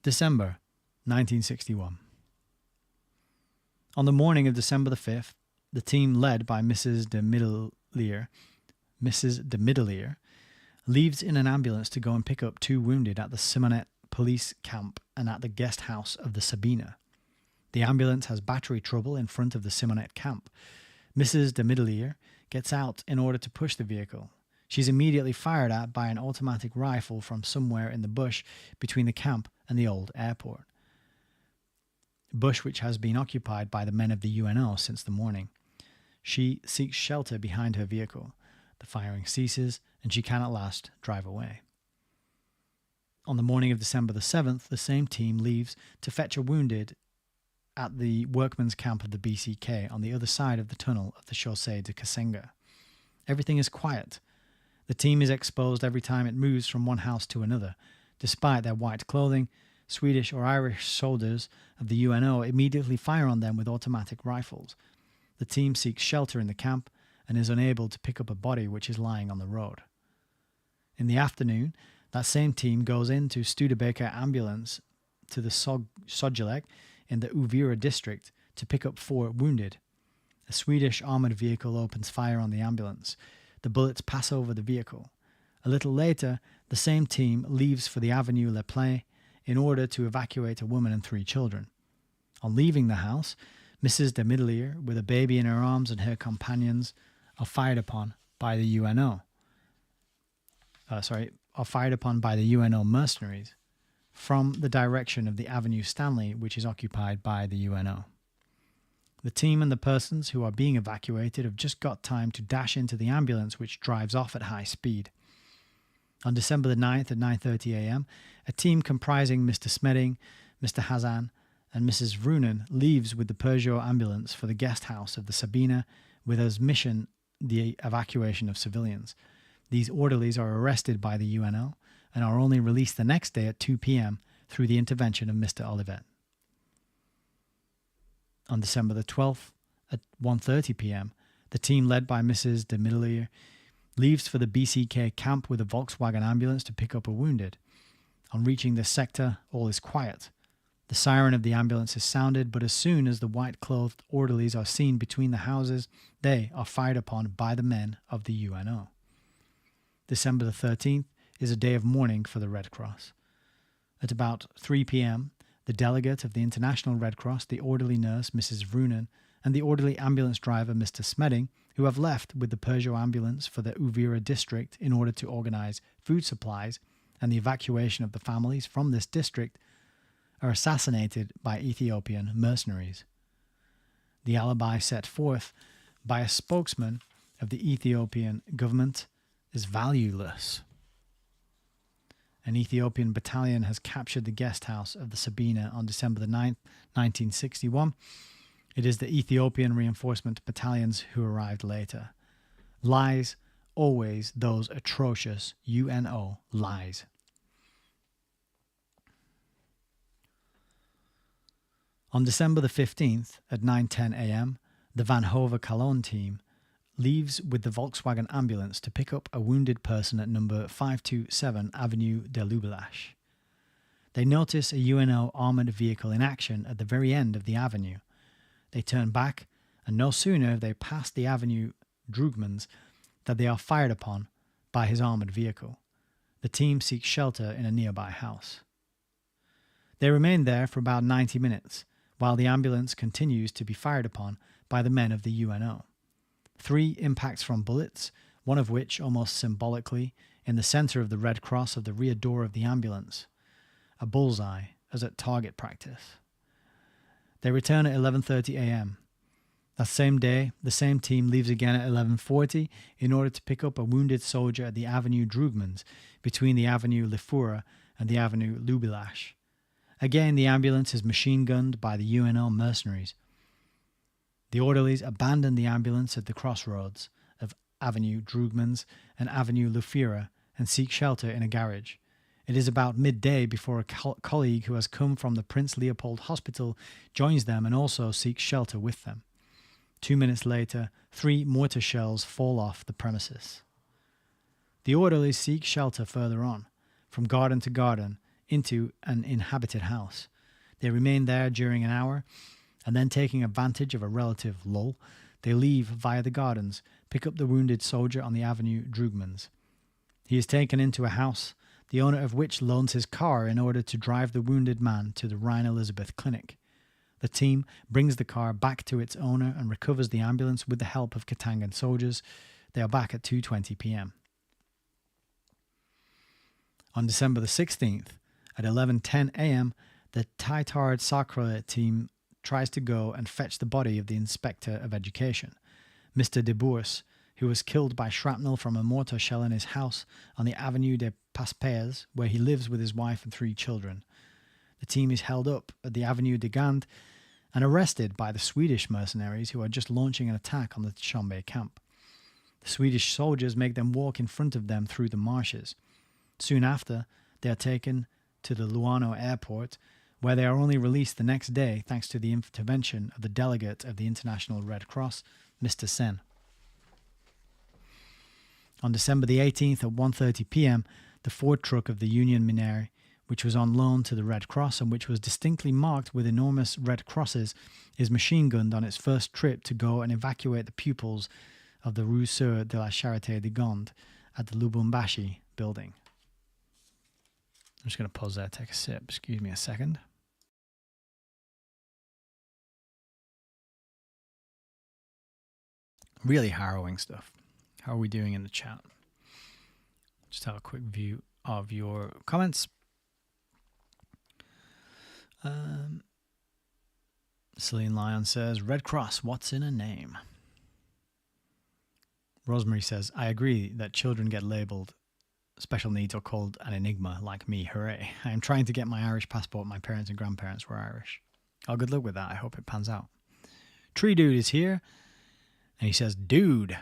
December 1961. On the morning of December the 5th, the team led by Mrs. de Middelier, leaves in an ambulance to go and pick up 2 wounded at the Simonet police camp and at the guest house of the Sabina. The ambulance has battery trouble in front of the Simonet camp. Mrs. de Middelier gets out in order to push the vehicle. She's immediately fired at by an automatic rifle from somewhere in the bush between the camp and the old airport. Bush which has been occupied by the men of the UNO since the morning. She seeks shelter behind her vehicle. The firing ceases and she can at last drive away. On the morning of December the 7th, the same team leaves to fetch a wounded at the workmen's camp of the BCK on the other side of the tunnel of the Chaussée de Kasenga. Everything is quiet. The team is exposed every time it moves from one house to another. Despite their white clothing, Swedish or Irish soldiers of the UNO immediately fire on them with automatic rifles. The team seeks shelter in the camp and is unable to pick up a body which is lying on the road. In the afternoon, that same team goes into Studebaker ambulance to the Sojilek in the Uvira district to pick up 4 wounded. A Swedish armoured vehicle opens fire on the ambulance. The bullets pass over the vehicle. A little later, the same team leaves for the Avenue Le Play in order to evacuate a woman and 3 children. On leaving the house, Mrs. de Middelier, with a baby in her arms and her companions, are fired upon by the UNO. Are fired upon by the UNO mercenaries from the direction of the Avenue Stanley, which is occupied by the UNO. The team and the persons who are being evacuated have just got time to dash into the ambulance which drives off at high speed. On December the 9th at 9:30 a.m., a team comprising Mr. Smeding, Mr. Hazan, and Mrs. Vrunen leaves with the Peugeot ambulance for the guest house of the Sabina with as mission the evacuation of civilians. These orderlies are arrested by the UNO and are only released the next day at 2 p.m. through the intervention of Mr. Olivet. On December the 12th at 1:30 p.m., the team led by Mrs. de Middelier leaves for the BCK camp with a Volkswagen ambulance to pick up a wounded. On reaching this sector, all is quiet. The siren of the ambulance is sounded, but as soon as the white-clothed orderlies are seen between the houses, they are fired upon by the men of the UNO. December the 13th is a day of mourning for the Red Cross. At about 3 p.m., the delegate of the International Red Cross, the orderly nurse, Mrs. Vrunen, and the orderly ambulance driver, Mr. Smeding, who have left with the Peugeot ambulance for the Uvira district in order to organize food supplies and the evacuation of the families from this district, are assassinated by Ethiopian mercenaries. The alibi set forth by a spokesman of the Ethiopian government is valueless. An Ethiopian battalion has captured the guest house of the Sabina on December the 9th, 1961. It is the Ethiopian reinforcement battalions who arrived later. Lies, always those atrocious UNO lies. On December the 15th at 9:10 a.m., The Van Hove Cologne team leaves with the Volkswagen ambulance to pick up a wounded person at number 527 Avenue de Lubelash. They notice a UNO armoured vehicle in action at the very end of the avenue. They turn back, and no sooner have they passed the Avenue Drugmans than they are fired upon by his armoured vehicle. The team seeks shelter in a nearby house. They remain there for about 90 minutes, while the ambulance continues to be fired upon by the men of the UNO. 3 impacts from bullets, one of which, almost symbolically, in the centre of the red cross of the rear door of the ambulance. A bullseye, as at target practice. They return at 11:30 a.m. That same day, the same team leaves again at 11:40 in order to pick up a wounded soldier at the Avenue Drugmans, between the Avenue Le Four and the Avenue Lubelash. Again, the ambulance is machine-gunned by the UNO mercenaries. The orderlies abandon the ambulance at the crossroads of Avenue Drugmans and Avenue Le Four and seek shelter in a garage. It is about midday before a colleague who has come from the Prince Leopold Hospital joins them and also seeks shelter with them. 2 minutes later, 3 mortar shells fall off the premises. The orderlies seek shelter further on, from garden to garden, into an inhabited house. They remain there during an hour, and then taking advantage of a relative lull, they leave via the gardens, pick up the wounded soldier on the Avenue Drugmans. He is taken into a house, the owner of which loans his car in order to drive the wounded man to the Rhine Elizabeth Clinic. The team brings the car back to its owner and recovers the ambulance with the help of Katangan soldiers. They are back at 2:20 p.m. On December the 16th, at 11:10 a.m., the Taitard Sacre team tries to go and fetch the body of the Inspector of Education, Mr. de Bourse, who was killed by shrapnel from a mortar shell in his house on the Avenue des Paspers, where he lives with his wife and 3 children. The team is held up at the Avenue de Gand and arrested by the Swedish mercenaries who are just launching an attack on the Chambé camp. The Swedish soldiers make them walk in front of them through the marshes. Soon after, they are taken to the Luano airport, where they are only released the next day thanks to the intervention of the delegate of the International Red Cross, Mr. Sen. On December the 18th at 1:30 p.m., the Ford truck of the Union Miniere, which was on loan to the Red Cross and which was distinctly marked with enormous red crosses, is machine-gunned on its first trip to go and evacuate the pupils of the Rue Sur de la Charité de Gand at the Lubumbashi building. I'm just going to pause there, take a sip. Excuse me a second. Really harrowing stuff. How are we doing in the chat? Just have a quick view of your comments. Celine Lyon says, Red Cross, what's in a name? Rosemary says, I agree that children get labelled special needs or called an enigma like me. Hooray. I am trying to get my Irish passport. My parents and grandparents were Irish. Oh, good luck with that. I hope it pans out. Tree Dude is here. And he says, dude.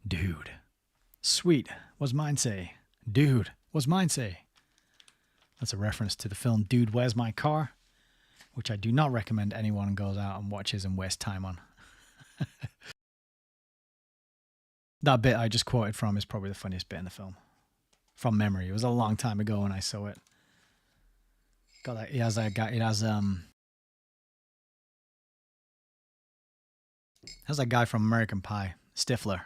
Dude. Sweet. What's mine say? Dude. What's mine say? That's a reference to the film Dude, Where's My Car? Which I do not recommend anyone goes out and watches and wastes time on. That bit I just quoted from is probably the funniest bit in the film. From memory. It was a long time ago when I saw it. Got that. It has that guy from American Pie, Stifler.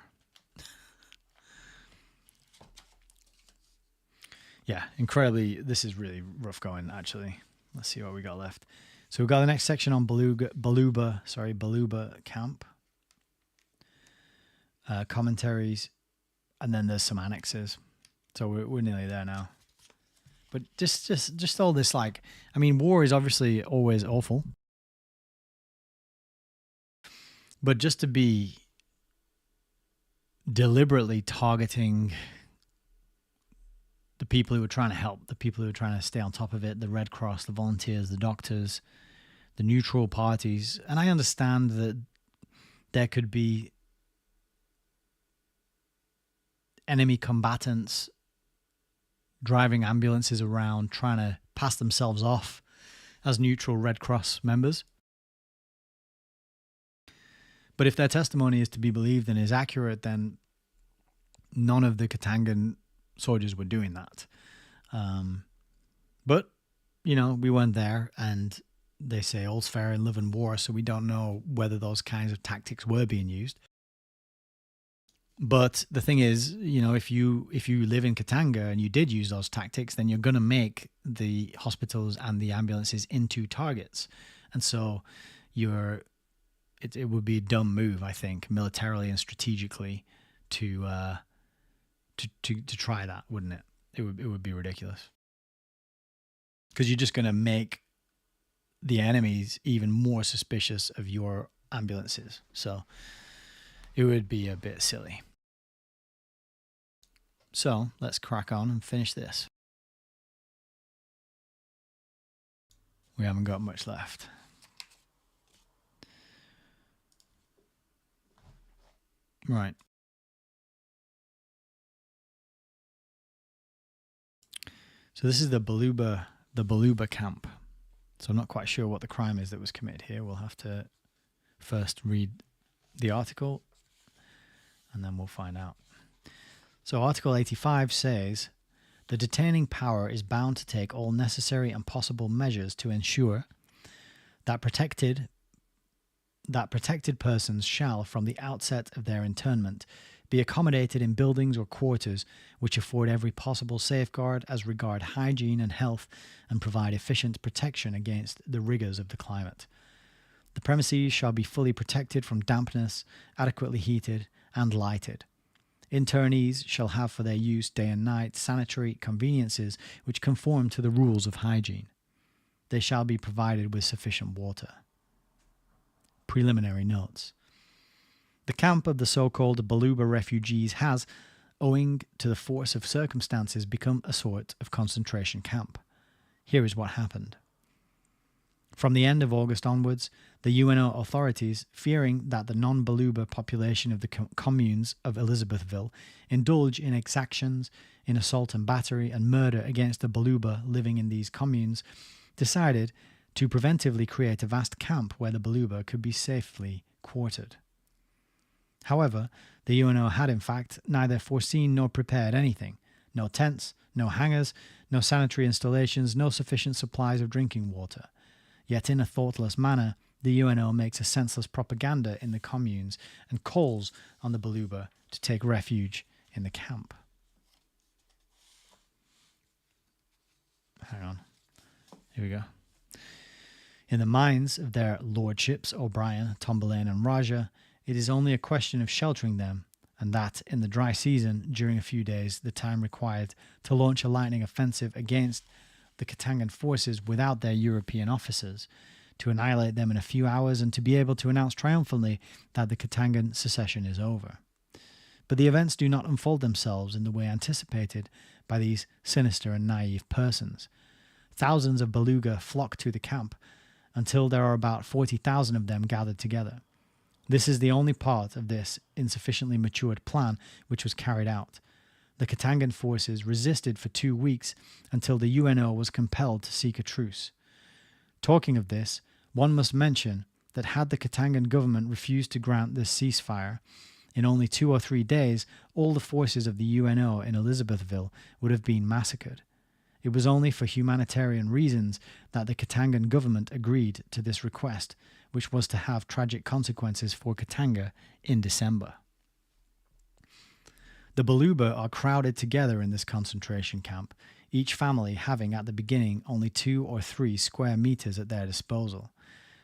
Yeah, incredibly. This is really rough going, actually. Let's see what we got left. So we've got the next section on Baluba camp. Commentaries, and then there's some annexes. So we're nearly there now. But just all this, like, I mean, war is obviously always awful. But just to be deliberately targeting the people who are trying to help, the people who are trying to stay on top of it, the Red Cross, the volunteers, the doctors, the neutral parties. And I understand that there could be enemy combatants driving ambulances around trying to pass themselves off as neutral Red Cross members. But if their testimony is to be believed and is accurate, then none of the Katangan soldiers were doing that. But, we weren't there, and they say all's fair in love and war, so we don't know whether those kinds of tactics were being used. But the thing is, if you live in Katanga and you did use those tactics, then you're going to make the hospitals and the ambulances into targets. And so it would be a dumb move, I think, militarily and strategically to try that, wouldn't it? It would be ridiculous. Because you're just going to make the enemies even more suspicious of your ambulances. So it would be a bit silly. So let's crack on and finish this. We haven't got much left. Right. So this is the Baluba camp. So I'm not quite sure what the crime is that was committed here. We'll have to first read the article and then we'll find out. So Article 85 says, the detaining power is bound to take all necessary and possible measures to ensure that protected persons shall, from the outset of their internment, be accommodated in buildings or quarters which afford every possible safeguard as regard hygiene and health and provide efficient protection against the rigours of the climate. The premises shall be fully protected from dampness, adequately heated and lighted. Internees shall have for their use day and night sanitary conveniences which conform to the rules of hygiene. They shall be provided with sufficient water. Preliminary notes. The camp of the so-called Baluba refugees has, owing to the force of circumstances, become a sort of concentration camp. Here is what happened. From the end of August onwards, the UNO authorities, fearing that the non-Baluba population of the communes of Elizabethville indulge in exactions, in assault and battery and murder against the Baluba living in these communes, decided to preventively create a vast camp where the Baluba could be safely quartered. However, the UNO had in fact neither foreseen nor prepared anything. No tents, no hangars, no sanitary installations, no sufficient supplies of drinking water. Yet in a thoughtless manner, the UNO makes a senseless propaganda in the communes and calls on the Baluba to take refuge in the camp. Hang on. Here we go. In the minds of their lordships, O'Brien, Tomberlane and Raja, it is only a question of sheltering them, and that in the dry season, during a few days, the time required to launch a lightning offensive against the Katangan forces without their European officers, to annihilate them in a few hours and to be able to announce triumphantly that the Katangan secession is over. But the events do not unfold themselves in the way anticipated by these sinister and naive persons. Thousands of Beluga flock to the camp until there are about 40,000 of them gathered together. This is the only part of this insufficiently matured plan which was carried out. The Katangan forces resisted for 2 weeks until the UNO was compelled to seek a truce. Talking of this, one must mention that had the Katangan government refused to grant this ceasefire, in only 2 or 3 days all the forces of the UNO in Elizabethville would have been massacred. It was only for humanitarian reasons that the Katangan government agreed to this request, which was to have tragic consequences for Katanga in December. The Baluba are crowded together in this concentration camp, each family having at the beginning only 2 or 3 square meters at their disposal,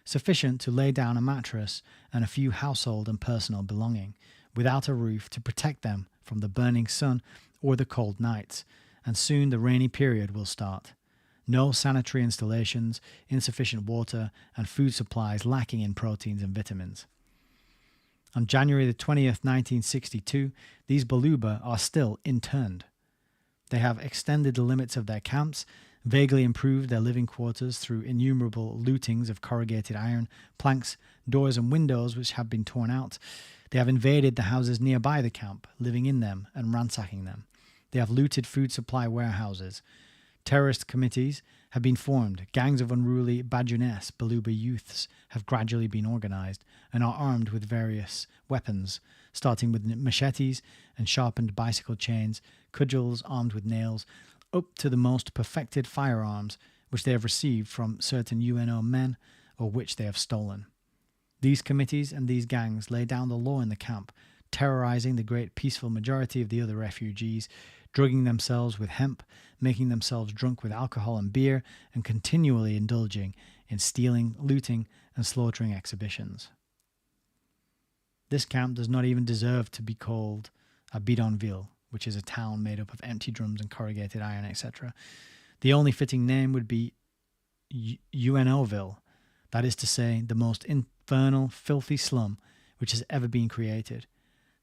sufficient to lay down a mattress and a few household and personal belonging, without a roof to protect them from the burning sun or the cold nights, and soon the rainy period will start. No sanitary installations, insufficient water, and food supplies lacking in proteins and vitamins. On January the 20th, 1962, these Baluba are still interned. They have extended the limits of their camps, vaguely improved their living quarters through innumerable lootings of corrugated iron, planks, doors and windows which have been torn out. They have invaded the houses nearby the camp, living in them and ransacking them. They have looted food supply warehouses. Terrorist committees have been formed. Gangs of unruly Bajunes, Baluba youths, have gradually been organized, and are armed with various weapons, starting with machetes and sharpened bicycle chains, cudgels armed with nails, up to the most perfected firearms which they have received from certain UNO men or which they have stolen. These committees and these gangs lay down the law in the camp, terrorizing the great peaceful majority of the other refugees, drugging themselves with hemp, making themselves drunk with alcohol and beer, and continually indulging in stealing, looting, and slaughtering exhibitions. This camp does not even deserve to be called a bidonville, which is a town made up of empty drums and corrugated iron, etc. The only fitting name would be UNOville, that is to say, the most infernal, filthy slum which has ever been created,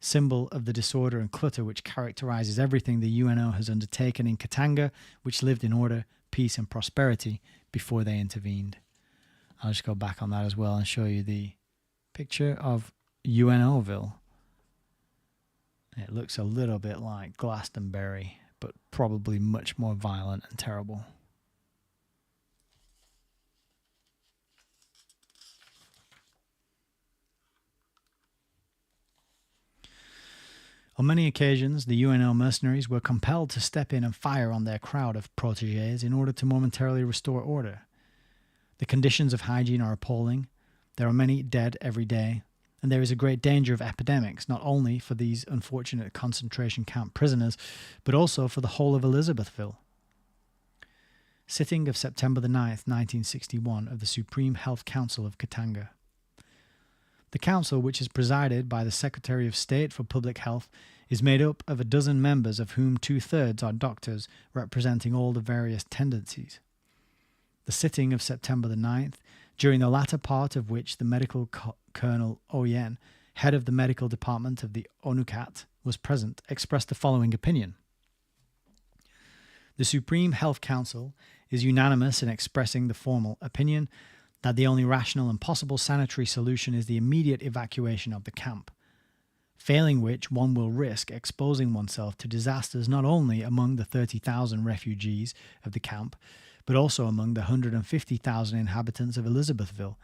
symbol of the disorder and clutter which characterizes everything the UNO has undertaken in Katanga, which lived in order, peace, and prosperity before they intervened. I'll just go back on that as well and show you the picture of UNOville. It looks a little bit like Glastonbury, but probably much more violent and terrible. On many occasions, the UNO mercenaries were compelled to step in and fire on their crowd of protégés in order to momentarily restore order. The conditions of hygiene are appalling. There are many dead every day, and there is a great danger of epidemics, not only for these unfortunate concentration camp prisoners, but also for the whole of Elizabethville. Sitting of September the 9th, 1961, of the Supreme Health Council of Katanga. The council, which is presided by the Secretary of State for Public Health, is made up of a dozen members, of whom 2/3 are doctors representing all the various tendencies. The sitting of September the 9th, during the latter part of which the medical Colonel Oyen, head of the medical department of the ONUCAT, was present, expressed the following opinion. The Supreme Health Council is unanimous in expressing the formal opinion that the only rational and possible sanitary solution is the immediate evacuation of the camp, failing which one will risk exposing oneself to disasters not only among the 30,000 refugees of the camp, but also among the 150,000 inhabitants of Elizabethville.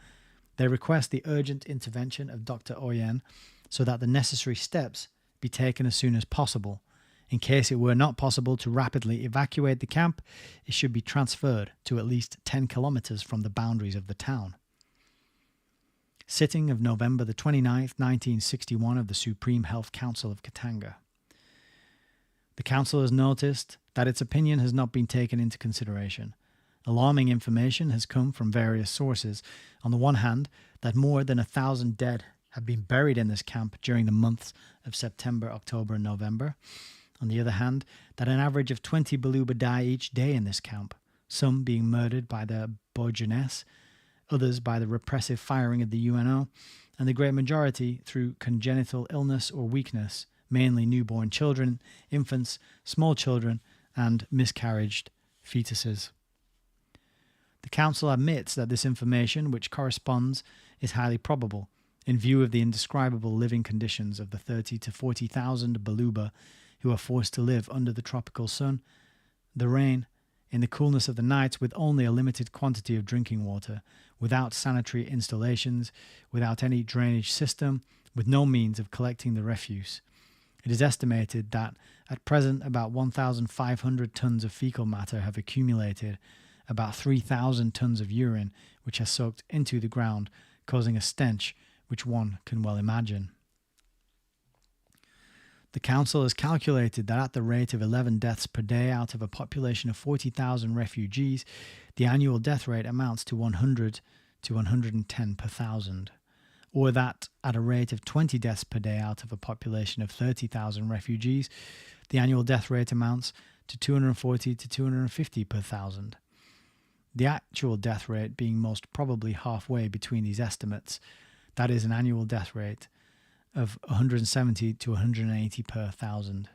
They request the urgent intervention of Dr. Oyen so that the necessary steps be taken as soon as possible. In case it were not possible to rapidly evacuate the camp, it should be transferred to at least 10 kilometers from the boundaries of the town. Sitting of November the 29th, 1961 of the Supreme Health Council of Katanga. The council has noticed that its opinion has not been taken into consideration. Alarming information has come from various sources. On the one hand, that more than 1,000 dead have been buried in this camp during the months of September, October, and November. On the other hand, that an average of 20 Baluba die each day in this camp, some being murdered by the Bourgeonnais, others by the repressive firing of the UNO, and the great majority through congenital illness or weakness, mainly newborn children, infants, small children, and miscarried fetuses. The Council admits that this information, which corresponds, is highly probable, in view of the indescribable living conditions of the 30 to 40,000 Baluba who are forced to live under the tropical sun, the rain, in the coolness of the nights, with only a limited quantity of drinking water, without sanitary installations, without any drainage system, with no means of collecting the refuse. It is estimated that at present about 1,500 tons of fecal matter have accumulated, about 3,000 tons of urine which has soaked into the ground, causing a stench which one can well imagine. The Council has calculated that at the rate of 11 deaths per day out of a population of 40,000 refugees, the annual death rate amounts to 100 to 110 per thousand, or that at a rate of 20 deaths per day out of a population of 30,000 refugees, the annual death rate amounts to 240 to 250 per thousand. The actual death rate being most probably halfway between these estimates, that is an annual death rate of 170 to 180 per thousand.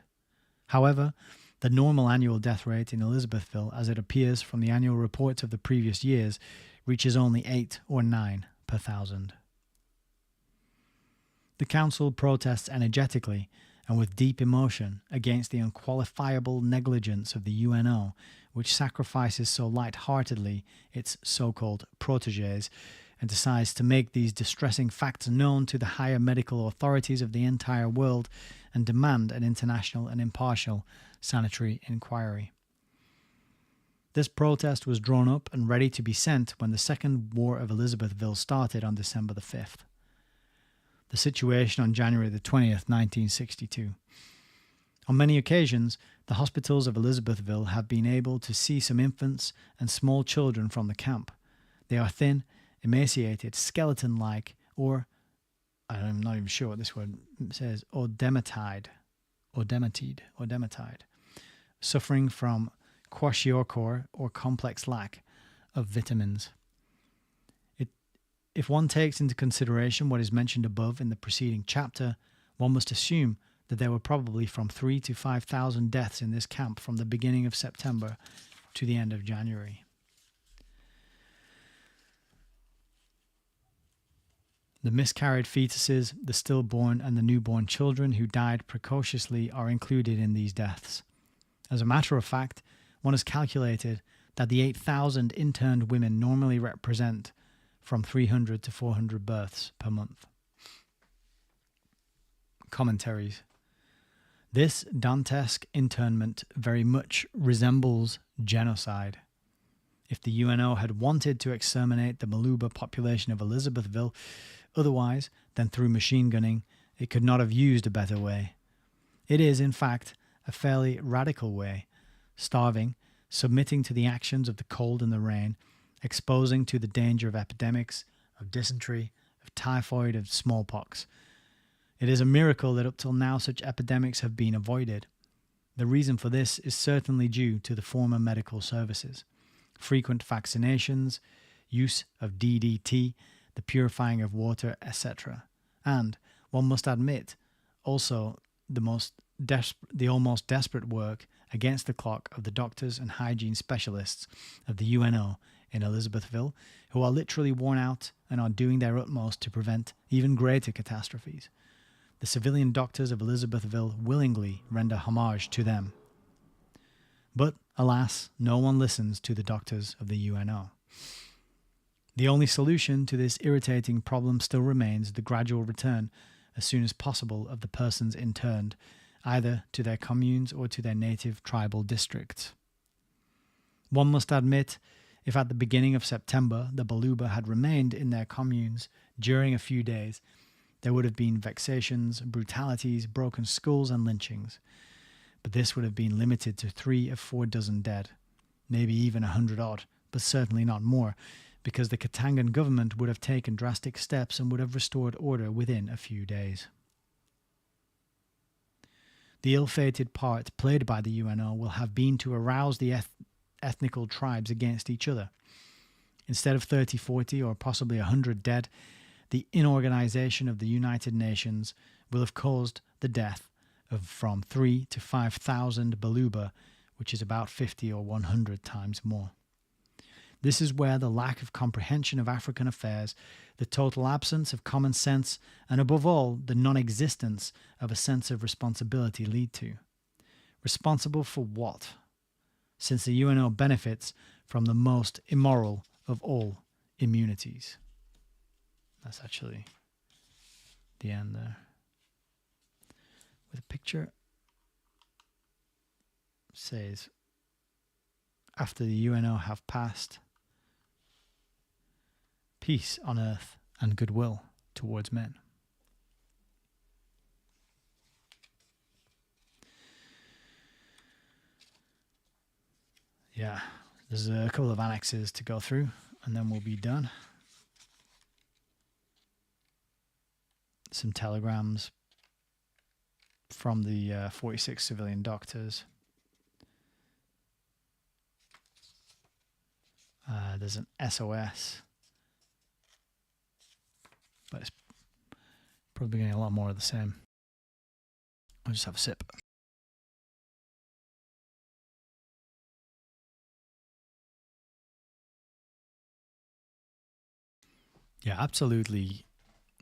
However, the normal annual death rate in Elizabethville, as it appears from the annual reports of the previous years, reaches only 8 or 9 per thousand. The Council protests energetically and with deep emotion against the unqualifiable negligence of the UNO, which sacrifices so light-heartedly its so-called protégés and decides to make these distressing facts known to the higher medical authorities of the entire world and demand an international and impartial sanitary inquiry. This protest was drawn up and ready to be sent when the Second War of Elizabethville started on December the 5th. The situation on January the 20th, 1962. On many occasions, the hospitals of Elizabethville have been able to see some infants and small children from the camp. They are thin, emaciated, skeleton-like, or, I'm not even sure what this word says, odematide, suffering from kwashiorkor or complex lack of vitamins. If one takes into consideration what is mentioned above in the preceding chapter, one must assume that there were probably from 3,000 to 5,000 deaths in this camp from the beginning of September to the end of January. The miscarried fetuses, the stillborn, and the newborn children who died precociously are included in these deaths. As a matter of fact, one has calculated that the 8,000 interned women normally represent from 300 to 400 births per month. Commentaries. This Dantesque internment very much resembles genocide. If the UNO had wanted to exterminate the Maluba population of Elizabethville otherwise than through machine gunning, it could not have used a better way. It is, in fact, a fairly radical way, starving, submitting to the actions of the cold and the rain, exposing to the danger of epidemics, of dysentery, of typhoid, of smallpox. It is a miracle that up till now such epidemics have been avoided. The reason for this is certainly due to the former medical services, frequent vaccinations, use of DDT, the purifying of water, etc. And, one must admit, also the almost desperate work against the clock of the doctors and hygiene specialists of the UNO in Elizabethville, who are literally worn out and are doing their utmost to prevent even greater catastrophes. The civilian doctors of Elizabethville willingly render homage to them. But, alas, no one listens to the doctors of the UNO. The only solution to this irritating problem still remains the gradual return, as soon as possible, of the persons interned, either to their communes or to their native tribal districts. One must admit, if at the beginning of September the Baluba had remained in their communes during a few days, there would have been vexations, brutalities, broken skulls, and lynchings. But this would have been limited to 3 or 4 dozen dead, maybe even 100 odd, but certainly not more, because the Katangan government would have taken drastic steps and would have restored order within a few days. The ill-fated part played by the UNO will have been to arouse the ethnical tribes against each other. Instead of 30, 40, or possibly 100 dead, the inorganization of the United Nations will have caused the death of from 3,000 to 5,000 Baluba, which is about 50 or 100 times more. This is where the lack of comprehension of African affairs, the total absence of common sense, and above all, the non-existence of a sense of responsibility lead to. Responsible for what? Since the UNO benefits from the most immoral of all immunities. That's actually the end there. With a picture. It says, after the UNO have passed, peace on earth and goodwill towards men. Yeah, there's a couple of annexes to go through and then we'll be done. Some telegrams from the 46 civilian doctors. There's an SOS, but it's probably getting a lot more of the same. I'll just have a sip. Yeah, absolutely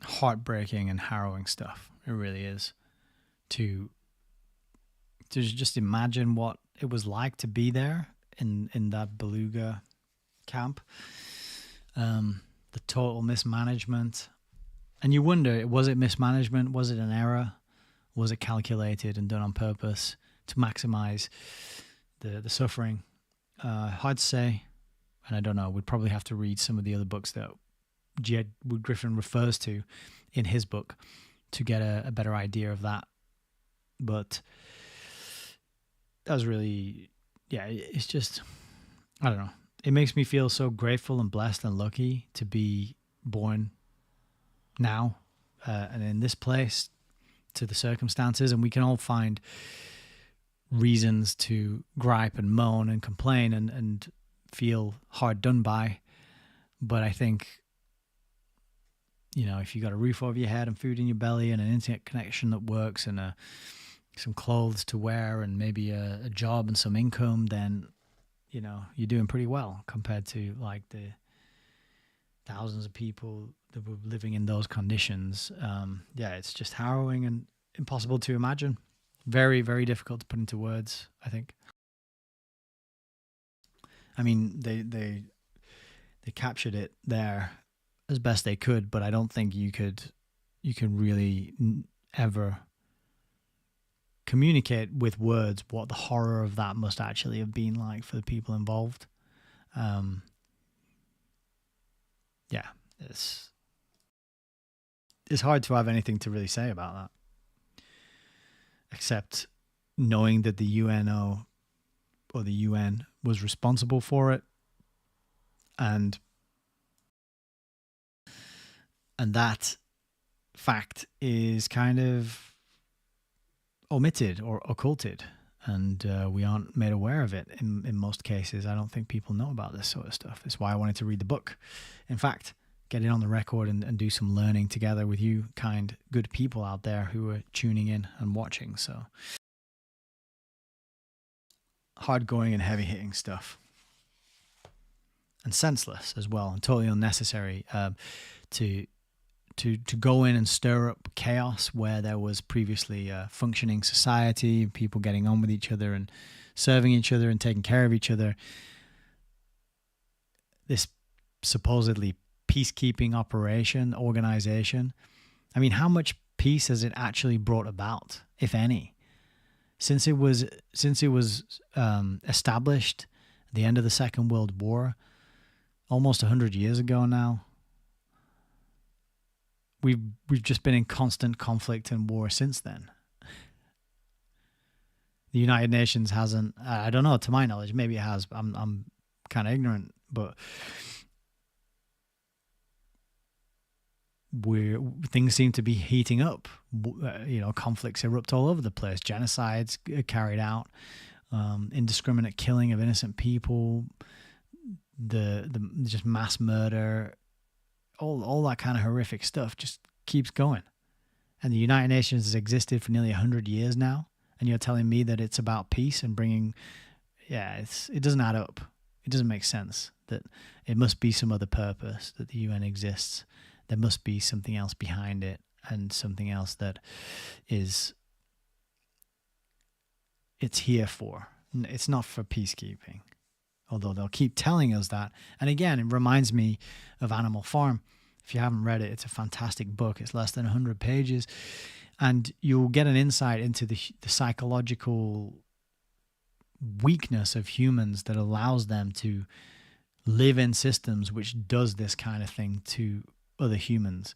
heartbreaking and harrowing stuff. It really is. To just imagine what it was like to be there in that beluga camp. the total mismanagement. And you wonder, was it mismanagement? Was it an error? Was it calculated and done on purpose to maximize the suffering? Hard to say. And I don't know. We'd probably have to read some of the other books that Griffin refers to in his book to get a better idea of that. But that was really, yeah, it's just, I don't know. It makes me feel so grateful and blessed and lucky to be born now and in this place, to the circumstances. And we can all find reasons to gripe and moan and complain and feel hard done by. But I think, you know, if you got a roof over your head and food in your belly and an internet connection that works and some clothes to wear and maybe a job and some income, then, you know, you're doing pretty well compared to like the thousands of people that were living in those conditions. Yeah, it's just harrowing and impossible to imagine. Very, very difficult to put into words, I think. I mean, they captured it there as best they could, but I don't think you can really ever communicate with words what the horror of that must actually have been like for the people involved. Yeah, it's hard to have anything to really say about that, except knowing that the UNO or the UN was responsible for it, and that fact is kind of omitted or occulted, and we aren't made aware of it in most cases. I don't think people know about this sort of stuff. That's why I wanted to read the book. In fact, get it on the record and do some learning together with you kind, good people out there who are tuning in and watching. So hard-going and heavy-hitting stuff. And senseless as well, and totally unnecessary to go in and stir up chaos where there was previously a functioning society, people getting on with each other and serving each other and taking care of each other. This supposedly peacekeeping organization. I mean, how much peace has it actually brought about, if any? Since it was established at the end of the Second World War, almost 100 years ago now, we've just been in constant conflict and war since then. The United Nations hasn't. I don't know. To my knowledge, maybe it has. I'm kind of ignorant, but things seem to be heating up. Conflicts erupt all over the place. Genocides are carried out, indiscriminate killing of innocent people, the just mass murder, all that kind of horrific stuff just keeps going. And the United Nations has existed for nearly 100 years now, and you're telling me that it's about peace and bringing. Yeah, it doesn't add up. It doesn't make sense. That it must be some other purpose that the UN exists. There must be something else behind it, and something else that it's here for. It's not for peacekeeping, although they'll keep telling us that. And again, it reminds me of Animal Farm. If you haven't read it, it's a fantastic book. It's less than 100 pages, and you'll get an insight into the psychological weakness of humans that allows them to live in systems which does this kind of thing to other humans,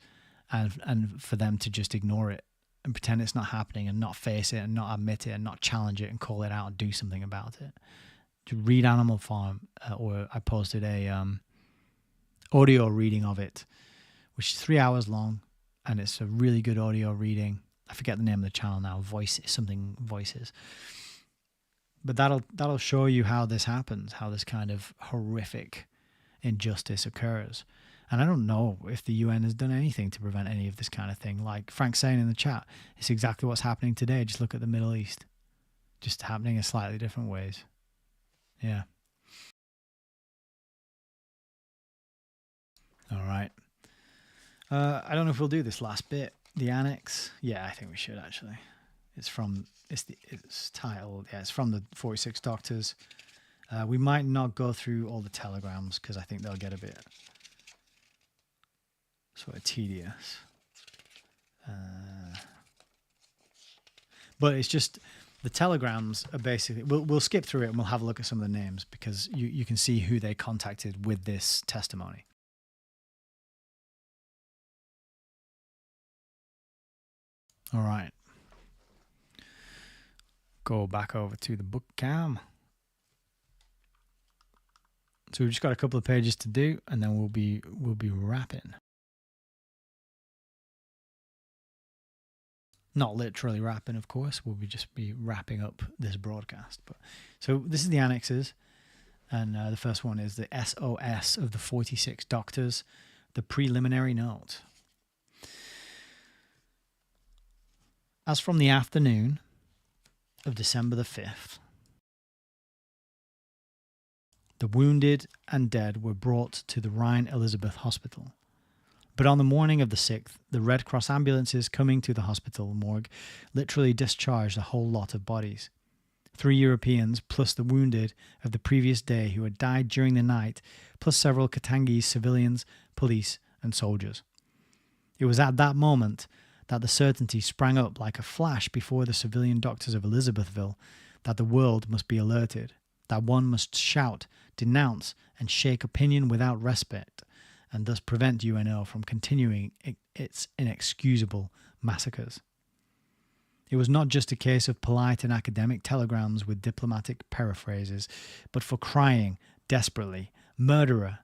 and for them to just ignore it and pretend it's not happening and not face it and not admit it and not challenge it and call it out and do something about it. To read Animal Farm, or I posted a audio reading of it, which is 3 hours long, and it's a really good audio reading. I forget the name of the channel now. Voices. But that'll show you how this happens, how this kind of horrific injustice occurs. And I don't know if the UN has done anything to prevent any of this kind of thing. Like Frank's saying in the chat, it's exactly what's happening today. Just look at the Middle East. Just happening in slightly different ways. Yeah. All right. I don't know if we'll do this last bit. The annex. Yeah, I think we should actually. It's titled. Yeah, it's from the 46 Doctors. We might not go through all the telegrams because I think they'll get a bit sort of tedious. But it's just the telegrams are basically. We'll skip through it and we'll have a look at some of the names because you can see who they contacted with this testimony. All right. Go back over to the book cam. So we've just got a couple of pages to do, and then we'll be wrapping. Not literally wrapping, of course. We'll just be wrapping up this broadcast. But so this is the annexes, and the first one is the SOS of the 46 doctors, the preliminary note. As from the afternoon of December the 5th, the wounded and dead were brought to the Rhine Elizabeth Hospital. But on the morning of the 6th, the Red Cross ambulances coming to the hospital morgue literally discharged a whole lot of bodies. 3 Europeans, plus the wounded of the previous day who had died during the night, plus several Katangese civilians, police, and soldiers. It was at that moment that the certainty sprang up like a flash before the civilian doctors of Elizabethville that the world must be alerted, that one must shout, denounce, and shake opinion without respite, and thus prevent UNO from continuing its inexcusable massacres. It was not just a case of polite and academic telegrams with diplomatic paraphrases, but for crying desperately, "Murderer!"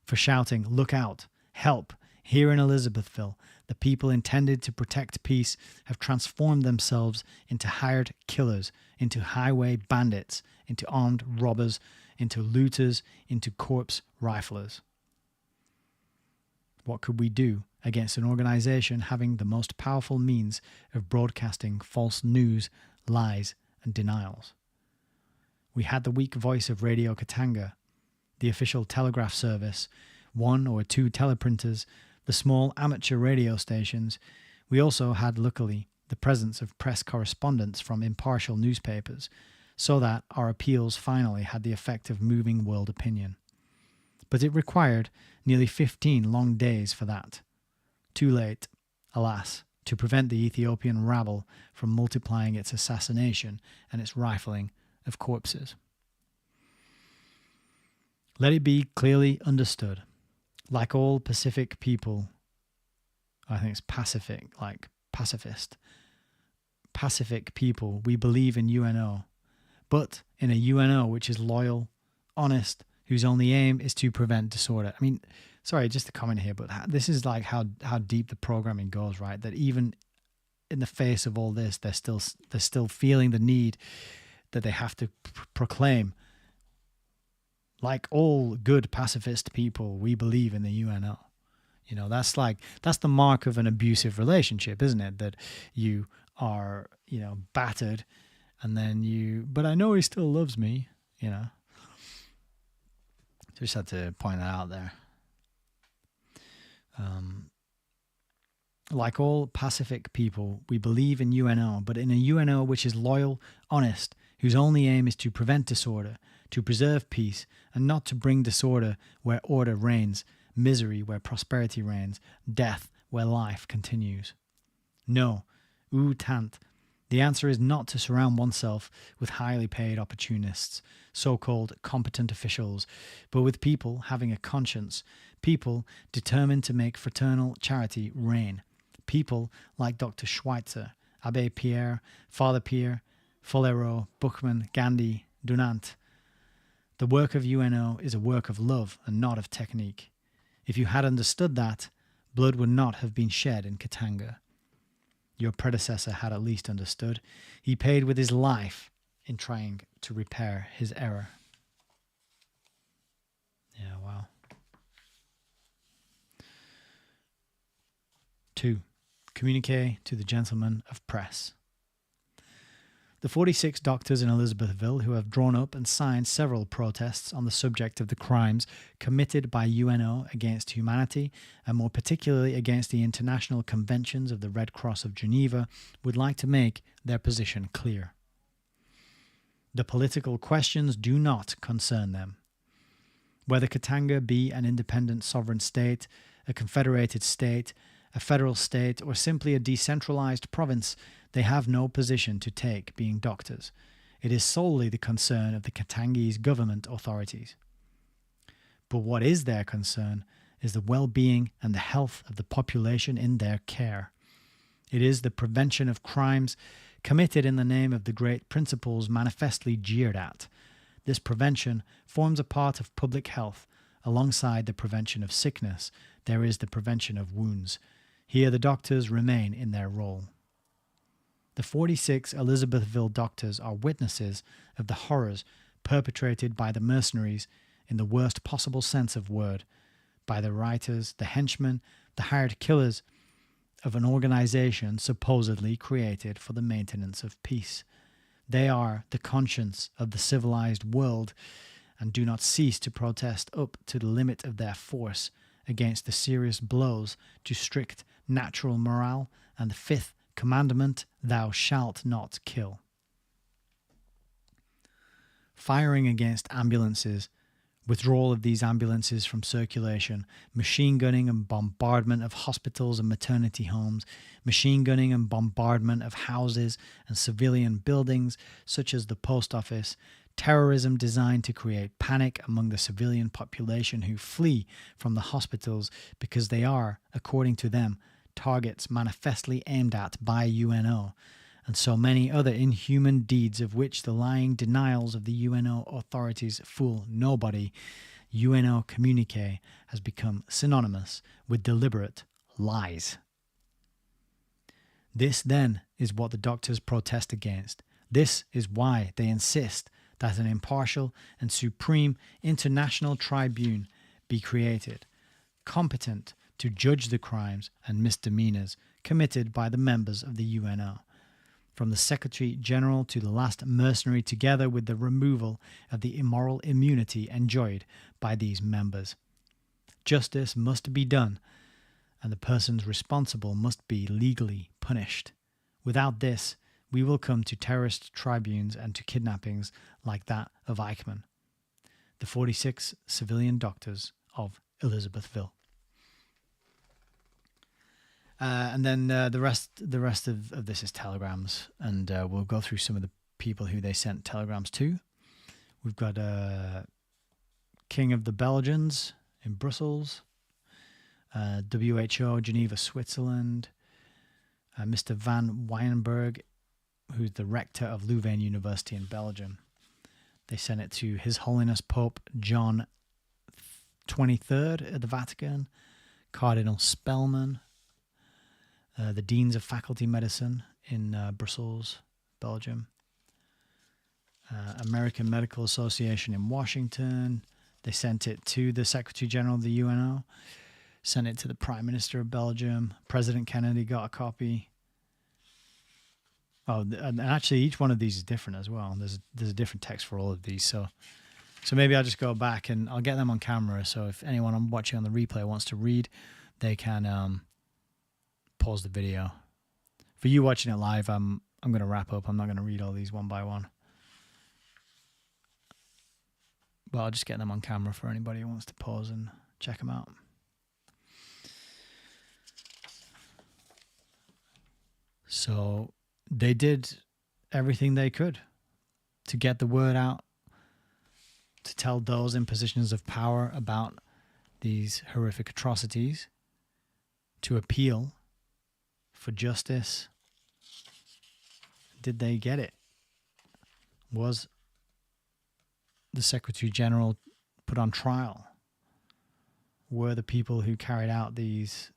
for shouting, "Look out! Help! Here in Elizabethville, the people intended to protect peace have transformed themselves into hired killers, into highway bandits, into armed robbers, into looters, into corpse riflers." What could we do against an organization having the most powerful means of broadcasting false news, lies, and denials? We had the weak voice of Radio Katanga, the official telegraph service, 1 or 2 teleprinters, the small amateur radio stations. We also had, luckily, the presence of press correspondents from impartial newspapers, so that our appeals finally had the effect of moving world opinion. But it required nearly 15 long days for that. Too late, alas, to prevent the Ethiopian rabble from multiplying its assassination and its rifling of corpses. Let it be clearly understood, like all Pacific people, I think it's Pacific, like pacifist, Pacific people, we believe in UNO, but in a UNO which is loyal, honest, whose only aim is to prevent disorder. I mean, sorry, just a comment here, but this is like how deep the programming goes, right? That even in the face of all this, they're still feeling the need that they have to proclaim, like all good pacifist people, we believe in the UNO. You know, that's the mark of an abusive relationship, isn't it? That you are, battered, and then but I know he still loves me, Just had to point that out there. Like all Pacific people, we believe in UNO, but in a UNO which is loyal, honest, whose only aim is to prevent disorder, to preserve peace, and not to bring disorder where order reigns, misery where prosperity reigns, death where life continues. No, tant. The answer is not to surround oneself with highly paid opportunists, so-called competent officials, but with people having a conscience, people determined to make fraternal charity reign, people like Dr. Schweitzer, Abbé Pierre, Father Pierre, Folero, Buchmann, Gandhi, Dunant. The work of UNO is a work of love and not of technique. If you had understood that, blood would not have been shed in Katanga. Your predecessor had at least understood. He paid with his life in trying to repair his error. Yeah, wow. 2. Communique to the gentlemen of press. The 46 doctors in Elizabethville who have drawn up and signed several protests on the subject of the crimes committed by UNO against humanity, and more particularly against the international conventions of the Red Cross of Geneva, would like to make their position clear. The political questions do not concern them. Whether Katanga be an independent sovereign state, a confederated state, a federal state, or simply a decentralized province, they have no position to take being doctors. It is solely the concern of the Katangese government authorities. But what is their concern is the well-being and the health of the population in their care. It is the prevention of crimes committed in the name of the great principles manifestly jeered at. This prevention forms a part of public health. Alongside the prevention of sickness, there is the prevention of wounds. Here the doctors remain in their role. The 46 Elizabethville doctors are witnesses of the horrors perpetrated by the mercenaries in the worst possible sense of word, by the writers, the henchmen, the hired killers of an organization supposedly created for the maintenance of peace. They are the conscience of the civilized world and do not cease to protest up to the limit of their force against the serious blows to strict natural morale and the fifth commandment, thou shalt not kill. Firing against ambulances, withdrawal of these ambulances from circulation, machine gunning and bombardment of hospitals and maternity homes, machine gunning and bombardment of houses and civilian buildings such as the post office, terrorism designed to create panic among the civilian population who flee from the hospitals because they are, according to them, targets manifestly aimed at by UNO, and so many other inhuman deeds of which the lying denials of the UNO authorities fool nobody. UNO communique has become synonymous with deliberate lies. This, then, is what the doctors protest against. This is why they insist that an impartial and supreme international tribune be created, competent to judge the crimes and misdemeanors committed by the members of the UNO, from the Secretary General to the last mercenary, together with the removal of the immoral immunity enjoyed by these members. Justice must be done, and the persons responsible must be legally punished. Without this, we will come to terrorist tribunes and to kidnappings like that of Eichmann. The 46 civilian doctors of Elizabethville. And then the rest of this is telegrams, and we'll go through some of the people who they sent telegrams to. We've got King of the Belgians in Brussels, WHO Geneva, Switzerland, Mr. Van Weyenberg, who's the rector of Louvain University in Belgium. They sent it to His Holiness Pope John 23rd at the Vatican, Cardinal Spellman, the Deans of Faculty Medicine in Brussels, Belgium, American Medical Association in Washington. They sent it to the Secretary General of the UNO, sent it to the Prime Minister of Belgium. President Kennedy got a copy. Oh, and actually each one of these is different as well. There's a different text for all of these. So maybe I'll just go back and I'll get them on camera. So if anyone watching on the replay wants to read, they can pause the video. For you watching it live, I'm going to wrap up. I'm not going to read all these one by one. But I'll just get them on camera for anybody who wants to pause and check them out. So they did everything they could to get the word out, to tell those in positions of power about these horrific atrocities, to appeal for justice. Did they get it? Was the Secretary General put on trial? Were the people who carried out these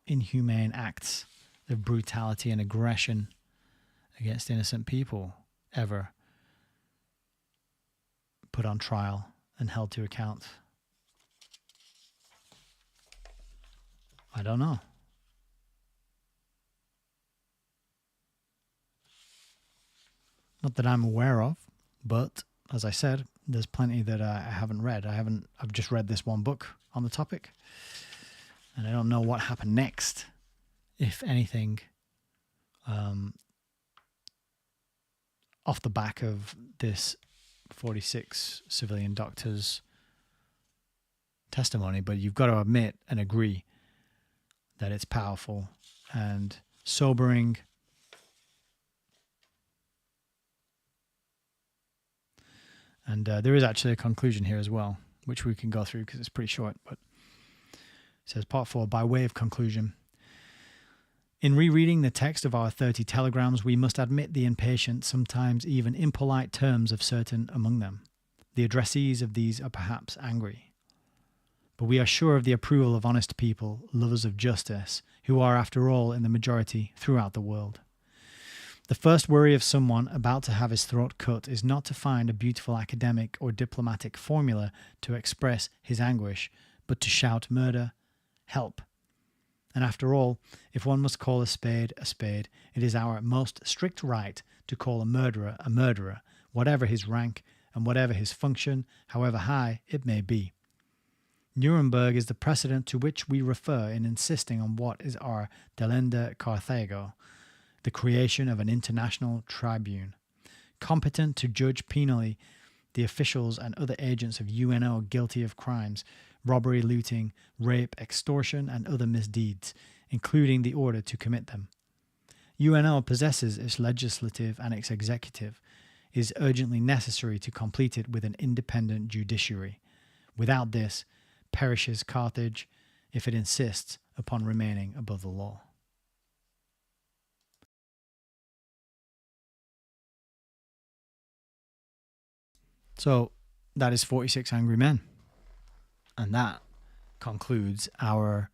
inhumane acts of brutality and aggression against innocent people ever put on trial and held to account? I don't know. Not that I'm aware of, but as I said, there's plenty that I haven't read. I've just read this one book on the topic, and I don't know what happened next, if anything, off the back of this 46 civilian doctors' testimony. But you've got to admit and agree that it's powerful and sobering. And there is actually a conclusion here as well, which we can go through because it's pretty short. But it says, Part 4, by way of conclusion. In rereading the text of our 30 telegrams, we must admit the impatient, sometimes even impolite terms of certain among them. The addressees of these are perhaps angry. But we are sure of the approval of honest people, lovers of justice, who are, after all, in the majority throughout the world. The first worry of someone about to have his throat cut is not to find a beautiful academic or diplomatic formula to express his anguish, but to shout murder, help. And after all, if one must call a spade, it is our most strict right to call a murderer, whatever his rank and whatever his function, however high it may be. Nuremberg is the precedent to which we refer in insisting on what is our delenda Carthago, the creation of an international tribune, competent to judge penally the officials and other agents of UNO guilty of crimes, robbery, looting, rape, extortion, and other misdeeds, including the order to commit them. UNO possesses its legislative and its executive. It is urgently necessary to complete it with an independent judiciary. Without this, perishes Carthage if it insists upon remaining above the law. So that is 46 Angry Men. And that concludes our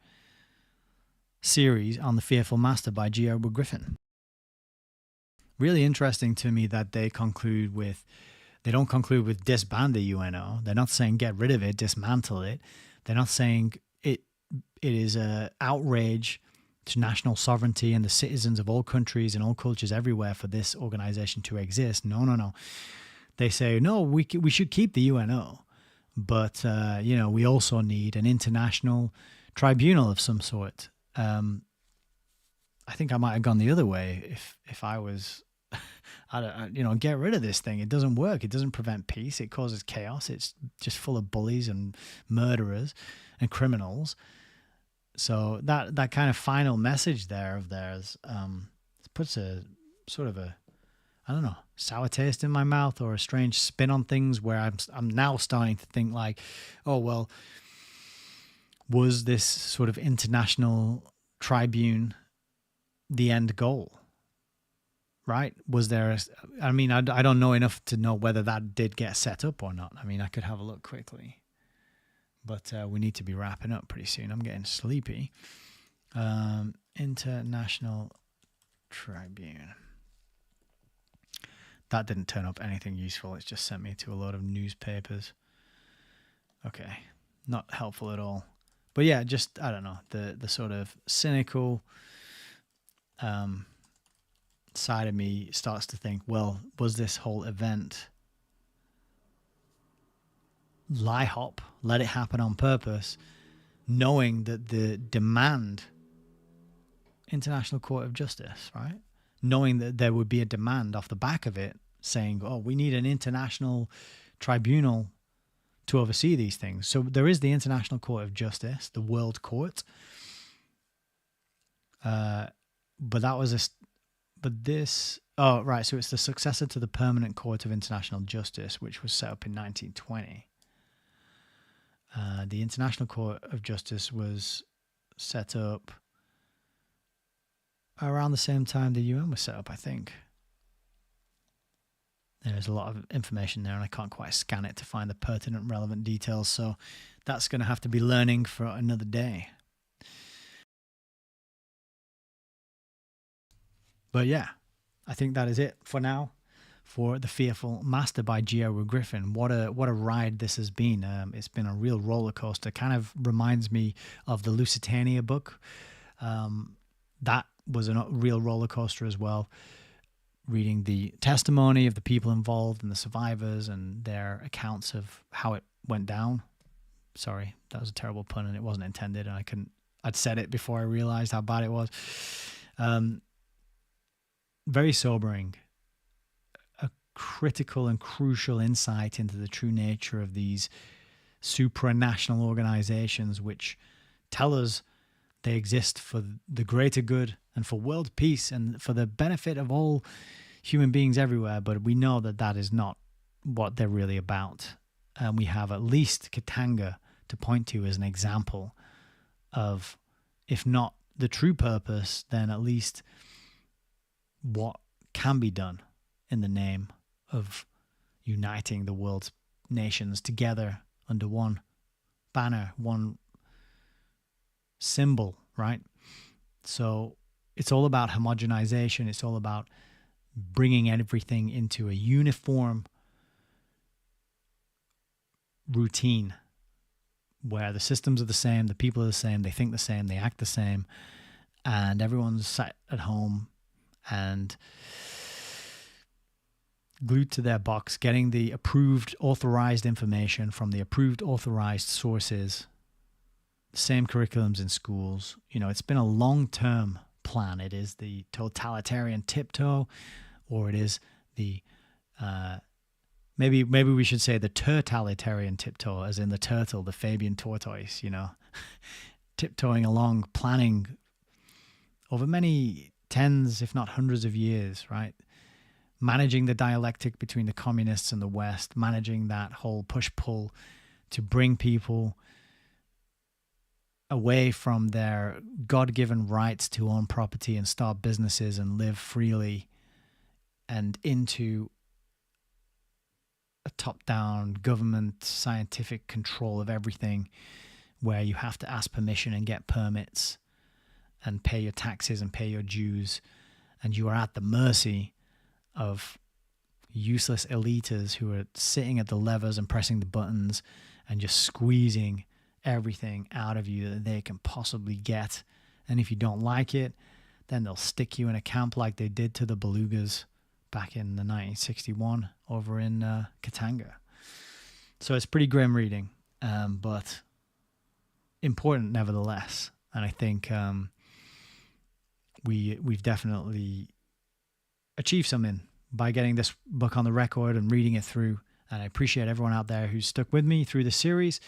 series on The Fearful Master by G. Edward Griffin. Really interesting to me that they don't conclude with disband the UNO. They're not saying get rid of it, dismantle it. They're not saying it is an outrage to national sovereignty and the citizens of all countries and all cultures everywhere for this organization to exist. No. They say, no, we should keep the UNO. But, we also need an international tribunal of some sort. I think I might have gone the other way if I was, get rid of this thing. It doesn't work. It doesn't prevent peace. It causes chaos. It's just full of bullies and murderers and criminals. So that kind of final message there of theirs puts a sort of sour taste in my mouth or a strange spin on things where I'm now starting to think like, oh, well, was this sort of international tribune the end goal? Right? Was there I don't know enough to know whether that did get set up or not. I mean, I could have a look quickly. But we need to be wrapping up pretty soon. I'm getting sleepy. International Tribune. That didn't turn up anything useful. It's just sent me to a load of newspapers. Okay. Not helpful at all. But yeah, just, I don't know, the sort of cynical side of me starts to think, well, was this whole event lie hop, let it happen on purpose, knowing that the demand, International Court of Justice, right? Knowing that there would be a demand off the back of it saying, oh, we need an international tribunal to oversee these things. So there is the International Court of Justice, the World Court. So it's the successor to the Permanent Court of International Justice, which was set up in 1920. The International Court of Justice was set up around the same time the UN was set up, I think. There's a lot of information there, and I can't quite scan it to find the pertinent, relevant details, so that's going to have to be learning for another day. But yeah, I think that is it for now for The Fearful Master by G. Edward Griffin. What a ride this has been. It's been a real roller coaster. Kind of reminds me of the Lusitania book. That was a real roller coaster as well. Reading the testimony of the people involved and the survivors and their accounts of how it went down. Sorry, that was a terrible pun and it wasn't intended, and I'd said it before I realized how bad it was. Very sobering. A critical and crucial insight into the true nature of these supranational organizations which tell us They exist for the greater good and for world peace and for the benefit of all human beings everywhere. But we know that that is not what they're really about. And we have at least Katanga to point to as an example of, if not the true purpose, then at least what can be done in the name of uniting the world's nations together under one banner, one symbol, right? So it's all about homogenization. It's all about bringing everything into a uniform routine where the systems are the same, the people are the same, they think the same, they act the same, and everyone's sat at home and glued to their box, getting the approved, authorized information from the approved, authorized sources, the same curriculums in schools. You know, it's been a long-term plan. It is the totalitarian tiptoe, or it is the maybe we should say the turtalitarian tiptoe, as in the turtle, the Fabian tortoise, you know, tiptoeing along, planning over many tens, if not hundreds of years, right? Managing the dialectic between the communists and the West, managing that whole push-pull to bring people away from their God-given rights to own property and start businesses and live freely, and into a top-down government scientific control of everything, where you have to ask permission and get permits and pay your taxes and pay your dues, and you are at the mercy of useless elites who are sitting at the levers and pressing the buttons and just squeezing everything out of you that they can possibly get. And if you don't like it, then they'll stick you in a camp like they did to the Belugas back in the 1961 over in Katanga. So it's pretty grim reading, but important nevertheless. And I think we've definitely achieved something by getting this book on the record and reading it through. And I appreciate everyone out there who's stuck with me through the series.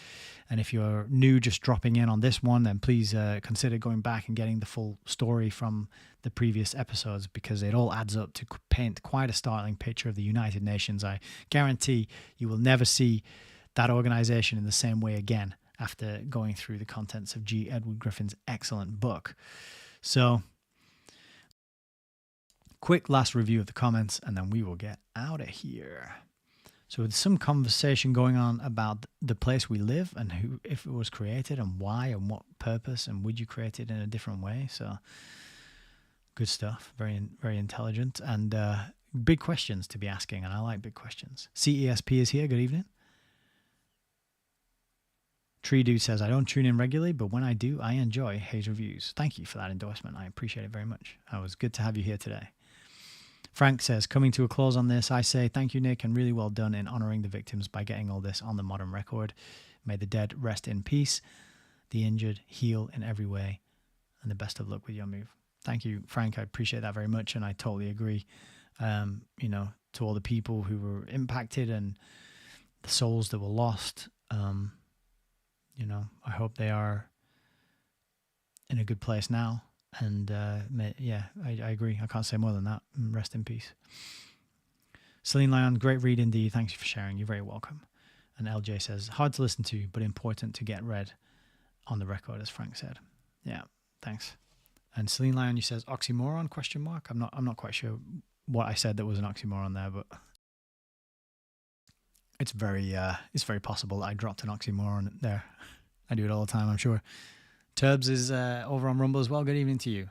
And if you're new, just dropping in on this one, then please consider going back and getting the full story from the previous episodes, because it all adds up to paint quite a startling picture of the United Nations. I guarantee you will never see that organization in the same way again after going through the contents of G. Edward Griffin's excellent book. So, quick last review of the comments, and then we will get out of here. So there's some conversation going on about the place we live and who, if it was created and why and what purpose, and would you create it in a different way? So good stuff, very, very intelligent, and big questions to be asking, and I like big questions. CESP is here, good evening. Tree Dude says, I don't tune in regularly, but when I do, I enjoy Hayes Reviews. Thank you for that endorsement. I appreciate it very much. It was good to have you here today. Frank says, coming to a close on this, I say thank you, Nick, and really well done in honoring the victims by getting all this on the modern record. May the dead rest in peace, the injured heal in every way, and the best of luck with your move. Thank you, Frank. I appreciate that very much, and I totally agree. You know, to all the people who were impacted and the souls that were lost, you know, I hope they are in a good place now. And I agree. I can't say more than that. Rest in peace. Celine Lyon, great read indeed. Thanks for sharing. You're very welcome. And LJ says, hard to listen to, but important to get read on the record, as Frank said. Yeah, thanks. And Celine Lyon, you says oxymoron ? I'm not quite sure what I said that was an oxymoron there, but it's very possible that I dropped an oxymoron there. I do it all the time, I'm sure. Turbs is over on Rumble as well. Good evening to you.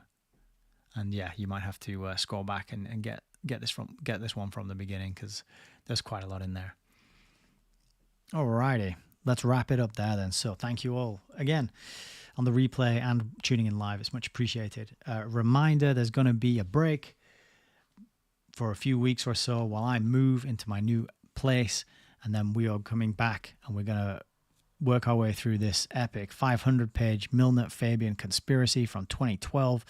And yeah, you might have to scroll back and get this one from the beginning, because there's quite a lot in there. Alrighty, let's wrap it up there then. So thank you all again on the replay and tuning in live. It's much appreciated. Reminder, there's going to be a break for a few weeks or so while I move into my new place, and then we are coming back and we're going to work our way through this epic 500-page Milner Fabian conspiracy from 2012.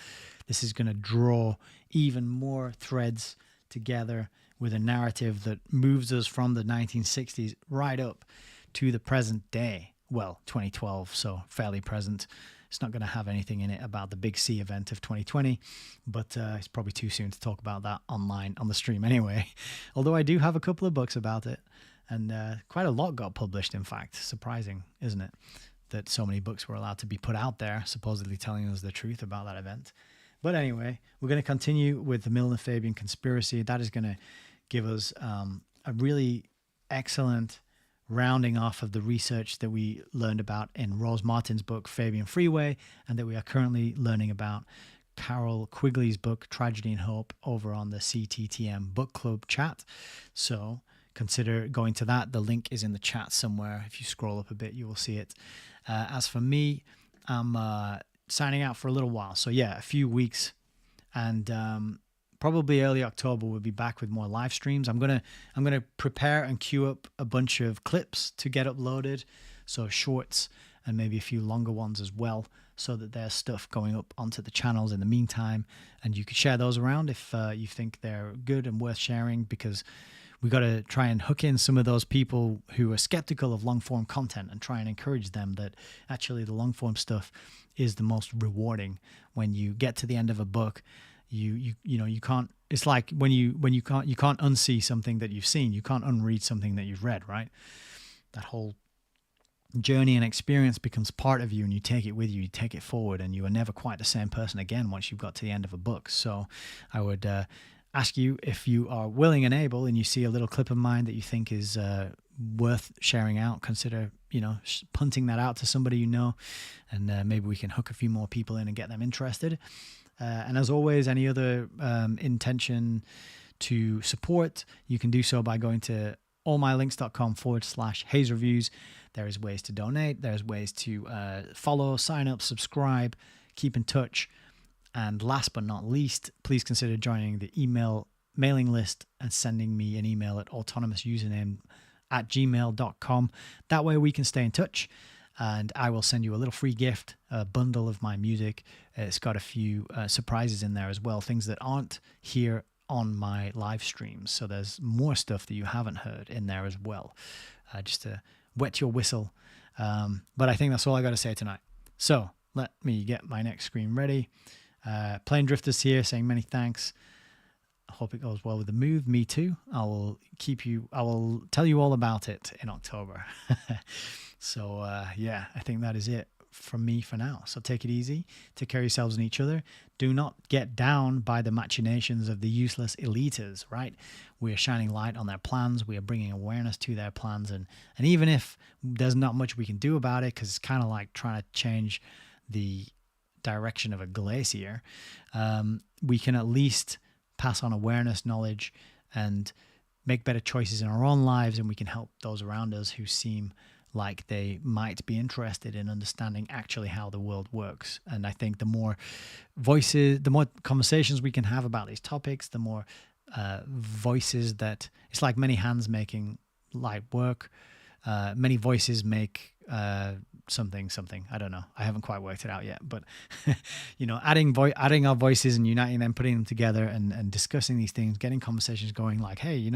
This is going to draw even more threads together with a narrative that moves us from the 1960s right up to the present day. Well, 2012, so fairly present. It's not going to have anything in it about the Big C event of 2020, but it's probably too soon to talk about that online on the stream anyway. Although I do have a couple of books about it, and quite a lot got published, in fact. Surprising, isn't it, that so many books were allowed to be put out there, supposedly telling us the truth about that event. But anyway, we're going to continue with the Milner Fabian conspiracy. That is going to give us a really excellent rounding off of the research that we learned about in Rose Martin's book, Fabian Freeway, and that we are currently learning about Carol Quigley's book, Tragedy and Hope, over on the CTTM Book Club chat. So consider going to that. The link is in the chat somewhere. If you scroll up a bit, you will see it. As for me, I'm signing out for a little while. So yeah, a few weeks, and probably early October we'll be back with more live streams. I'm gonna prepare and queue up a bunch of clips to get uploaded, so shorts and maybe a few longer ones as well, so that there's stuff going up onto the channels in the meantime, and you could share those around if you think they're good and worth sharing, because we got to try and hook in some of those people who are skeptical of long form content and try and encourage them that actually the long form stuff is the most rewarding. When you get to the end of a book, you can't, it's like when you can't unsee something that you've seen, you can't unread something that you've read, right? That whole journey and experience becomes part of you, and you take it with you, you take it forward, and you are never quite the same person again once you've got to the end of a book. So I would ask you, if you are willing and able and you see a little clip of mine that you think is worth sharing out, consider punting that out to somebody you know, and maybe we can hook a few more people in and get them interested. And as always, any other intention to support, you can do so by going to allmylinks.com/Hayes Reviews. There is ways to donate. There's ways to follow, sign up, subscribe, keep in touch. And last but not least, please consider joining the email mailing list and sending me an email at autonomoususername@gmail.com. That way we can stay in touch, and I will send you a little free gift, a bundle of my music. It's got a few surprises in there as well, things that aren't here on my live streams. So there's more stuff that you haven't heard in there as well, just to wet your whistle. But I think that's all I got to say tonight. So let me get my next screen ready. Plane Drifters here saying many thanks. I hope it goes well with the move. Me too. I will tell you all about it in October. So yeah, I think that is it from me for now. So take it easy. Take care of yourselves and each other. Do not get down by the machinations of the useless eliters, right? We are shining light on their plans. We are bringing awareness to their plans. And even if there's not much we can do about it, because it's kind of like trying to change the direction of a glacier, we can at least pass on awareness, knowledge, and make better choices in our own lives, and we can help those around us who seem like they might be interested in understanding actually how the world works. And I think the more voices, the more conversations we can have about these topics, the more voices that, it's like many hands making light work. Many voices make something. I don't know. I haven't quite worked it out yet. But adding our voices and uniting them, putting them together, and discussing these things, getting conversations going. Like, hey,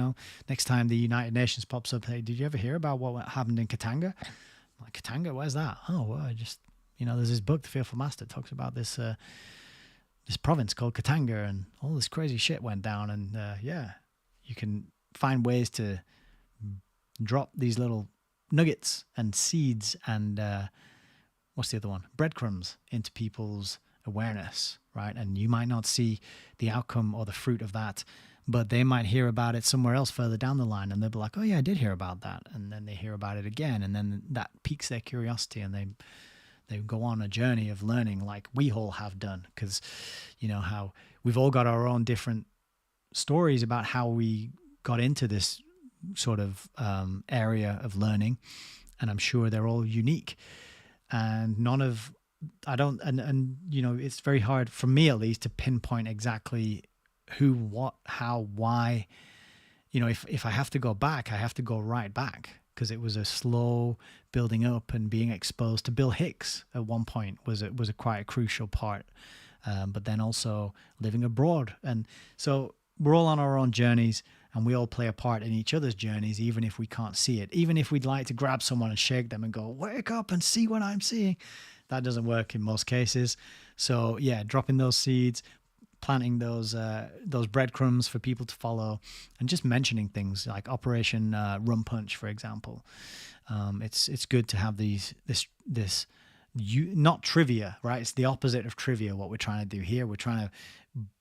next time the United Nations pops up, hey, did you ever hear about what happened in Katanga? I'm like, Katanga, where's that? Oh, well, I just there's this book, The Fearful Master, talks about this this province called Katanga, and all this crazy shit went down. And yeah, you can find ways to drop these little nuggets and seeds and what's the other one? Breadcrumbs into people's awareness, right? And you might not see the outcome or the fruit of that, but they might hear about it somewhere else further down the line, and they'll be like, oh yeah, I did hear about that. And then they hear about it again, and then that piques their curiosity, and they go on a journey of learning like we all have done. Because how we've all got our own different stories about how we got into this sort of area of learning, and I'm sure they're all unique, and it's very hard for me, at least, to pinpoint exactly who, what, how, why. If I have to go back, I have to go right back, because it was a slow building up, and being exposed to Bill Hicks at one point was a quite a crucial part, but then also living abroad. And so we're all on our own journeys, and we all play a part in each other's journeys, even if we can't see it. Even if we'd like to grab someone and shake them and go, wake up and see what I'm seeing. that doesn't work in most cases. So yeah, dropping those seeds, planting those breadcrumbs for people to follow, and just mentioning things like Operation Rum Punch, for example. It's good to have this not trivia, right? It's the opposite of trivia. What we're trying to do here, we're trying to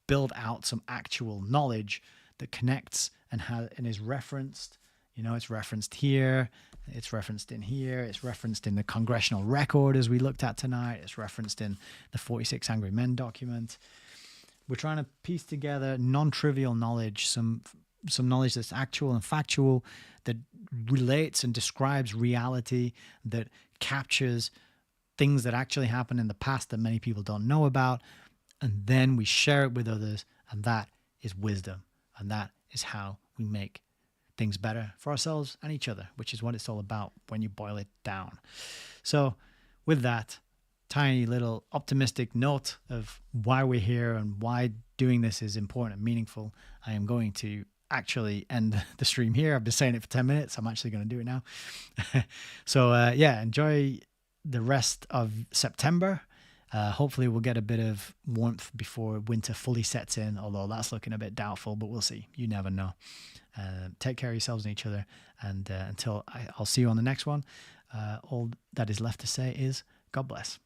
build out some actual knowledge that connects and is referenced. It's referenced here, it's referenced in here, it's referenced in the congressional record as we looked at tonight, it's referenced in the 46 Angry Men document. We're trying to piece together non-trivial knowledge, some knowledge that's actual and factual, that relates and describes reality, that captures things that actually happened in the past that many people don't know about, and then we share it with others, and that is wisdom, and that is how we make things better for ourselves and each other, which is what it's all about when you boil it down. So with that tiny little optimistic note of why we're here and why doing this is important and meaningful, I am going to actually end the stream here. I've been saying it for 10 minutes. I'm actually going to do it now. So enjoy the rest of September. Hopefully we'll get a bit of warmth before winter fully sets in, although that's looking a bit doubtful, but we'll see. You never know. Take care of yourselves and each other. And until I'll see you on the next one, all that is left to say is God bless.